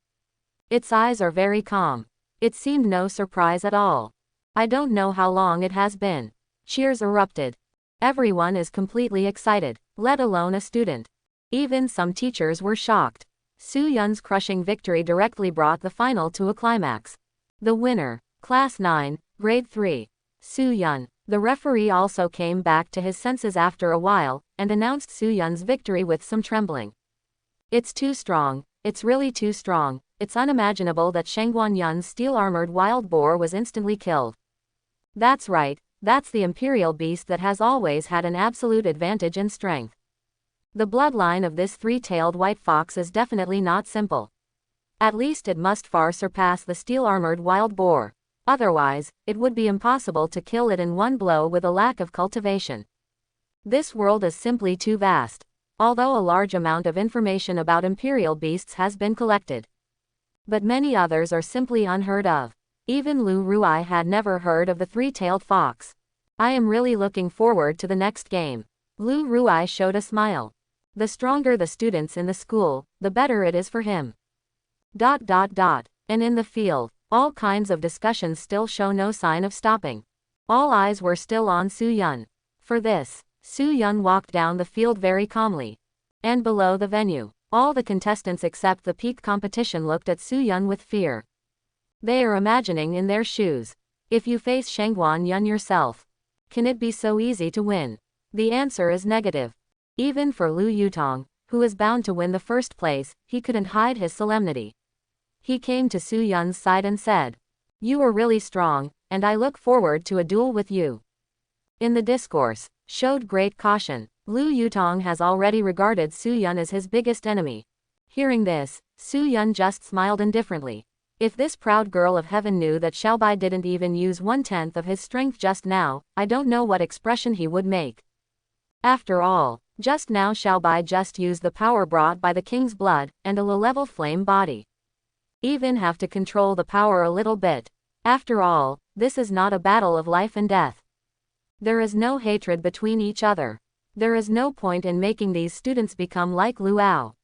Its eyes are very calm. It seemed no surprise at all. I don't know how long it has been. Cheers erupted. Everyone is completely excited, let alone a student. Even some teachers were shocked. Su Yun's crushing victory directly brought the final to a climax. The winner, Class 9, Grade 3. Su Yun. The referee also came back to his senses after a while, and announced Su Yun's victory with some trembling. It's too strong, it's really too strong, it's unimaginable that Shangguan Yun's steel-armored wild boar was instantly killed. That's right, that's the imperial beast that has always had an absolute advantage in strength. The bloodline of this three-tailed white fox is definitely not simple. At least it must far surpass the steel-armored wild boar. Otherwise, it would be impossible to kill it in one blow with a lack of cultivation. This world is simply too vast. Although a large amount of information about imperial beasts has been collected, but many others are simply unheard of. Even Lu Ruai had never heard of the three-tailed fox. I am really looking forward to the next game. Lu Ruai showed a smile. The stronger the students in the school, the better it is for him. And in the field, all kinds of discussions still show no sign of stopping. All eyes were still on Su Yun. For this, Su Yun walked down the field very calmly. And below the venue, all the contestants except the peak competition looked at Su Yun with fear. They are imagining in their shoes. If you face Shangguan Yun yourself, can it be so easy to win? The answer is negative. Even for Lu Yutong, who is bound to win the first place, he couldn't hide his solemnity. He came to Su Yun's side and said, "You are really strong, and I look forward to a duel with you." In the discourse, showed great caution. Lu Yutong has already regarded Su Yun as his biggest enemy. Hearing this, Su Yun just smiled indifferently. If this proud girl of heaven knew that Xiaobai didn't even use 1/10 of his strength just now, I don't know what expression he would make. After all, just now Xiaobai just used the power brought by the king's blood, and a low-level flame body. Even have to control the power a little bit. After all, this is not a battle of life and death. There is no hatred between each other. There is no point in making these students become like Luo.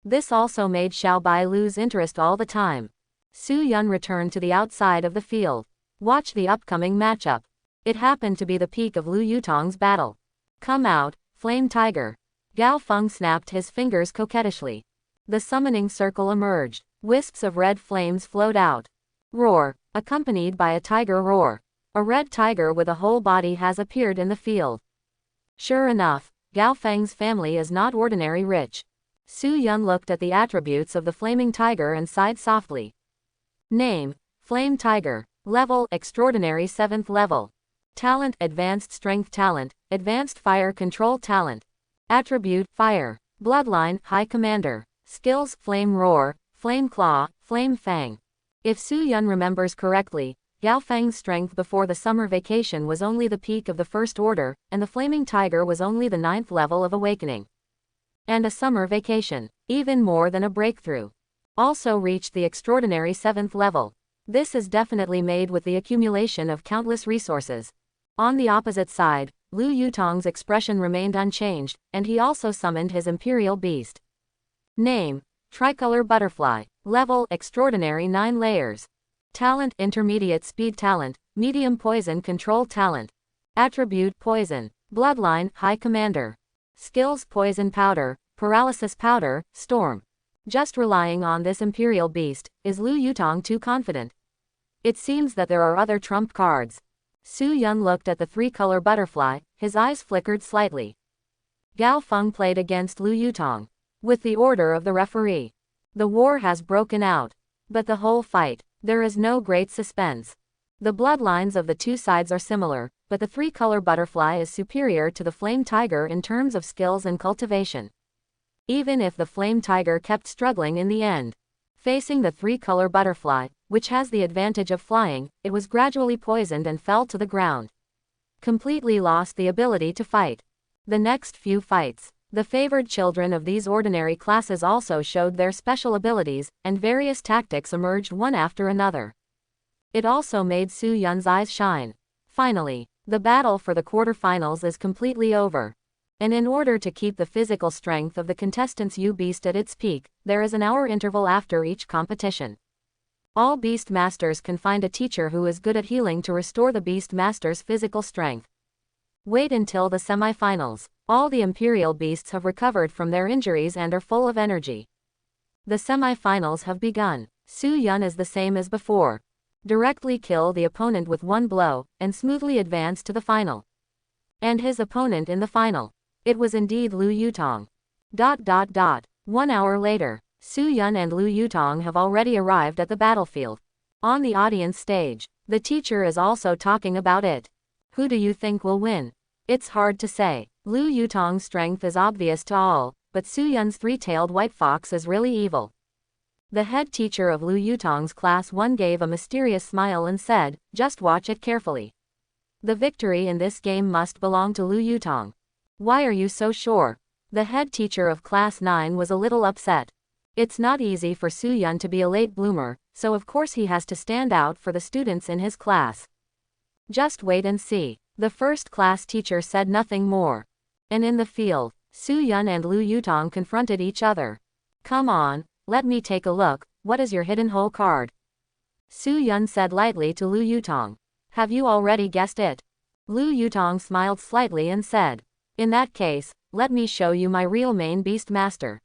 This also made Xiaobai lose interest all the time. Su Yun returned to the outside of the field. Watch the upcoming matchup. It happened to be the peak of Lu Yutong's battle. Come out, Flame Tiger. Gao Feng snapped his fingers coquettishly. The summoning circle emerged. Wisps of red flames flowed out. Roar, accompanied by a tiger roar. A red tiger with a whole body has appeared in the field. Sure enough, Gao Feng's family is not ordinary rich. Su Yun looked at the attributes of the flaming tiger and sighed softly. Name, Flame Tiger. Level, Extraordinary 7th level. Talent, Advanced Strength Talent, Advanced Fire Control Talent. Attribute, Fire. Bloodline, High Commander. Skills, Flame Roar, Flame Claw, Flame Fang. If Su Yun remembers correctly, Gao Feng's strength before the summer vacation was only the peak of the first order, and the flaming tiger was only the 9th level of awakening. And a summer vacation, even more than a breakthrough, also reached the extraordinary 7th level. This is definitely made with the accumulation of countless resources. On the opposite side, Lu Yutong's expression remained unchanged, and he also summoned his imperial beast. Name, Tricolor Butterfly. Level, Extraordinary 9 layers. Talent, Intermediate Speed Talent, Medium Poison Control Talent. Attribute, Poison. Bloodline, High Commander. Skills, Poison Powder, Paralysis Powder, Storm. Just relying on this imperial beast, is Lu Yutong too confident? It seems that there are other trump cards. Su Yun looked at the three-color butterfly, his eyes flickered slightly. Gao Feng played against Lu Yutong. With the order of the referee. The war has broken out. But the whole fight, there is no great suspense. The bloodlines of the two sides are similar, but the three-color butterfly is superior to the flame tiger in terms of skills and cultivation. Even if the flame tiger kept struggling in the end. Facing the three-color butterfly, which has the advantage of flying, it was gradually poisoned and fell to the ground. Completely lost the ability to fight. The next few fights, the favored children of these ordinary classes also showed their special abilities, and various tactics emerged one after another. It also made Su Yun's eyes shine. Finally, the battle for the quarterfinals is completely over. And in order to keep the physical strength of the contestants beast at its peak, there is an hour interval after each competition. All beast masters can find a teacher who is good at healing to restore the beast master's physical strength. Wait until the semi-finals. All the imperial beasts have recovered from their injuries and are full of energy. The semi-finals have begun. Su Yun is the same as before. Directly kill the opponent with one blow, and smoothly advance to the final. And his opponent in the final. It was indeed Lu Yutong. 1 hour later, Su Yun and Lu Yutong have already arrived at the battlefield. On the audience stage, the teacher is also talking about it. Who do you think will win? It's hard to say. Lu Yutong's strength is obvious to all, but Su Yun's three-tailed white fox is really evil. The head teacher of Lu Yutong's class 1 gave a mysterious smile and said, "Just watch it carefully. The victory in this game must belong to Lu Yutong." "Why are you so sure?" The head teacher of class 9 was a little upset. It's not easy for Su Yun to be a late bloomer, so of course he has to stand out for the students in his class. Just wait and see. The first class teacher said nothing more. And in the field, Su Yun and Lu Yutong confronted each other. "Come on, let me take a look, what is your hidden hole card?" Su Yun said lightly to Lu Yutong. "Have you already guessed it?" Lu Yutong smiled slightly and said, "In that case, let me show you my real main beast master.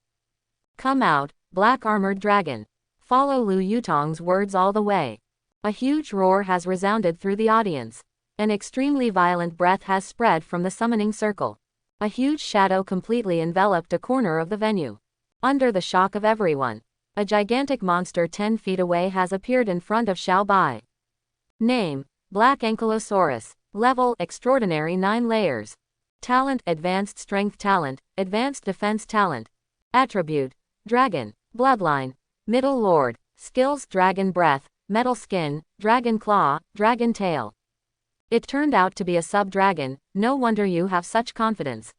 Come out, black armored dragon." Follow Lu Yutong's words all the way. A huge roar has resounded through the audience. An extremely violent breath has spread from the summoning circle. A huge shadow completely enveloped a corner of the venue. Under the shock of everyone, a gigantic monster 10 feet away has appeared in front of Xiao Bai. Name: Black Ankylosaurus. Level: Extraordinary 9 layers. Talent: Advanced Strength Talent, Advanced Defense Talent. Attribute: Dragon. Bloodline: Middle Lord. Skills: Dragon Breath, Metal Skin, Dragon Claw, Dragon Tail. It turned out to be a sub-dragon, no wonder you have such confidence.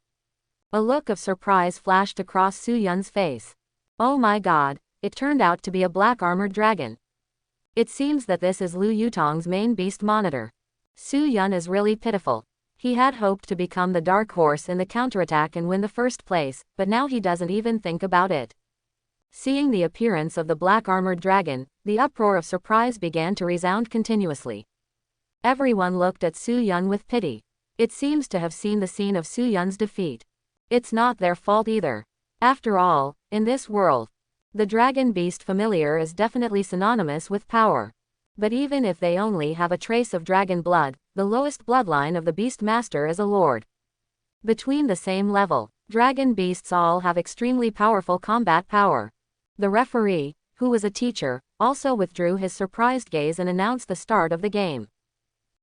A look of surprise flashed across Su Yun's face. Oh my god, it turned out to be a black armored dragon. It seems that this is Lu Yutong's main beast monitor. Su Yun is really pitiful. He had hoped to become the dark horse in the counterattack and win the first place, but now he doesn't even think about it. Seeing the appearance of the black armored dragon, the uproar of surprise began to resound continuously. Everyone looked at Su Yun with pity. It seems to have seen the scene of Su Yun's defeat. It's not their fault either. After all, in this world, the dragon beast familiar is definitely synonymous with power. But even if they only have a trace of dragon blood, the lowest bloodline of the beast master is a lord. Between the same level, dragon beasts all have extremely powerful combat power. The referee, who was a teacher, also withdrew his surprised gaze and announced the start of the game.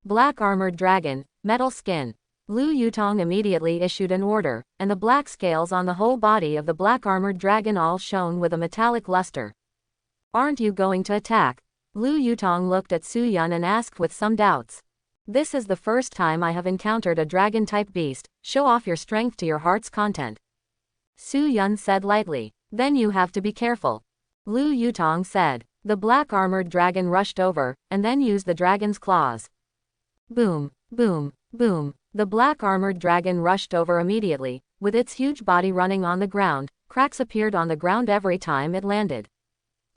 Black armored dragon, metal skin. Lu Yutong immediately issued an order, and the black scales on the whole body of the black armored dragon all shone with a metallic luster. "Aren't you going to attack?" Lu Yutong looked at Su Yun and asked with some doubts. "This is the first time I have encountered a dragon-type beast, show off your strength to your heart's content." Su Yun said lightly, "Then you have to be careful." Lu Yutong said. The black armored dragon rushed over, and then used the dragon's claws. Boom, boom, boom. The black armored dragon rushed over immediately, with its huge body running on the ground. Cracks appeared on the ground every time it landed.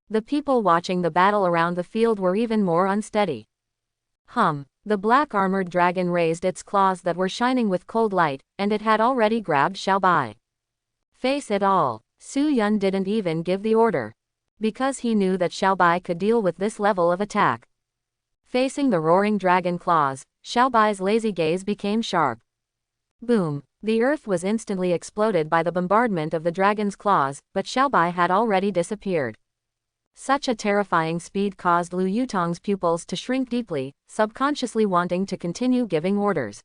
The people watching the battle around the field were even more unsteady. The black armored dragon raised its claws that were shining with cold light, and it had already grabbed Xiao Bai. Face it all. Su Yun didn't even give the order, because he knew that Xiao Bai could deal with this level of attack. Facing the roaring dragon claws, Xiao Bai's lazy gaze became sharp. Boom! The earth was instantly exploded by the bombardment of the dragon's claws, but Xiao Bai had already disappeared. Such a terrifying speed caused Lu Yutong's pupils to shrink deeply, subconsciously wanting to continue giving orders.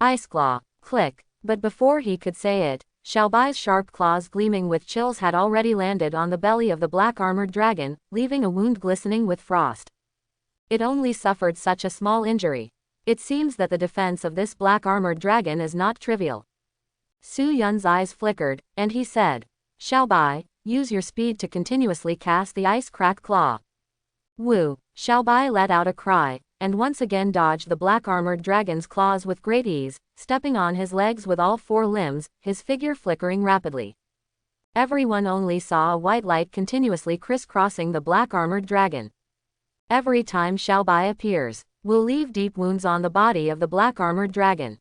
Ice claw, click, but before he could say it, Xiao Bai's sharp claws gleaming with chills had already landed on the belly of the black armored dragon, leaving a wound glistening with frost. It only suffered such a small injury. It seems that the defense of this black armored dragon is not trivial. Su Yun's eyes flickered, and he said, Xiaobai, use your speed to continuously cast the ice crack claw. Woo! Xiaobai let out a cry, and once again dodged the black-armored dragon's claws with great ease, stepping on his legs with all four limbs, his figure flickering rapidly. Everyone only saw a white light continuously crisscrossing the black-armored dragon. Every time Xiaobai appears, will leave deep wounds on the body of the black-armored dragon.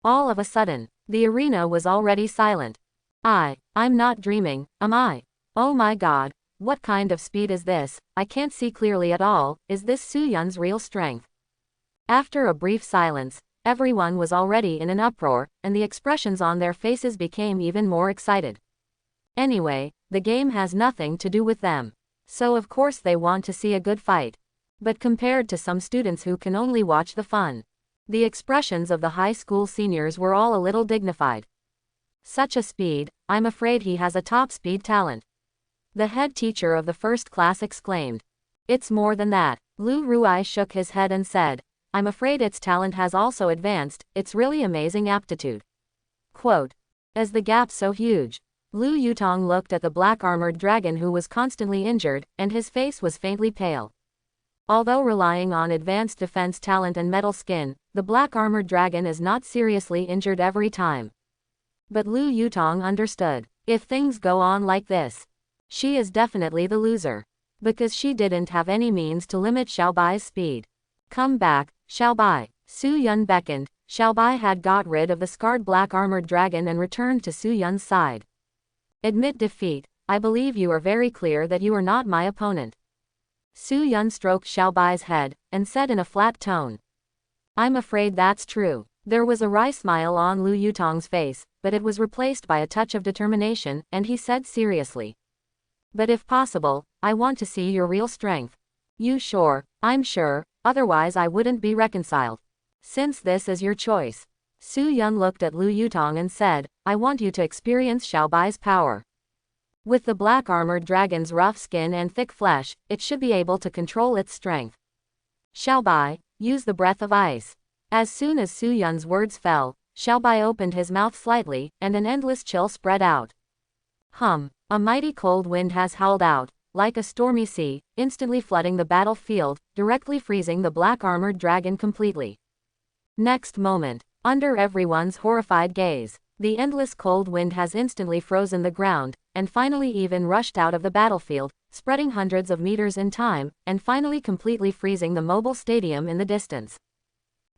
All of a sudden, the arena was already silent. I'm not dreaming, am I? Oh my god, what kind of speed is this? I can't see clearly at all. Is this Su Yun's real strength? After a brief silence, everyone was already in an uproar, and the expressions on their faces became even more excited. Anyway, the game has nothing to do with them. So of course they want to see a good fight. But compared to some students who can only watch the fun, the expressions of the high school seniors were all a little dignified. Such a speed, I'm afraid he has a top speed talent. The head teacher of the first class exclaimed. It's more than that. Lu Ruai shook his head and said, I'm afraid its talent has also advanced, it's really amazing aptitude. Quote. Is the gap so huge? Lu Yutong looked at the black-armored dragon who was constantly injured, and his face was faintly pale. Although relying on advanced defense talent and metal skin, the black-armored dragon is not seriously injured every time. But Lu Yutong understood. If things go on like this, she is definitely the loser. Because she didn't have any means to limit Xiaobai's speed. Come back, Xiaobai. Su Yun beckoned. Xiaobai had got rid of the scarred black-armored dragon and returned to Su Yun's side. Admit defeat. I believe you are very clear that you are not my opponent. Su Yun stroked Xiaobai's head, and said in a flat tone. I'm afraid that's true. There was a wry smile on Lu Yutong's face, but it was replaced by a touch of determination, and he said seriously. But if possible, I want to see your real strength. You sure? I'm sure, otherwise I wouldn't be reconciled. Since this is your choice. Su Yun looked at Lu Yutong and said, I want you to experience Xiaobai's power. With the black-armored dragon's rough skin and thick flesh, it should be able to control its strength. Xiaobai, use the breath of ice. As soon as Su Yun's words fell, Xiaobai opened his mouth slightly, and an endless chill spread out. A mighty cold wind has howled out, like a stormy sea, instantly flooding the battlefield, directly freezing the black-armored dragon completely. Next moment, under everyone's horrified gaze, the endless cold wind has instantly frozen the ground, and finally even rushed out of the battlefield, spreading hundreds of meters in time, and finally completely freezing the mobile stadium in the distance.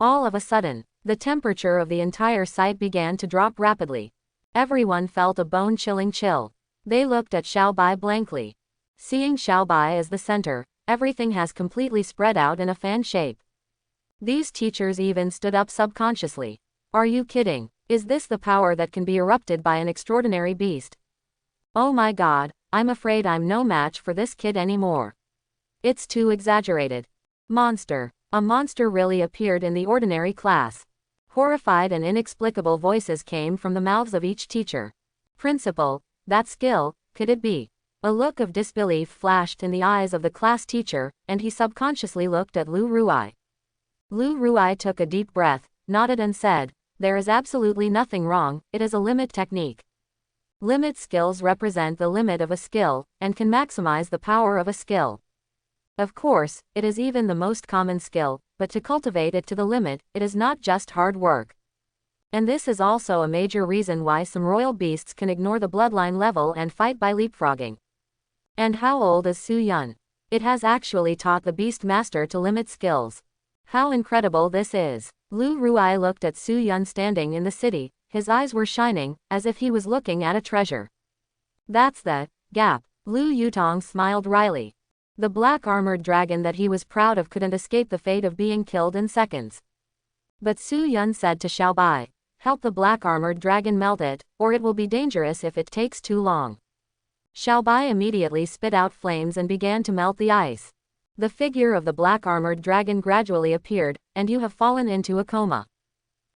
All of a sudden, the temperature of the entire site began to drop rapidly. Everyone felt a bone-chilling chill. They looked at Xiaobai blankly. Seeing Xiaobai as the center, everything has completely spread out in a fan shape. These teachers even stood up subconsciously. Are you kidding? Is this the power that can be erupted by an extraordinary beast? Oh my god, I'm afraid I'm no match for this kid anymore. It's too exaggerated. Monster. A monster really appeared in the ordinary class. Horrified and inexplicable voices came from the mouths of each teacher. Principal, that skill, could it be? A look of disbelief flashed in the eyes of the class teacher, and he subconsciously looked at Lu Ruai. Lu Ruai took a deep breath, nodded and said, there is absolutely nothing wrong, it is a limit technique. Limit skills represent the limit of a skill, and can maximize the power of a skill. Of course, it is even the most common skill, but to cultivate it to the limit, it is not just hard work. And this is also a major reason why some royal beasts can ignore the bloodline level and fight by leapfrogging. And how old is Su Yun? It has actually taught the beast master to limit skills. How incredible this is. Lu Ruai looked at Su Yun standing in the city, his eyes were shining, as if he was looking at a treasure. That's the gap. Lu Yutong smiled wryly. The black-armored dragon that he was proud of couldn't escape the fate of being killed in seconds. But Su Yun said to Xiaobai, help the black-armored dragon melt it, or it will be dangerous if it takes too long. Xiaobai immediately spit out flames and began to melt the ice. The figure of the black-armored dragon gradually appeared, and you have fallen into a coma.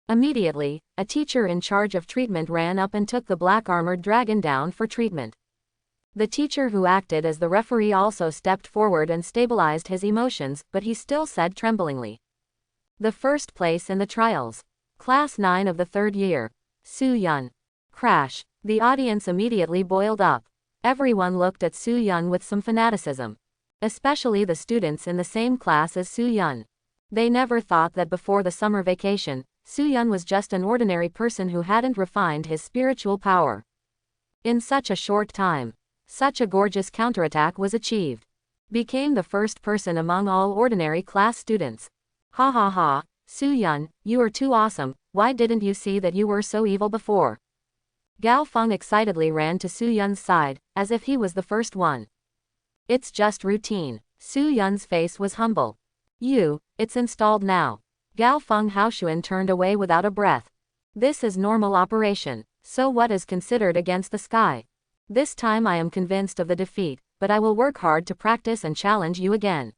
Immediately, a teacher in charge of treatment ran up and took the black-armored dragon down for treatment. The teacher who acted as the referee also stepped forward and stabilized his emotions, but he still said tremblingly. The first place in the trials. Class 9 of the third year. Su Yun. Crash. The audience immediately boiled up. Everyone looked at Su Yun with some fanaticism. Especially the students in the same class as Su Yun. They never thought that before the summer vacation, Su Yun was just an ordinary person who hadn't refined his spiritual power. In such a short time, such a gorgeous counterattack was achieved. Became the first person among all ordinary class students. Ha ha ha, Su Yun, you are too awesome, why didn't you see that you were so evil before? Gao Feng excitedly ran to Su Yun's side, as if he was the first one. It's just routine. Su Yun's face was humble. It's installed now. Gao Feng Haoshuan turned away without a breath. This is normal operation, so what is considered against the sky? This time I am convinced of the defeat, but I will work hard to practice and challenge you again.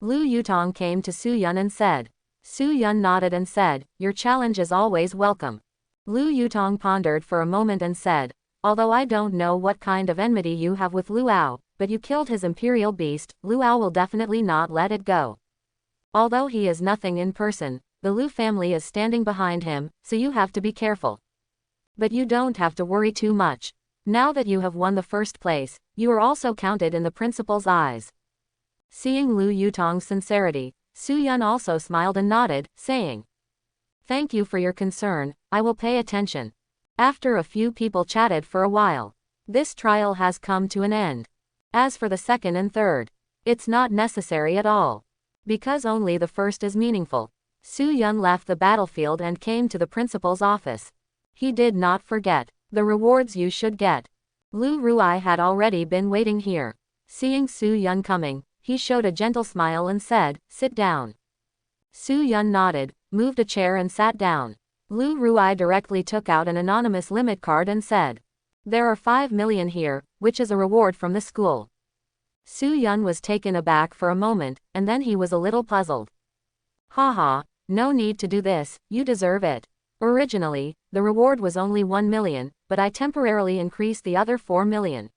Lu Yutong came to Su Yun and said. Su Yun nodded and said, your challenge is always welcome. Lu Yutong pondered for a moment and said, although I don't know what kind of enmity you have with Luo, but you killed his imperial beast, Luo will definitely not let it go. Although he is nothing in person, the Lu family is standing behind him, so you have to be careful. But you don't have to worry too much. Now that you have won the first place, you are also counted in the principal's eyes. Seeing Lu Yutong's sincerity, Su Yun also smiled and nodded, saying, thank you for your concern, I will pay attention. After a few people chatted for a while, this trial has come to an end. As for the second and third, it's not necessary at all. Because only the first is meaningful. Su Yun left the battlefield and came to the principal's office. He did not forget the rewards you should get. Lu Ruai had already been waiting here. Seeing Su Yun coming, he showed a gentle smile and said, sit down. Su Yun nodded, moved a chair and sat down. Lu Ruai directly took out an anonymous limit card and said, there are 5 million here, which is a reward from the school. Su Yun was taken aback for a moment, and then he was a little puzzled. Haha, no need to do this, you deserve it. Originally, the reward was only 1 million, but I temporarily increased the other 4 million.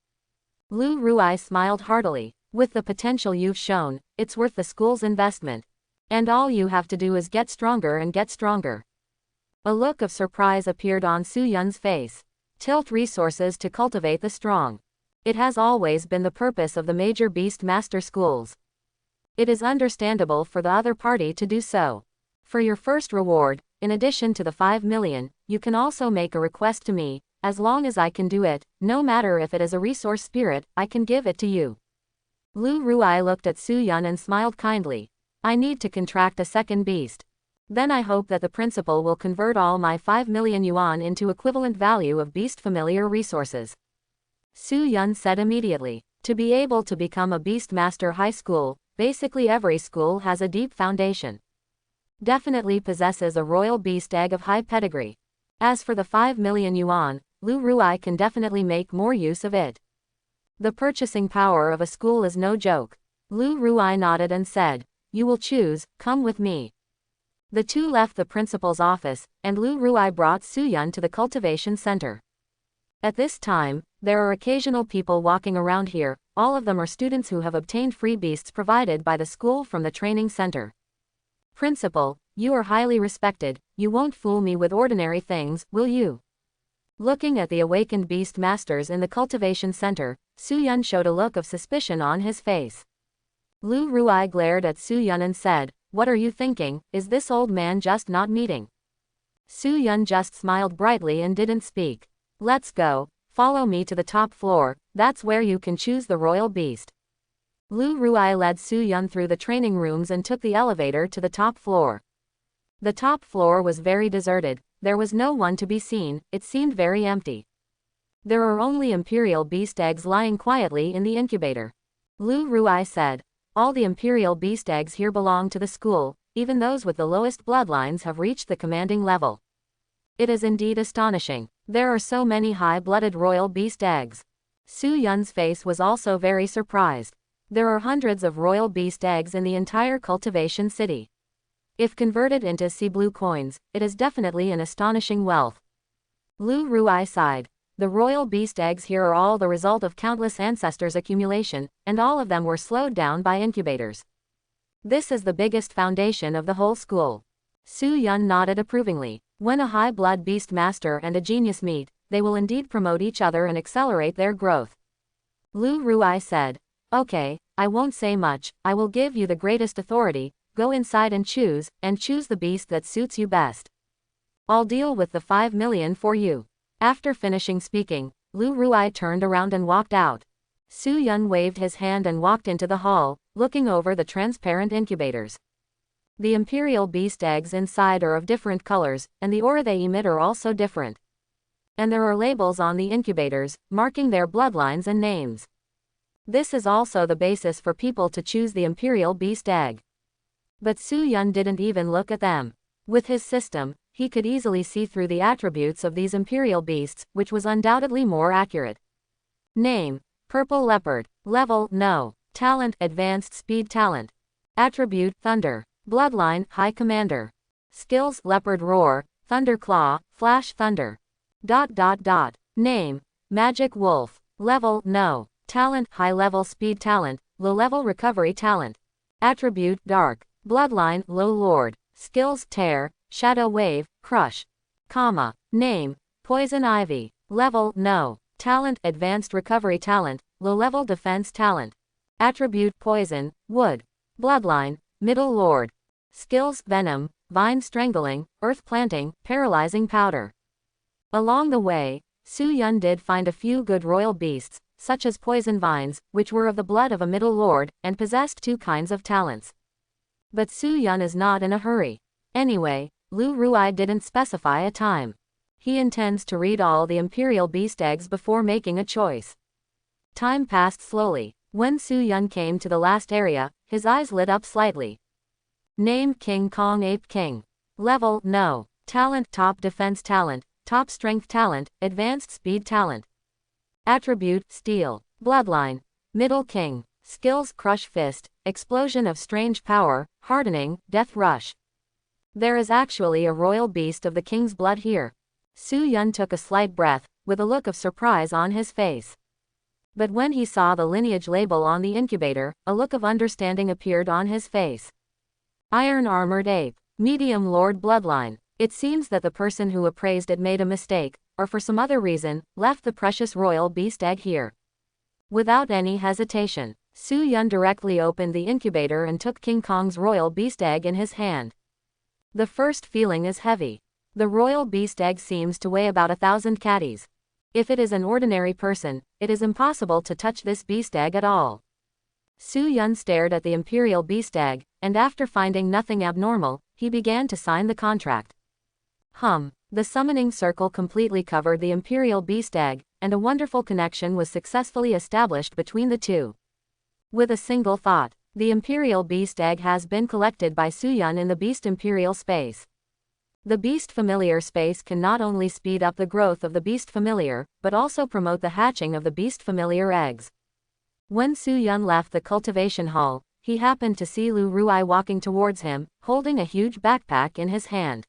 Lu Ruai smiled heartily. With the potential you've shown, it's worth the school's investment. And all you have to do is get stronger and get stronger. A look of surprise appeared on Su Yun's face. Tilt resources to cultivate the strong. It has always been the purpose of the major beast master schools. It is understandable for the other party to do so. For your first reward, in addition to the 5 million, you can also make a request to me. As long as I can do it, no matter if it is a resource spirit, I can give it to you. Lu Ruai looked at Su Yun and smiled kindly. I need to contract a second beast. Then I hope that the principal will convert all my 5 million yuan into equivalent value of beast familiar resources. Su Yun said immediately. To be able to become a beast master high school, basically every school has a deep foundation. Definitely possesses a royal beast egg of high pedigree. As for the 5 million yuan, Lu Ruai can definitely make more use of it. The purchasing power of a school is no joke. Lu Ruai nodded and said, you will choose, come with me. The two left the principal's office, and Lu Ruai brought Su Yun to the cultivation center. At this time, there are occasional people walking around here, all of them are students who have obtained free beasts provided by the school from the training center. Principal, you are highly respected, you won't fool me with ordinary things, will you? Looking at the awakened beast masters in the cultivation center, Su Yun showed a look of suspicion on his face. Lu Ruai glared at Su Yun and said, what are you thinking, is this old man just not meeting? Su Yun just smiled brightly and didn't speak. Let's go, follow me to the top floor, that's where you can choose the royal beast. Lu Ruai led Su Yun through the training rooms and took the elevator to the top floor. The top floor was very deserted, there was no one to be seen, it seemed very empty. There are only imperial beast eggs lying quietly in the incubator. Lu Ruai said, all the imperial beast eggs here belong to the school, even those with the lowest bloodlines have reached the commanding level. It is indeed astonishing, there are so many high-blooded royal beast eggs. Su Yun's face was also very surprised. There are hundreds of royal beast eggs in the entire cultivation city. If converted into sea blue coins, it is definitely an astonishing wealth. Lu Ruai sighed. The royal beast eggs here are all the result of countless ancestors' accumulation, and all of them were slowed down by incubators. This is the biggest foundation of the whole school. Su Yun nodded approvingly. When a high-blood beast master and a genius meet, they will indeed promote each other and accelerate their growth. Lu Ruai said. Okay, I won't say much, I will give you the greatest authority, go inside and choose the beast that suits you best. I'll deal with the 5 million for you. After finishing speaking, Lu Ruai turned around and walked out. Su Yun waved his hand and walked into the hall, looking over the transparent incubators. The imperial beast eggs inside are of different colors, and the aura they emit are also different. And there are labels on the incubators, marking their bloodlines and names. This is also the basis for people to choose the imperial beast egg. But Su Yun didn't even look at them. With his system, he could easily see through the attributes of these imperial beasts, which was undoubtedly more accurate. Name: Purple Leopard. Level: No. Talent: Advanced Speed Talent. Attribute: Thunder. Bloodline: High Commander. Skills: Leopard Roar, Thunder Claw, Flash Thunder. Name: Magic Wolf. Level: No. Talent: High Level Speed Talent, Low Level Recovery Talent. Attribute: Dark. Bloodline: Low Lord. Skills: Tear, Shadow Wave, Crush. Name: Poison Ivy. Level: No. Talent: Advanced Recovery Talent, Low Level Defense Talent. Attribute: Poison, Wood. Bloodline: Middle Lord. Skills: Venom, Vine Strangling, Earth Planting, Paralyzing Powder. Along the way, Su Yun did find a few good royal beasts, such as poison vines, which were of the blood of a middle lord, and possessed 2 kinds of talents. But Su Yun is not in a hurry. Anyway, Lu Ruai didn't specify a time. He intends to read all the imperial beast eggs before making a choice. Time passed slowly. When Su Yun came to the last area, his eyes lit up slightly. Name: King Kong Ape King. Level: No. Talent: Top Defense Talent, Top Strength Talent, Advanced Speed Talent. Attribute: Steel. Bloodline: Middle King. Skills: Crush Fist, Explosion of Strange Power, Hardening, Death Rush. There is actually a royal beast of the king's blood here. Su Yun took a slight breath, with a look of surprise on his face. But when he saw the lineage label on the incubator, a look of understanding appeared on his face. Iron Armored Ape. Medium Lord Bloodline. It seems that the person who appraised it made a mistake, or for some other reason, left the precious royal beast egg here. Without any hesitation, Su Yun directly opened the incubator and took King Kong's royal beast egg in his hand. The first feeling is heavy. The royal beast egg seems to weigh about 1,000 catties. If it is an ordinary person, it is impossible to touch this beast egg at all. Su Yun stared at the imperial beast egg, and after finding nothing abnormal, he began to sign the contract. The summoning circle completely covered the imperial beast egg, and a wonderful connection was successfully established between the two. With a single thought, the imperial beast egg has been collected by Su Yun in the beast imperial space. The beast familiar space can not only speed up the growth of the beast familiar, but also promote the hatching of the beast familiar eggs. When Su Yun left the cultivation hall, he happened to see Lu Ruai walking towards him, holding a huge backpack in his hand.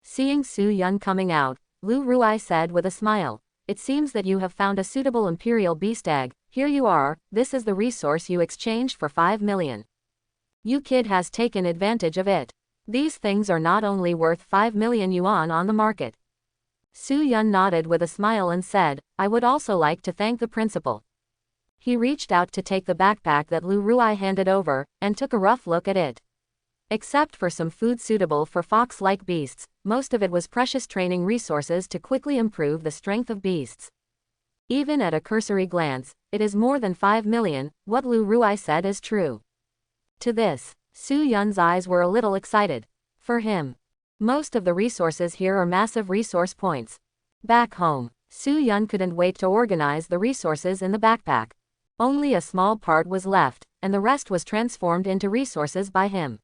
Seeing Su Yun coming out, Lu Ruai said with a smile, "It seems that you have found a suitable imperial beast egg. Here you are, this is the resource you exchanged for 5 million. You kid has taken advantage of it. These things are not only worth 5 million yuan on the market." Su Yun nodded with a smile and said, "I would also like to thank the principal." He reached out to take the backpack that Lu Ruai handed over, and took a rough look at it. Except for some food suitable for fox-like beasts, most of it was precious training resources to quickly improve the strength of beasts. Even at a cursory glance, it is more than 5 million, what Lu Ruai said is true. To this, Su Yun's eyes were a little excited. For him, most of the resources here are massive resource points. Back home, Su Yun couldn't wait to organize the resources in the backpack. Only a small part was left, and the rest was transformed into resources by him.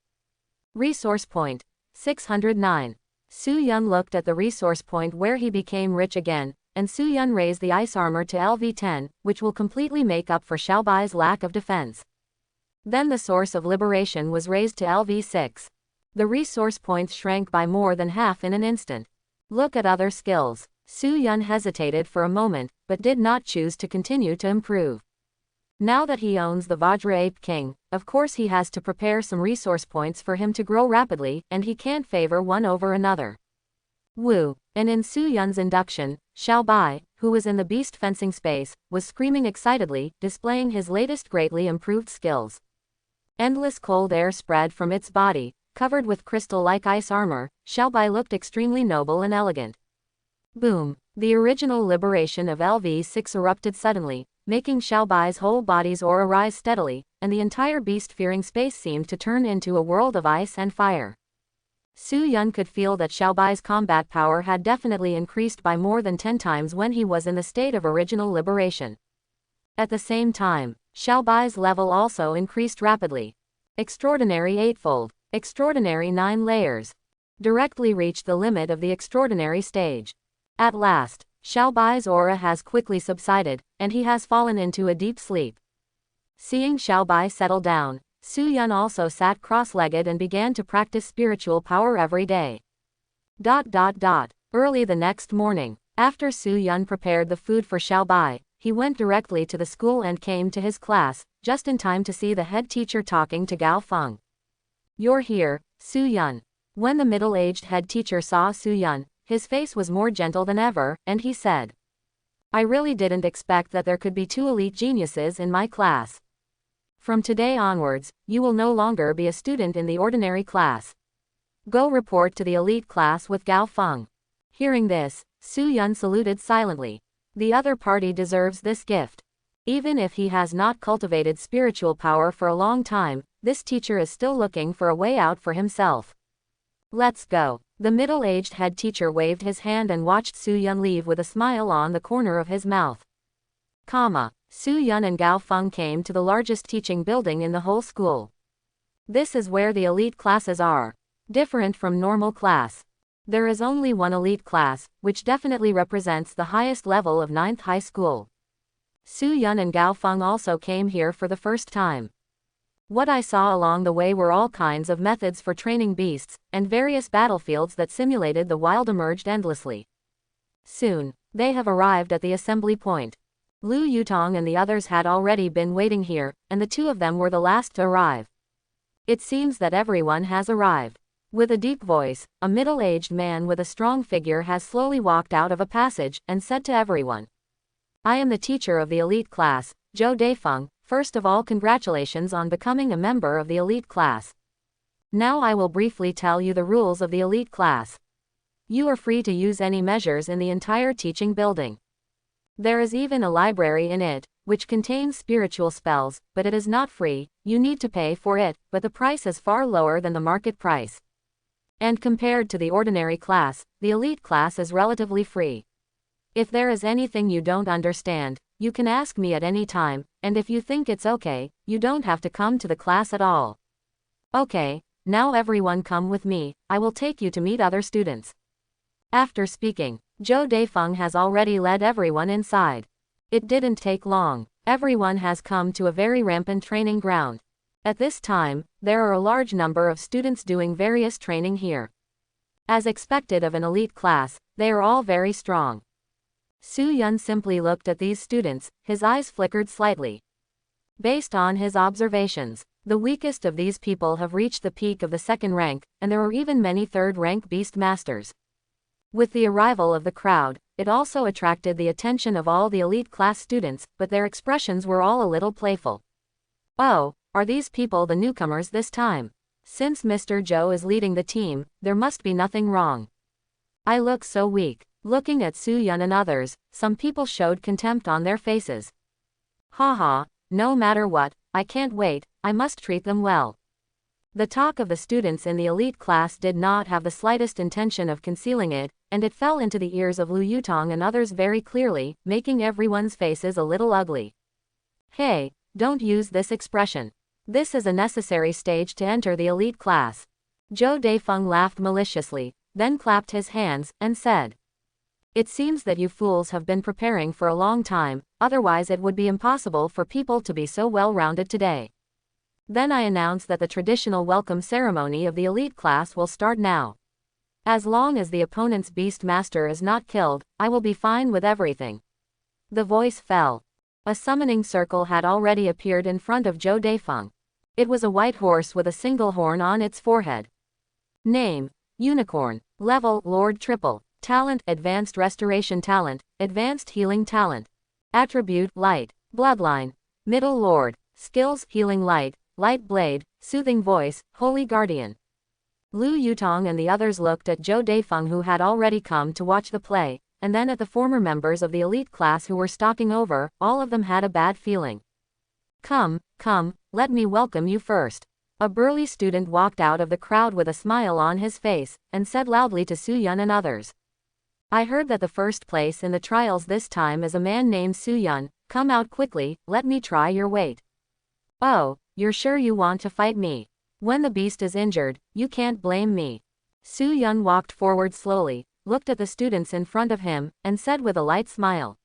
Resource point 609. Su Yun looked at the resource point where he became rich again, and Su Yun raised the ice armor to LV10, which will completely make up for Xiaobai's lack of defense. Then the source of liberation was raised to LV6. The resource points shrank by more than half in an instant. Look at other skills. Su Yun hesitated for a moment, but did not choose to continue to improve. Now that he owns the Vajra Ape King, of course he has to prepare some resource points for him to grow rapidly, and he can't favor one over another. Woo! And in Su Yun's induction, Xiao Bai, who was in the beast fencing space, was screaming excitedly, displaying his latest greatly improved skills. Endless cold air spread from its body, covered with crystal-like ice armor. Xiao Bai looked extremely noble and elegant. Boom! The original liberation of LV6 erupted suddenly, making Xiao Bai's whole body's aura rise steadily, and the entire beast-fearing space seemed to turn into a world of ice and fire. Su Yun could feel that Xiao Bai's combat power had definitely increased by more than 10 times when he was in the state of original liberation. At the same time, Xiao Bai's level also increased rapidly. Extraordinary eightfold, extraordinary 9 layers. Directly reached the limit of the extraordinary stage. At last, Xiao Bai's aura has quickly subsided, and he has fallen into a deep sleep. Seeing Xiao Bai settle down, Su Yun also sat cross-legged and began to practice spiritual power every day. Early the next morning, after Su Yun prepared the food for Xiao Bai, he went directly to the school and came to his class, just in time to see the head teacher talking to Gao Feng. "You're here, Su Yun." When the middle-aged head teacher saw Su Yun, his face was more gentle than ever, and he said, "I really didn't expect that there could be 2 elite geniuses in my class. From today onwards, you will no longer be a student in the ordinary class. Go report to the elite class with Gao Feng." Hearing this, Su Yun saluted silently. The other party deserves this gift. Even if he has not cultivated spiritual power for a long time, this teacher is still looking for a way out for himself. "Let's go." The middle-aged head teacher waved his hand and watched Su Yun leave with a smile on the corner of his mouth. Su Yun and Gao Feng came to the largest teaching building in the whole school. This is where the elite classes are. Different from normal class. There is only one elite class, which definitely represents the highest level of 9th high school. Su Yun and Gao Feng also came here for the first time. What I saw along the way were all kinds of methods for training beasts, and various battlefields that simulated the wild emerged endlessly. Soon, they have arrived at the assembly point. Lu Yutong and the others had already been waiting here, and the 2 of them were the last to arrive. It seems that everyone has arrived. With a deep voice, a middle-aged man with a strong figure has slowly walked out of a passage, and said to everyone, "I am the teacher of the elite class, Zhou Daifeng. First of all, congratulations on becoming a member of the elite class. Now I will briefly tell you the rules of the elite class. You are free to use any measures in the entire teaching building. There is even a library in it, which contains spiritual spells, but it is not free. You need to pay for it, but the price is far lower than the market price. And compared to the ordinary class, the elite class is relatively free. If there is anything you don't understand, you can ask me at any time, and if you think it's okay, you don't have to come to the class at all. Okay, now everyone come with me, I will take you to meet other students." After speaking, Zhou Daifeng has already led everyone inside. It didn't take long. Everyone has come to a very rampant training ground. At this time, there are a large number of students doing various training here. As expected of an elite class, they are all very strong. Su Yun simply looked at these students, his eyes flickered slightly. Based on his observations, the weakest of these people have reached the peak of the 2nd rank, and there are even many 3rd rank beast masters. With the arrival of the crowd, it also attracted the attention of all the elite class students, but their expressions were all a little playful. "Oh, are these people the newcomers this time? Since Mr. Zhou is leading the team, there must be nothing wrong. I look so weak." Looking at Su Yun and others, some people showed contempt on their faces. "Haha, no matter what, I can't wait, I must treat them well." The talk of the students in the elite class did not have the slightest intention of concealing it, and it fell into the ears of Lu Yutong and others very clearly, making everyone's faces a little ugly. "Hey, don't use this expression. This is a necessary stage to enter the elite class." Zhou Daifeng laughed maliciously, then clapped his hands, and said, "It seems that you fools have been preparing for a long time, otherwise it would be impossible for people to be so well-rounded today. Then I announce that the traditional welcome ceremony of the elite class will start now. As long as the opponent's beast master is not killed, I will be fine with everything." The voice fell. A summoning circle had already appeared in front of Zhou Daifeng. It was a white horse with a single horn on its forehead. Name: Unicorn. Level: Lord Triple. Talent, advanced restoration talent, advanced healing talent. Attribute, light. Bloodline. Middle lord. Skills, healing light, light blade, soothing voice, holy guardian. Lu Yutong and the others looked at Zhou Daifeng, who had already come to watch the play, and then at the former members of the elite class who were stalking over. All of them had a bad feeling. Come, let me welcome you first. A burly student walked out of the crowd with a smile on his face, and said loudly to Su Yun and others. I heard that the first place in the trials this time is a man named Su Yun. Come out quickly, let me try your weight. Oh, you're sure you want to fight me? When the beast is injured, you can't blame me. Su Yun walked forward slowly, looked at the students in front of him, and said with a light smile.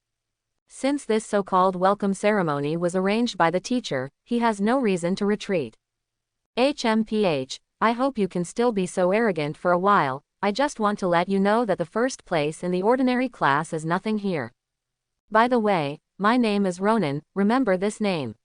Since this so-called welcome ceremony was arranged by the teacher, he has no reason to retreat. HMPH, I hope you can still be so arrogant for a while. I just want to let you know that the first place in the ordinary class is nothing here. By the way, my name is Ronan, remember this name.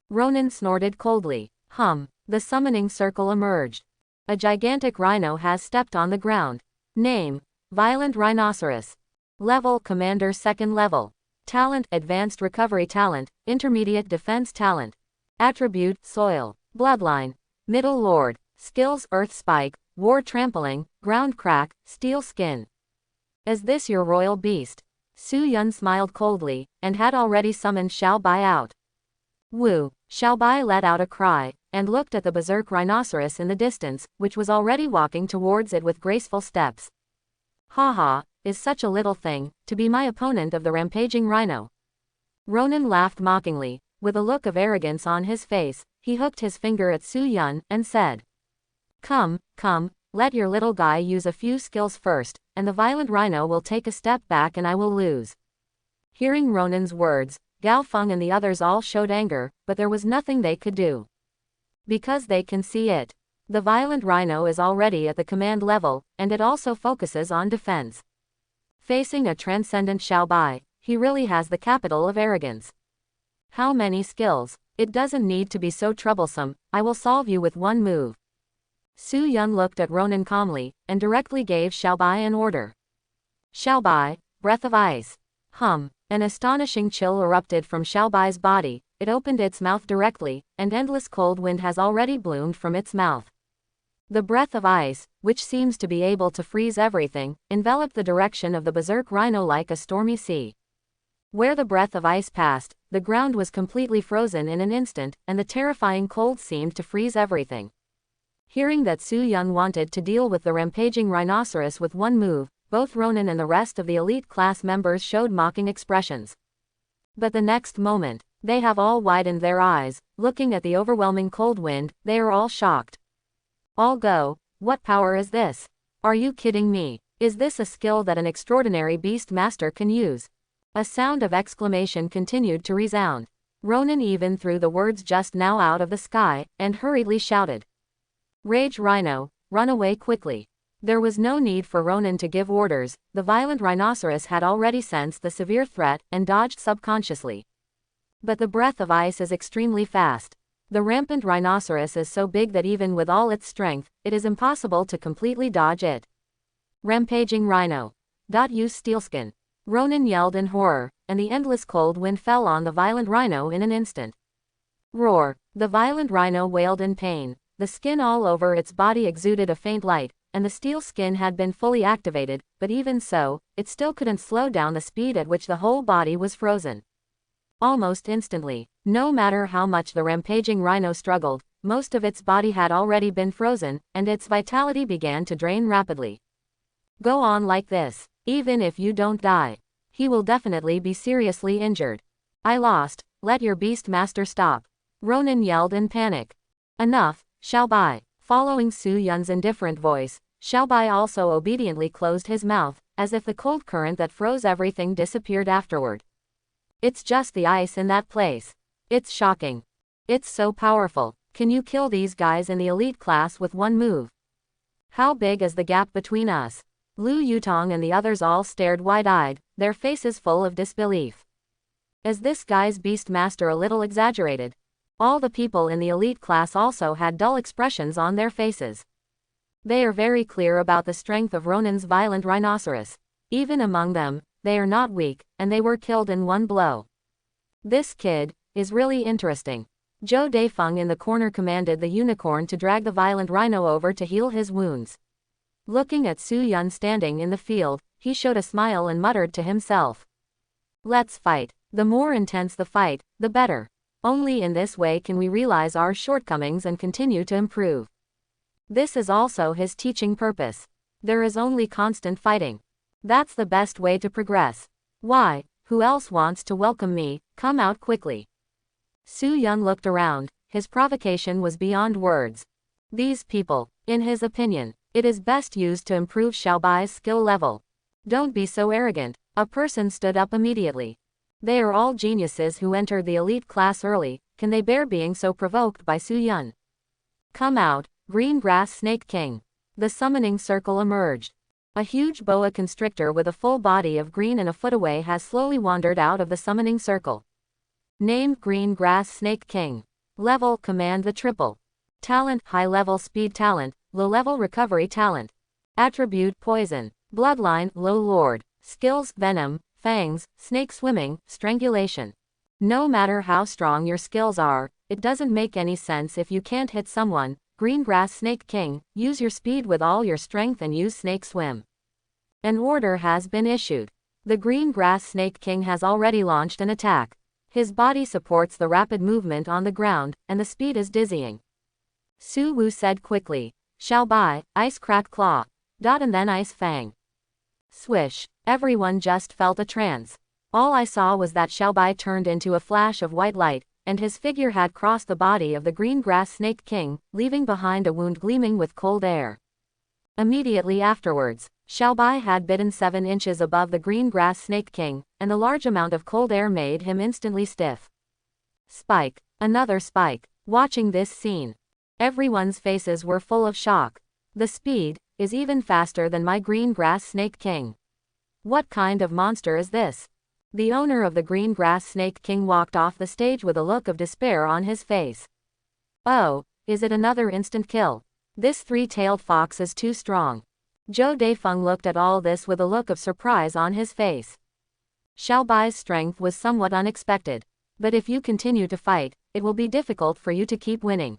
Ronan snorted coldly. The summoning circle emerged. A gigantic rhino has stepped on the ground. Name, Violent Rhinoceros. Level, Commander 2nd level. Talent, Advanced Recovery Talent, Intermediate Defense Talent. Attribute, Soil. Bloodline. Middle Lord. Skills, Earth Spike, War Trampling, Ground Crack, Steel Skin. Is this your royal beast? Su Yun smiled coldly, and had already summoned Xiao Bai out. Woo! Xiao Bai let out a cry, and looked at the berserk rhinoceros in the distance, which was already walking towards it with graceful steps. Haha, is such a little thing, to be my opponent of the rampaging rhino. Ronan laughed mockingly, with a look of arrogance on his face. He hooked his finger at Su Yun, and said. Come, let your little guy use a few skills first, and the violent rhino will take a step back and I will lose. Hearing Ronan's words, Gao Feng and the others all showed anger, but there was nothing they could do. Because they can see it. The violent rhino is already at the command level, and it also focuses on defense. Facing a transcendent Xiao Bai, he really has the capital of arrogance. How many skills? It doesn't need to be so troublesome, I will solve you with one move. Su Yun looked at Ronan calmly, and directly gave Xiao Bai an order. Xiao Bai, Breath of Ice. An astonishing chill erupted from Xiao Bai's body, it opened its mouth directly, and endless cold wind has already bloomed from its mouth. The breath of ice, which seems to be able to freeze everything, enveloped the direction of the berserk rhino like a stormy sea. Where the breath of ice passed, the ground was completely frozen in an instant, and the terrifying cold seemed to freeze everything. Hearing that Su Yun wanted to deal with the rampaging rhinoceros with one move, both Ronan and the rest of the elite class members showed mocking expressions. But the next moment, they have all widened their eyes, looking at the overwhelming cold wind. They are all shocked. All go, what power is this? Are you kidding me? Is this a skill that an extraordinary beast master can use? A sound of exclamation continued to resound. Ronan even threw the words just now out of the sky, and hurriedly shouted. Rage Rhino, run away quickly. There was no need for Ronan to give orders, the violent rhinoceros had already sensed the severe threat, and dodged subconsciously. But the breath of ice is extremely fast. The rampant rhinoceros is so big that even with all its strength, it is impossible to completely dodge it. Rampaging Rhino. Use Steelskin. Ronan yelled in horror, and the endless cold wind fell on the violent rhino in an instant. Roar. The violent rhino wailed in pain. The skin all over its body exuded a faint light, and the steel skin had been fully activated, but even so, it still couldn't slow down the speed at which the whole body was frozen. Almost instantly, no matter how much the rampaging rhino struggled, most of its body had already been frozen, and its vitality began to drain rapidly. Go on like this. Even if you don't die, he will definitely be seriously injured. I lost, let your beast master stop. Ronan yelled in panic. Enough, Xiao Bai. Following Su Yun's indifferent voice, Xiao Bai also obediently closed his mouth, as if the cold current that froze everything disappeared afterward. It's just the ice in that place. It's shocking. It's so powerful. Can you kill these guys in the elite class with one move? How big is the gap between us? Lu Yutong and the others all stared wide-eyed, their faces full of disbelief. Is this guy's beast master a little exaggerated? All the people in the elite class also had dull expressions on their faces. They are very clear about the strength of Ronan's violent rhinoceros. Even among them, they are not weak, and they were killed in one blow. This kid is really interesting. Zhou Daifeng in the corner commanded the unicorn to drag the violent rhino over to heal his wounds. Looking at Su Yun standing in the field, he showed a smile and muttered to himself. Let's fight. The more intense the fight, the better. Only in this way can we realize our shortcomings and continue to improve. This is also his teaching purpose. There is only constant fighting. That's the best way to progress. Why, who else wants to welcome me? Come out quickly. Su Yun looked around, his provocation was beyond words. These people, in his opinion, it is best used to improve Xiaobai's skill level. Don't be so arrogant. A person stood up immediately. They are all geniuses who entered the elite class early, can they bear being so provoked by Su Yun? Come out, Green Grass Snake King. The summoning circle emerged. A huge boa constrictor with a full body of green and a foot away has slowly wandered out of the summoning circle. Named Green Grass Snake King. Level, command the triple. Talent, high level speed talent, low level recovery talent. Attribute, poison. Bloodline, low lord. Skills, venom, fangs, snake swimming, strangulation. No matter how strong your skills are, it doesn't make any sense if you can't hit someone. Green Grass Snake King, use your speed with all your strength and use snake swim. An order has been issued. The Green Grass Snake King has already launched an attack. His body supports the rapid movement on the ground, and the speed is dizzying. Su Wu said quickly, Xiaobai, Ice Crack Claw. And then Ice Fang. Swish. Everyone just felt a trance. All I saw was that Xiaobai turned into a flash of white light, and his figure had crossed the body of the Green Grass Snake King, leaving behind a wound gleaming with cold air. Immediately afterwards, Xiaobai had bitten 7 inches above the Green Grass Snake King, and the large amount of cold air made him instantly stiff. Spike. Another spike. Watching this scene, everyone's faces were full of shock. The speed is even faster than my Green Grass Snake King. What kind of monster is this? The owner of the Green Grass Snake King walked off the stage with a look of despair on his face. Oh, is it another instant kill? This 3-tailed fox is too strong. Zhou Daifeng looked at all this with a look of surprise on his face. Xiaobai's strength was somewhat unexpected, but if you continue to fight, it will be difficult for you to keep winning.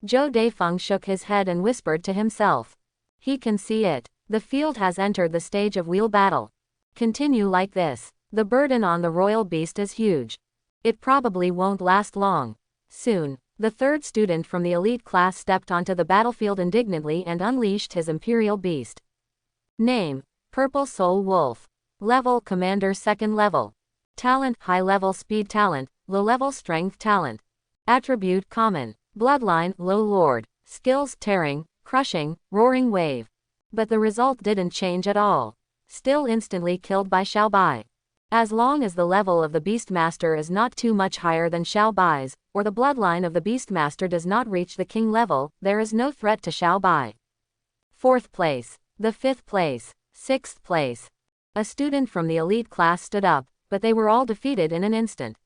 Zhou Daifeng shook his head and whispered to himself. He can see it. The field has entered the stage of wheel battle. Continue like this. The burden on the royal beast is huge. It probably won't last long. Soon, the third student from the elite class stepped onto the battlefield indignantly and unleashed his imperial beast. Name, Purple Soul Wolf. Level, Commander 2nd level. Talent, high level speed talent, low level strength talent. Attribute, common. Bloodline, low lord. Skills, tearing, crushing, roaring wave. But the result didn't change at all. Still instantly killed by Xiaobai. As long as the level of the Beastmaster is not too much higher than Xiaobai's, or the bloodline of the Beastmaster does not reach the king level, there is no threat to Xiaobai. 4th place. The 5th place. 6th place. A student from the elite class stood up, but they were all defeated in an instant.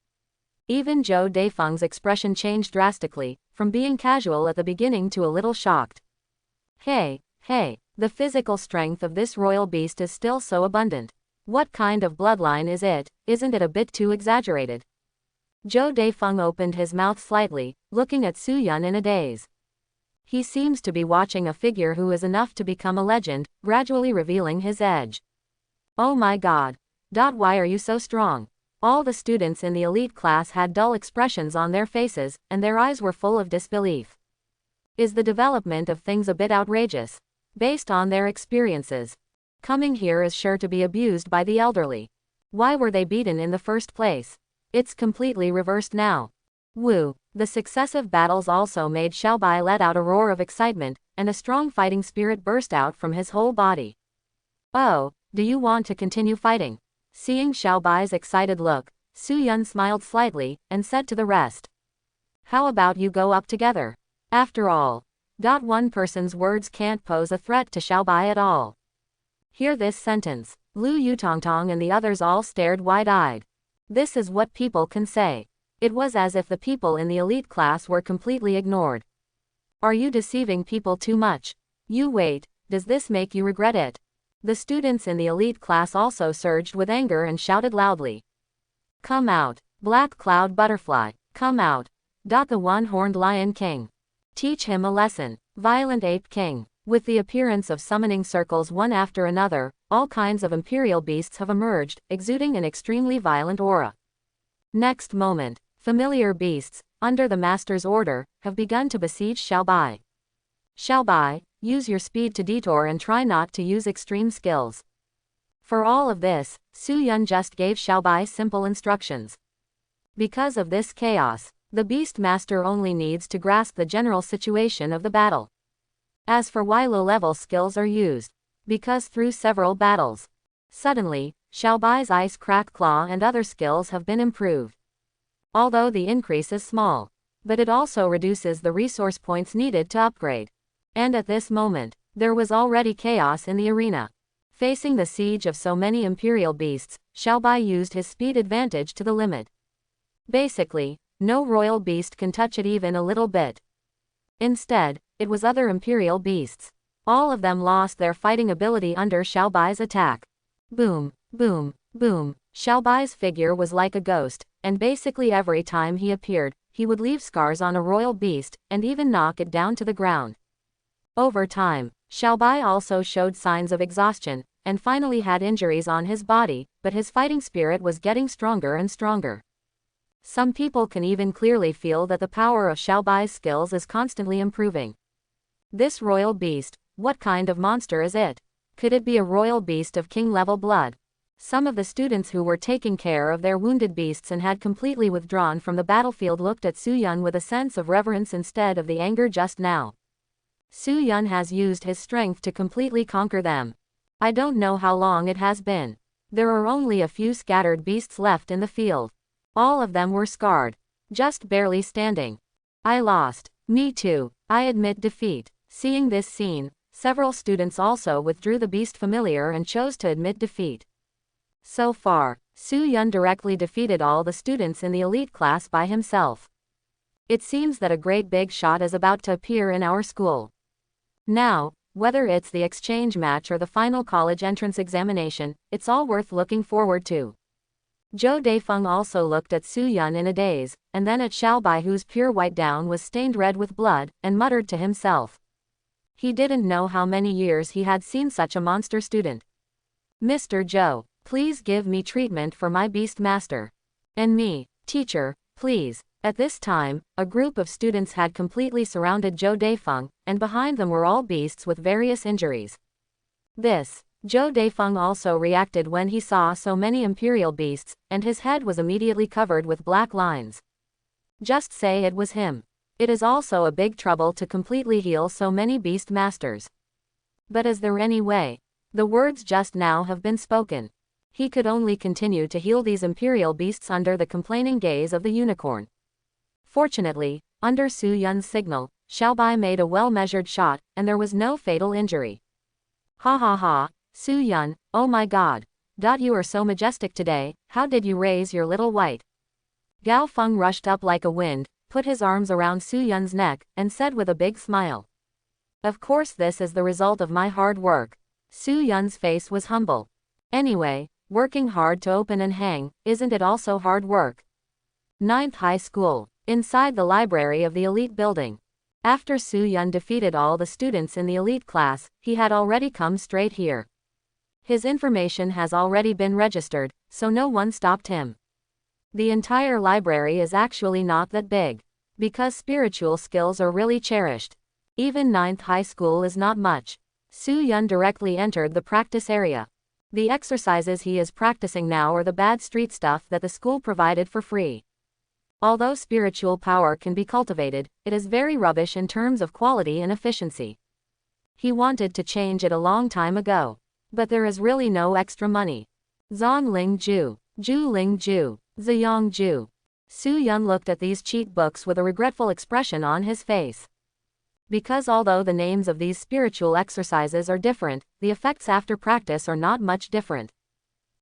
Even Zhou Daifeng's expression changed drastically, from being casual at the beginning to a little shocked. Hey, the physical strength of this royal beast is still so abundant. What kind of bloodline is it? Isn't it a bit too exaggerated? Zhou Daifeng opened his mouth slightly, looking at Su Yun in a daze. He seems to be watching a figure who is enough to become a legend, gradually revealing his edge. Oh my god. Why are you so strong? All the students in the elite class had dull expressions on their faces, and their eyes were full of disbelief. Is the development of things a bit outrageous? Based on their experiences, coming here is sure to be abused by the elderly. Why were they beaten in the first place? It's completely reversed now. Woo. The successive battles also made Xiaobai let out a roar of excitement, and a strong fighting spirit burst out from his whole body. Oh, do you want to continue fighting? Seeing Xiaobai's excited look, Su Yun smiled slightly, and said to the rest. How about you go up together? After all, one person's words can't pose a threat to Xiaobai at all. Hear this sentence. Lu Yutongtong and the others all stared wide-eyed. This is what people can say. It was as if the people in the elite class were completely ignored. Are you deceiving people too much? You wait, does this make you regret it? The students in the elite class also surged with anger and shouted loudly. Come out, Black Cloud Butterfly, come out. The one-horned Lion King. Teach him a lesson. Violent Ape King. With the appearance of summoning circles one after another, all kinds of imperial beasts have emerged, exuding an extremely violent aura. Next moment, familiar beasts, under the master's order, have begun to besiege Xiaobai. Xiaobai, use your speed to detour and try not to use extreme skills. For all of this, Su Yun just gave Xiaobai simple instructions. Because of this chaos, the Beast Master only needs to grasp the general situation of the battle. As for why low-level skills are used, because through several battles, suddenly, Xiaobai's Ice Crack Claw and other skills have been improved. Although the increase is small, but it also reduces the resource points needed to upgrade. And at this moment, there was already chaos in the arena. Facing the siege of so many imperial beasts, Xiaobai used his speed advantage to the limit. Basically, no royal beast can touch it even a little bit. Instead, it was other imperial beasts. All of them lost their fighting ability under Xiaobai's attack. Boom, boom, boom. Xiaobai's figure was like a ghost, and basically every time he appeared, he would leave scars on a royal beast, and even knock it down to the ground. Over time, Xiaobai also showed signs of exhaustion, and finally had injuries on his body, but his fighting spirit was getting stronger and stronger. Some people can even clearly feel that the power of Xiaobai's skills is constantly improving. This royal beast, what kind of monster is it? Could it be a royal beast of king-level blood? Some of the students who were taking care of their wounded beasts and had completely withdrawn from the battlefield looked at Su Yun with a sense of reverence instead of the anger just now. Su Yun has used his strength to completely conquer them. I don't know how long it has been. There are only a few scattered beasts left in the field. All of them were scarred, just barely standing. I lost. Me too. I admit defeat. Seeing this scene, several students also withdrew the beast familiar and chose to admit defeat. So far, Su Yun directly defeated all the students in the elite class by himself. It seems that a great big shot is about to appear in our school. Now, whether it's the exchange match or the final college entrance examination, it's all worth looking forward to. Zhou Deifeng also looked at Su Yun in a daze, and then at Xiaobai whose pure white gown was stained red with blood, and muttered to himself. He didn't know how many years he had seen such a monster student. Mr. Zhou, please give me treatment for my beast master. And me, teacher, please. At this time, a group of students had completely surrounded Zhou Deifeng, and behind them were all beasts with various injuries. Zhou Deifeng also reacted when he saw so many imperial beasts, and his head was immediately covered with black lines. Just say it was him. It is also a big trouble to completely heal so many beast masters. But is there any way? The words just now have been spoken. He could only continue to heal these imperial beasts under the complaining gaze of the unicorn. Fortunately, under Su Yun's signal, Xiaobai made a well-measured shot, and there was no fatal injury. Ha ha ha, Su Yun, oh my god. You are so majestic today, how did you raise your little white? Gao Feng rushed up like a wind, put his arms around Su Yun's neck, and said with a big smile. Of course this is the result of my hard work. Su Yun's face was humble. Anyway, working hard to open and hang, isn't it also hard work? 9th High School. Inside the library of the elite building. After Su Yun defeated all the students in the elite class, he had already come straight here. His information has already been registered, so no one stopped him. The entire library is actually not that big, because spiritual skills are really cherished. Even 9th High School is not much. Su Yun directly entered the practice area. The exercises he is practicing now are the bad street stuff that the school provided for free. Although spiritual power can be cultivated, it is very rubbish in terms of quality and efficiency. He wanted to change it a long time ago. But there is really no extra money. Zhongling Ju, Juling Ju, Ziyang Ju. Su Yun looked at these cheat books with a regretful expression on his face. Because although the names of these spiritual exercises are different, the effects after practice are not much different.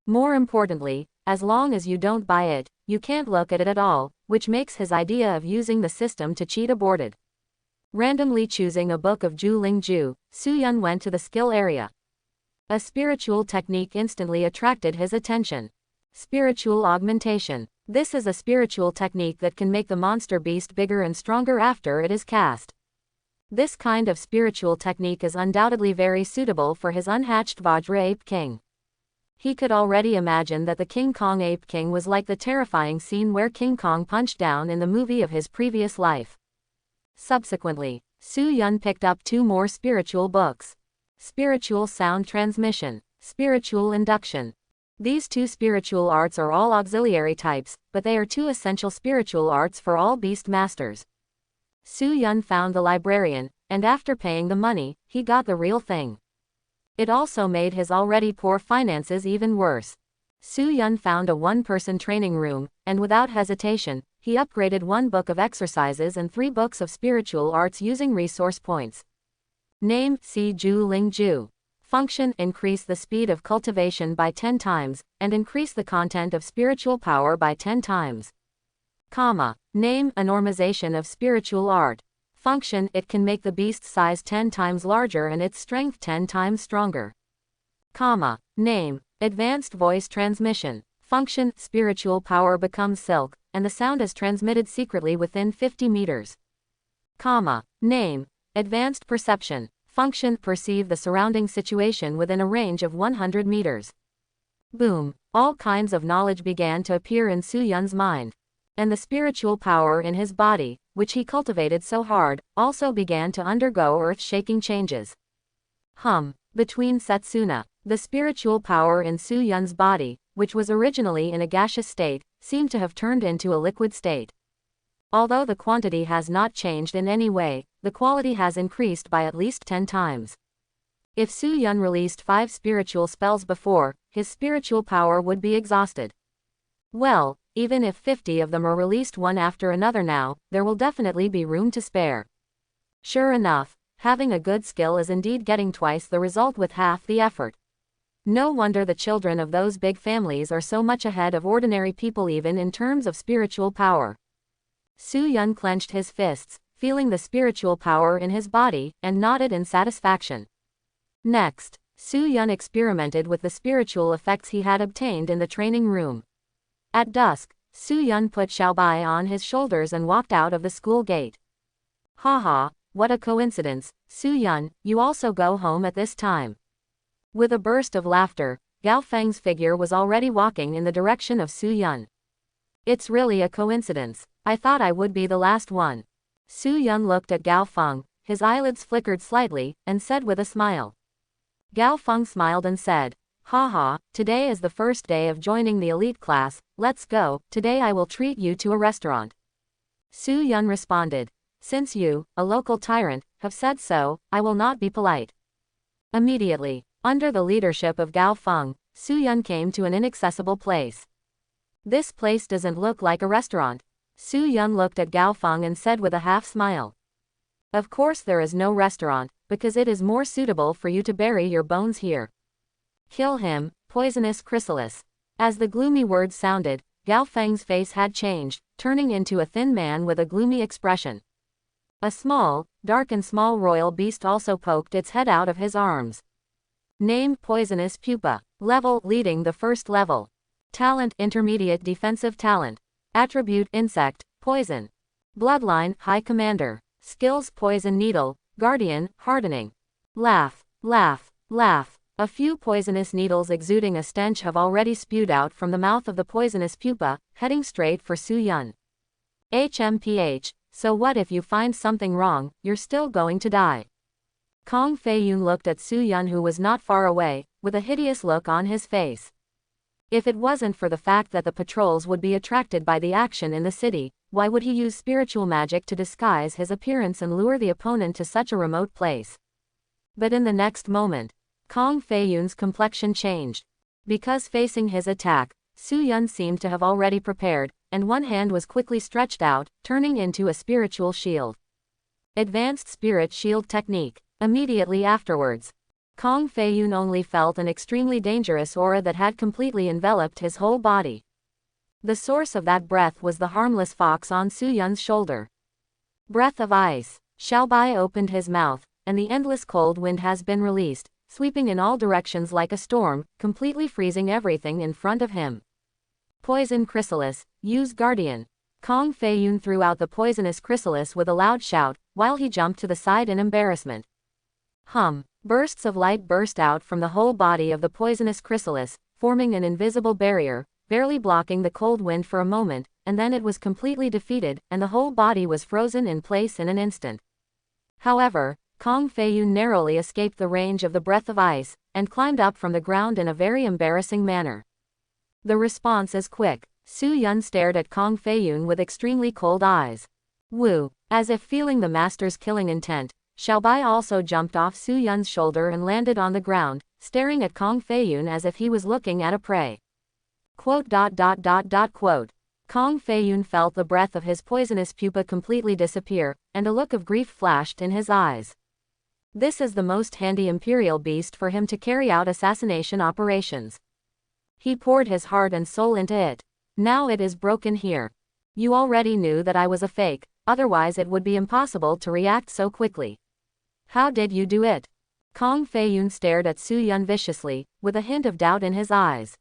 More importantly, as long as you don't buy it, you can't look at it at all, which makes his idea of using the system to cheat aborted. Randomly choosing a book of Juling Ju, Su Yun went to the skill area. A spiritual technique instantly attracted his attention. Spiritual augmentation. This is a spiritual technique that can make the monster beast bigger and stronger after it is cast. This kind of spiritual technique is undoubtedly very suitable for his unhatched Vajra Ape King. He could already imagine that the King Kong Ape King was like the terrifying scene where King Kong punched down in the movie of his previous life. Subsequently, Su Yun picked up 2 more spiritual books. Spiritual Sound Transmission, Spiritual Induction. These 2 spiritual arts are all auxiliary types, but they are 2 essential spiritual arts for all beast masters. Su Yun found the librarian, and after paying the money, he got the real thing. It also made his already poor finances even worse. Su Yun found a 1-person training room, and without hesitation, he upgraded 1 book of exercises and 3 books of spiritual arts using resource points. Name: Si Ju Ling Ju. Function: increase the speed of cultivation by 10 times, and increase the content of spiritual power by 10 times. Comma. Name: enormization of spiritual art. Function: it can make the beast's size 10 times larger and its strength 10 times stronger. Comma. Name: advanced voice transmission. Function: spiritual power becomes silk, and the sound is transmitted secretly within 50 meters. Comma. Name: advanced perception. Function: perceive the surrounding situation within a range of 100 meters. Boom. All kinds of knowledge began to appear in Su Yun's mind. And the spiritual power in his body, which he cultivated so hard, also began to undergo earth-shaking changes. Between Setsuna, the spiritual power in Su Yun's body, which was originally in a gaseous state, seemed to have turned into a liquid state. Although the quantity has not changed in any way, the quality has increased by at least 10 times. If Su Yun released 5 spiritual spells before, his spiritual power would be exhausted. Well, even if 50 of them are released one after another now, there will definitely be room to spare. Sure enough, having a good skill is indeed getting twice the result with half the effort. No wonder the children of those big families are so much ahead of ordinary people even in terms of spiritual power. Su Yun clenched his fists, feeling the spiritual power in his body, and nodded in satisfaction. Next, Su Yun experimented with the spiritual effects he had obtained in the training room. At dusk, Su Yun put Xiaobai on his shoulders and walked out of the school gate. Haha, what a coincidence, Su Yun, you also go home at this time. With a burst of laughter, Gao Feng's figure was already walking in the direction of Su Yun. It's really a coincidence. I thought I would be the last one. Su Yun looked at Gao Feng, his eyelids flickered slightly, and said with a smile. Gao Feng smiled and said, Haha, today is the first day of joining the elite class, let's go, today I will treat you to a restaurant. Su Yun responded, since you, a local tyrant, have said so, I will not be polite. Immediately, under the leadership of Gao Feng, Su Yun came to an inaccessible place. This place doesn't look like a restaurant. Su Yun looked at Gao Feng and said with a half smile. Of course there is no restaurant, because it is more suitable for you to bury your bones here. Kill him, poisonous chrysalis. As the gloomy words sounded, Gao Feng's face had changed, turning into a thin man with a gloomy expression. A small, dark and small royal beast also poked its head out of his arms. Name: Poisonous Pupa. Level: leading the first level. Talent: intermediate defensive talent. Attribute: insect, poison. Bloodline: High Commander. Skills: Poison Needle, Guardian, Hardening. Laugh, laugh, laugh. A few poisonous needles exuding a stench have already spewed out from the mouth of the poisonous pupa, heading straight for Su Yun. HMPH, so what if you find something wrong, you're still going to die. Kong Feiyun looked at Su Yun, who was not far away, with a hideous look on his face. If it wasn't for the fact that the patrols would be attracted by the action in the city, why would he use spiritual magic to disguise his appearance and lure the opponent to such a remote place? But in the next moment, Kong Feiyun's complexion changed. Because facing his attack, Su Yun seemed to have already prepared, and one hand was quickly stretched out, turning into a spiritual shield. Advanced Spirit Shield Technique. Immediately afterwards, Kong Feiyun only felt an extremely dangerous aura that had completely enveloped his whole body. The source of that breath was the harmless fox on Su Yun's shoulder. Breath of Ice. Xiaobai opened his mouth, and the endless cold wind has been released, sweeping in all directions like a storm, completely freezing everything in front of him. Poison chrysalis, use guardian. Kong Feiyun threw out the poisonous chrysalis with a loud shout, while he jumped to the side in embarrassment. Bursts of light burst out from the whole body of the poisonous chrysalis, forming an invisible barrier, barely blocking the cold wind for a moment, and then it was completely defeated, and the whole body was frozen in place in an instant. However, Kong Feiyun narrowly escaped the range of the breath of ice, and climbed up from the ground in a very embarrassing manner. The response is quick. Su Yun stared at Kong Feiyun with extremely cold eyes. Wu, as if feeling the master's killing intent, Xiaobai also jumped off Su Yun's shoulder and landed on the ground, staring at Kong Feiyun as if he was looking at a prey. Quote. Kong Feiyun felt the breath of his poisonous pupa completely disappear, and a look of grief flashed in his eyes. This is the most handy imperial beast for him to carry out assassination operations. He poured his heart and soul into it. Now it is broken here. You already knew that I was a fake, otherwise it would be impossible to react so quickly. How did you do it? Kong Feiyun stared at Su Yun viciously, with a hint of doubt in his eyes.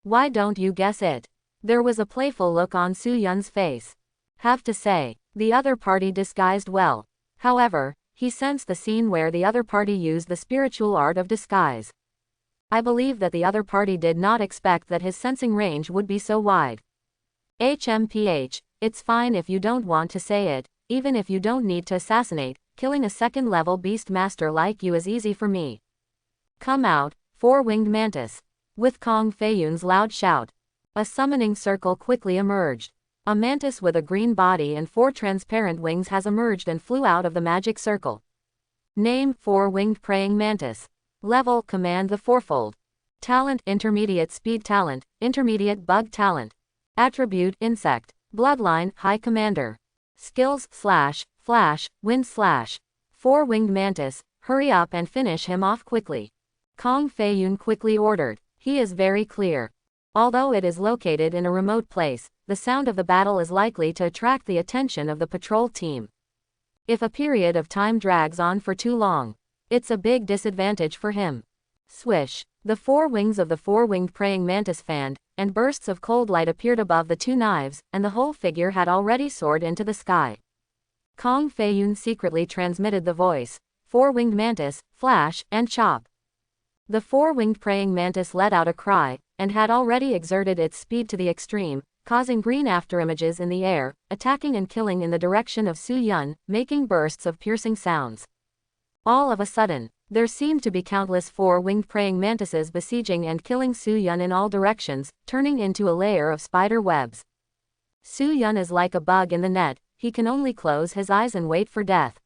Why don't you guess it? There was a playful look on Su Yun's face. Have to say, the other party disguised well. However, he sensed the scene where the other party used the spiritual art of disguise. I believe that the other party did not expect that his sensing range would be so wide. HMPH, it's fine if you don't want to say it, even if you don't need to assassinate, killing a second-level beast master like you is easy for me. Come out, four-winged mantis. With Kong Feiyun's loud shout, a summoning circle quickly emerged. A mantis with a green body and 4 transparent wings has emerged and flew out of the magic circle. Name: four-winged praying mantis. Level: command the fourfold. Talent: intermediate speed talent, intermediate bug talent. Attribute: insect. Bloodline: high commander. Skills: slash, flash, wind slash. Four-winged mantis, hurry up and finish him off quickly. Kong Feiyun quickly ordered. He is very clear. Although it is located in a remote place, the sound of the battle is likely to attract the attention of the patrol team. If a period of time drags on for too long, it's a big disadvantage for him. Swish! The 4 wings of the four-winged praying mantis fanned, and bursts of cold light appeared above the 2 knives, and the whole figure had already soared into the sky. Kong Feiyun secretly transmitted the voice: four-winged mantis, flash, and chop. The four-winged praying mantis let out a cry, and had already exerted its speed to the extreme, causing green afterimages in the air, attacking and killing in the direction of Su Yun, making bursts of piercing sounds. All of a sudden, there seemed to be countless four-winged praying mantises besieging and killing Su Yun in all directions, turning into a layer of spider webs. Su Yun is like a bug in the net, he can only close his eyes and wait for death.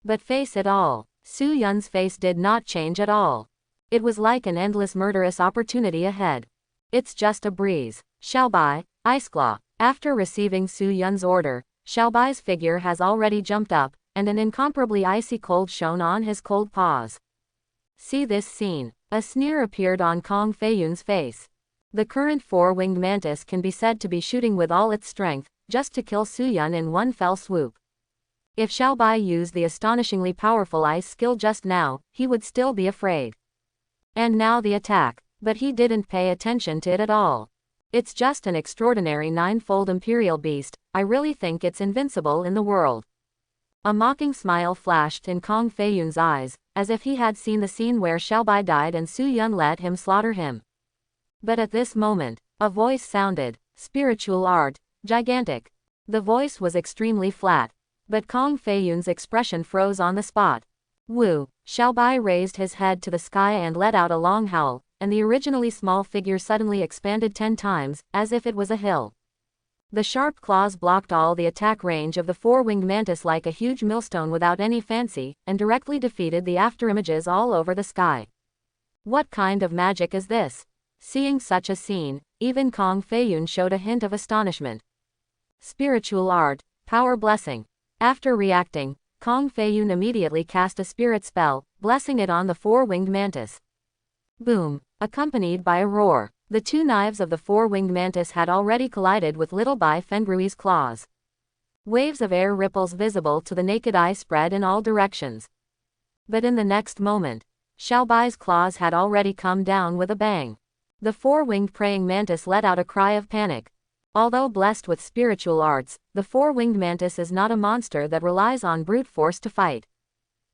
But face it all, Su Yun's face did not change at all. It was like an endless murderous opportunity ahead. It's just a breeze. Xiaobai, Iceclaw. After receiving Su Yun's order, Xiaobai's figure has already jumped up, and an incomparably icy cold shone on his cold paws. See this scene. A sneer appeared on Kong Feiyun's face. The current four-winged mantis can be said to be shooting with all its strength, just to kill Su Yun in one fell swoop. If Xiaobai used the astonishingly powerful ice skill just now, he would still be afraid. And now the attack, but he didn't pay attention to it at all. It's just an extraordinary 9-fold imperial beast, I really think it's invincible in the world. A mocking smile flashed in Kong Feiyun's eyes, as if he had seen the scene where Xiaobai died and Su Yun let him slaughter him. But at this moment, a voice sounded: spiritual art, gigantic. The voice was extremely flat, but Kong Feiyun's expression froze on the spot. Wu! Xiaobai raised his head to the sky and let out a long howl, and the originally small figure suddenly expanded 10 times, as if it was a hill. The sharp claws blocked all the attack range of the four-winged mantis like a huge millstone without any fancy, and directly defeated the afterimages all over the sky. What kind of magic is this? Seeing such a scene, even Kong Feiyun showed a hint of astonishment. Spiritual art, power blessing. After reacting, Kong Feiyun immediately cast a spirit spell, blessing it on the four-winged mantis. Boom! Accompanied by a roar, the 2 knives of the four-winged mantis had already collided with little Bai Fengrui's claws. Waves of air ripples visible to the naked eye spread in all directions. But in the next moment, Xiaobai's claws had already come down with a bang. The four-winged praying mantis let out a cry of panic. Although blessed with spiritual arts, the four-winged mantis is not a monster that relies on brute force to fight.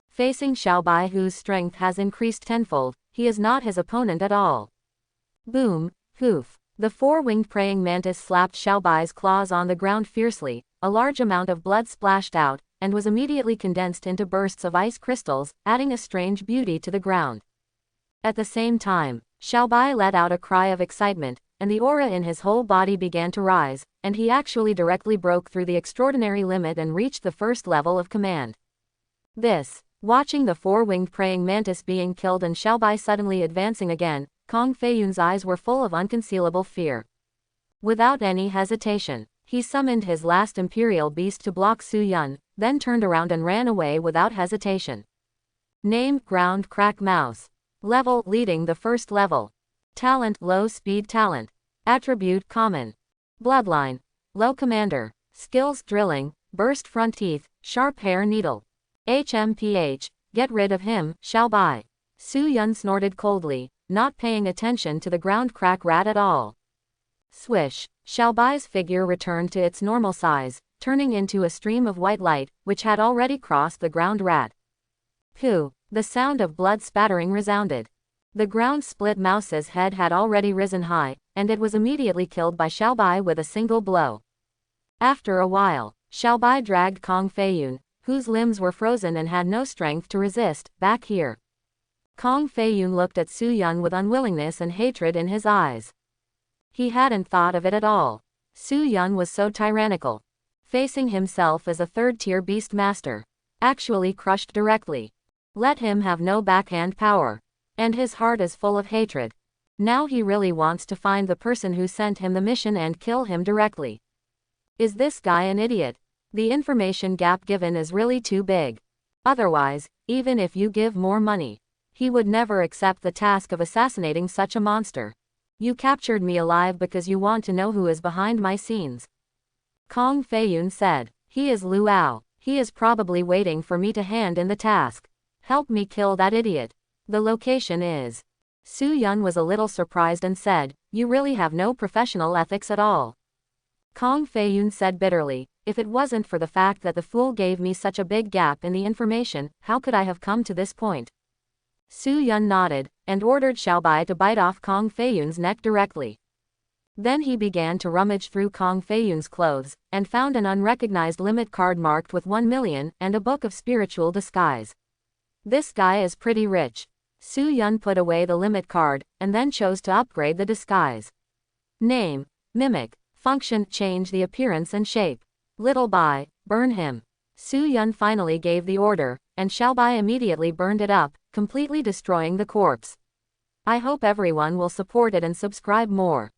Facing Xiaobai, whose strength has increased tenfold, he is not his opponent at all. Boom, poof. The four-winged praying mantis slapped Xiaobai's claws on the ground fiercely. A large amount of blood splashed out, and was immediately condensed into bursts of ice crystals, adding a strange beauty to the ground. At the same time, Xiaobai let out a cry of excitement, and the aura in his whole body began to rise, and he actually directly broke through the extraordinary limit and reached the first level of command. Watching the four-winged praying mantis being killed and Xiaobai suddenly advancing again, Kong Feiyun's eyes were full of unconcealable fear. Without any hesitation, he summoned his last imperial beast to block Su Yun, then turned around and ran away without hesitation. Name: Ground Crack Mouse. Level: Leading the first level. Talent: Low Speed Talent. Attribute: Common. Bloodline: Low Commander. Skills: Drilling, Burst Front Teeth, Sharp Hair Needle. HMPH: Get rid of him, Xiaobai. Su Yun snorted coldly, not paying attention to the ground crack rat at all. Swish! Xiaobai's figure returned to its normal size, turning into a stream of white light, which had already crossed the ground rat. Pooh! The sound of blood spattering resounded. The ground-split mouse's head had already risen high, and it was immediately killed by Xiaobai with a single blow. After a while, Xiaobai dragged Kong Feiyun, whose limbs were frozen and had no strength to resist, back here. Kong Feiyun looked at Su Yun with unwillingness and hatred in his eyes. He hadn't thought of it at all. Su Yun was so tyrannical. Facing himself as a third-tier beast master. Actually crushed directly. Let him have no backhand power. And his heart is full of hatred. Now he really wants to find the person who sent him the mission and kill him directly. Is this guy an idiot? The information gap given is really too big. Otherwise, even if you give more money, he would never accept the task of assassinating such a monster. You captured me alive because you want to know who is behind my scenes. Kong Feiyun said. He is Luo. He is probably waiting for me to hand in the task. Help me kill that idiot. The location is. Su Yun was a little surprised and said, You really have no professional ethics at all. Kong Feiyun said bitterly, If it wasn't for the fact that the fool gave me such a big gap in the information, how could I have come to this point? Su Yun nodded, and ordered Xiaobai to bite off Kong Feiyun's neck directly. Then he began to rummage through Kong Feiyun's clothes, and found an unrecognized limit card marked with 1 million, and a book of spiritual disguise. This guy is pretty rich. Su Yun put away the limit card, and then chose to upgrade the disguise. Name: Mimic. Function: Change the appearance and shape. Little Bai, burn him. Su Yun finally gave the order, and Xiaobai immediately burned it up, completely destroying the corpse. I hope everyone will support it and subscribe more.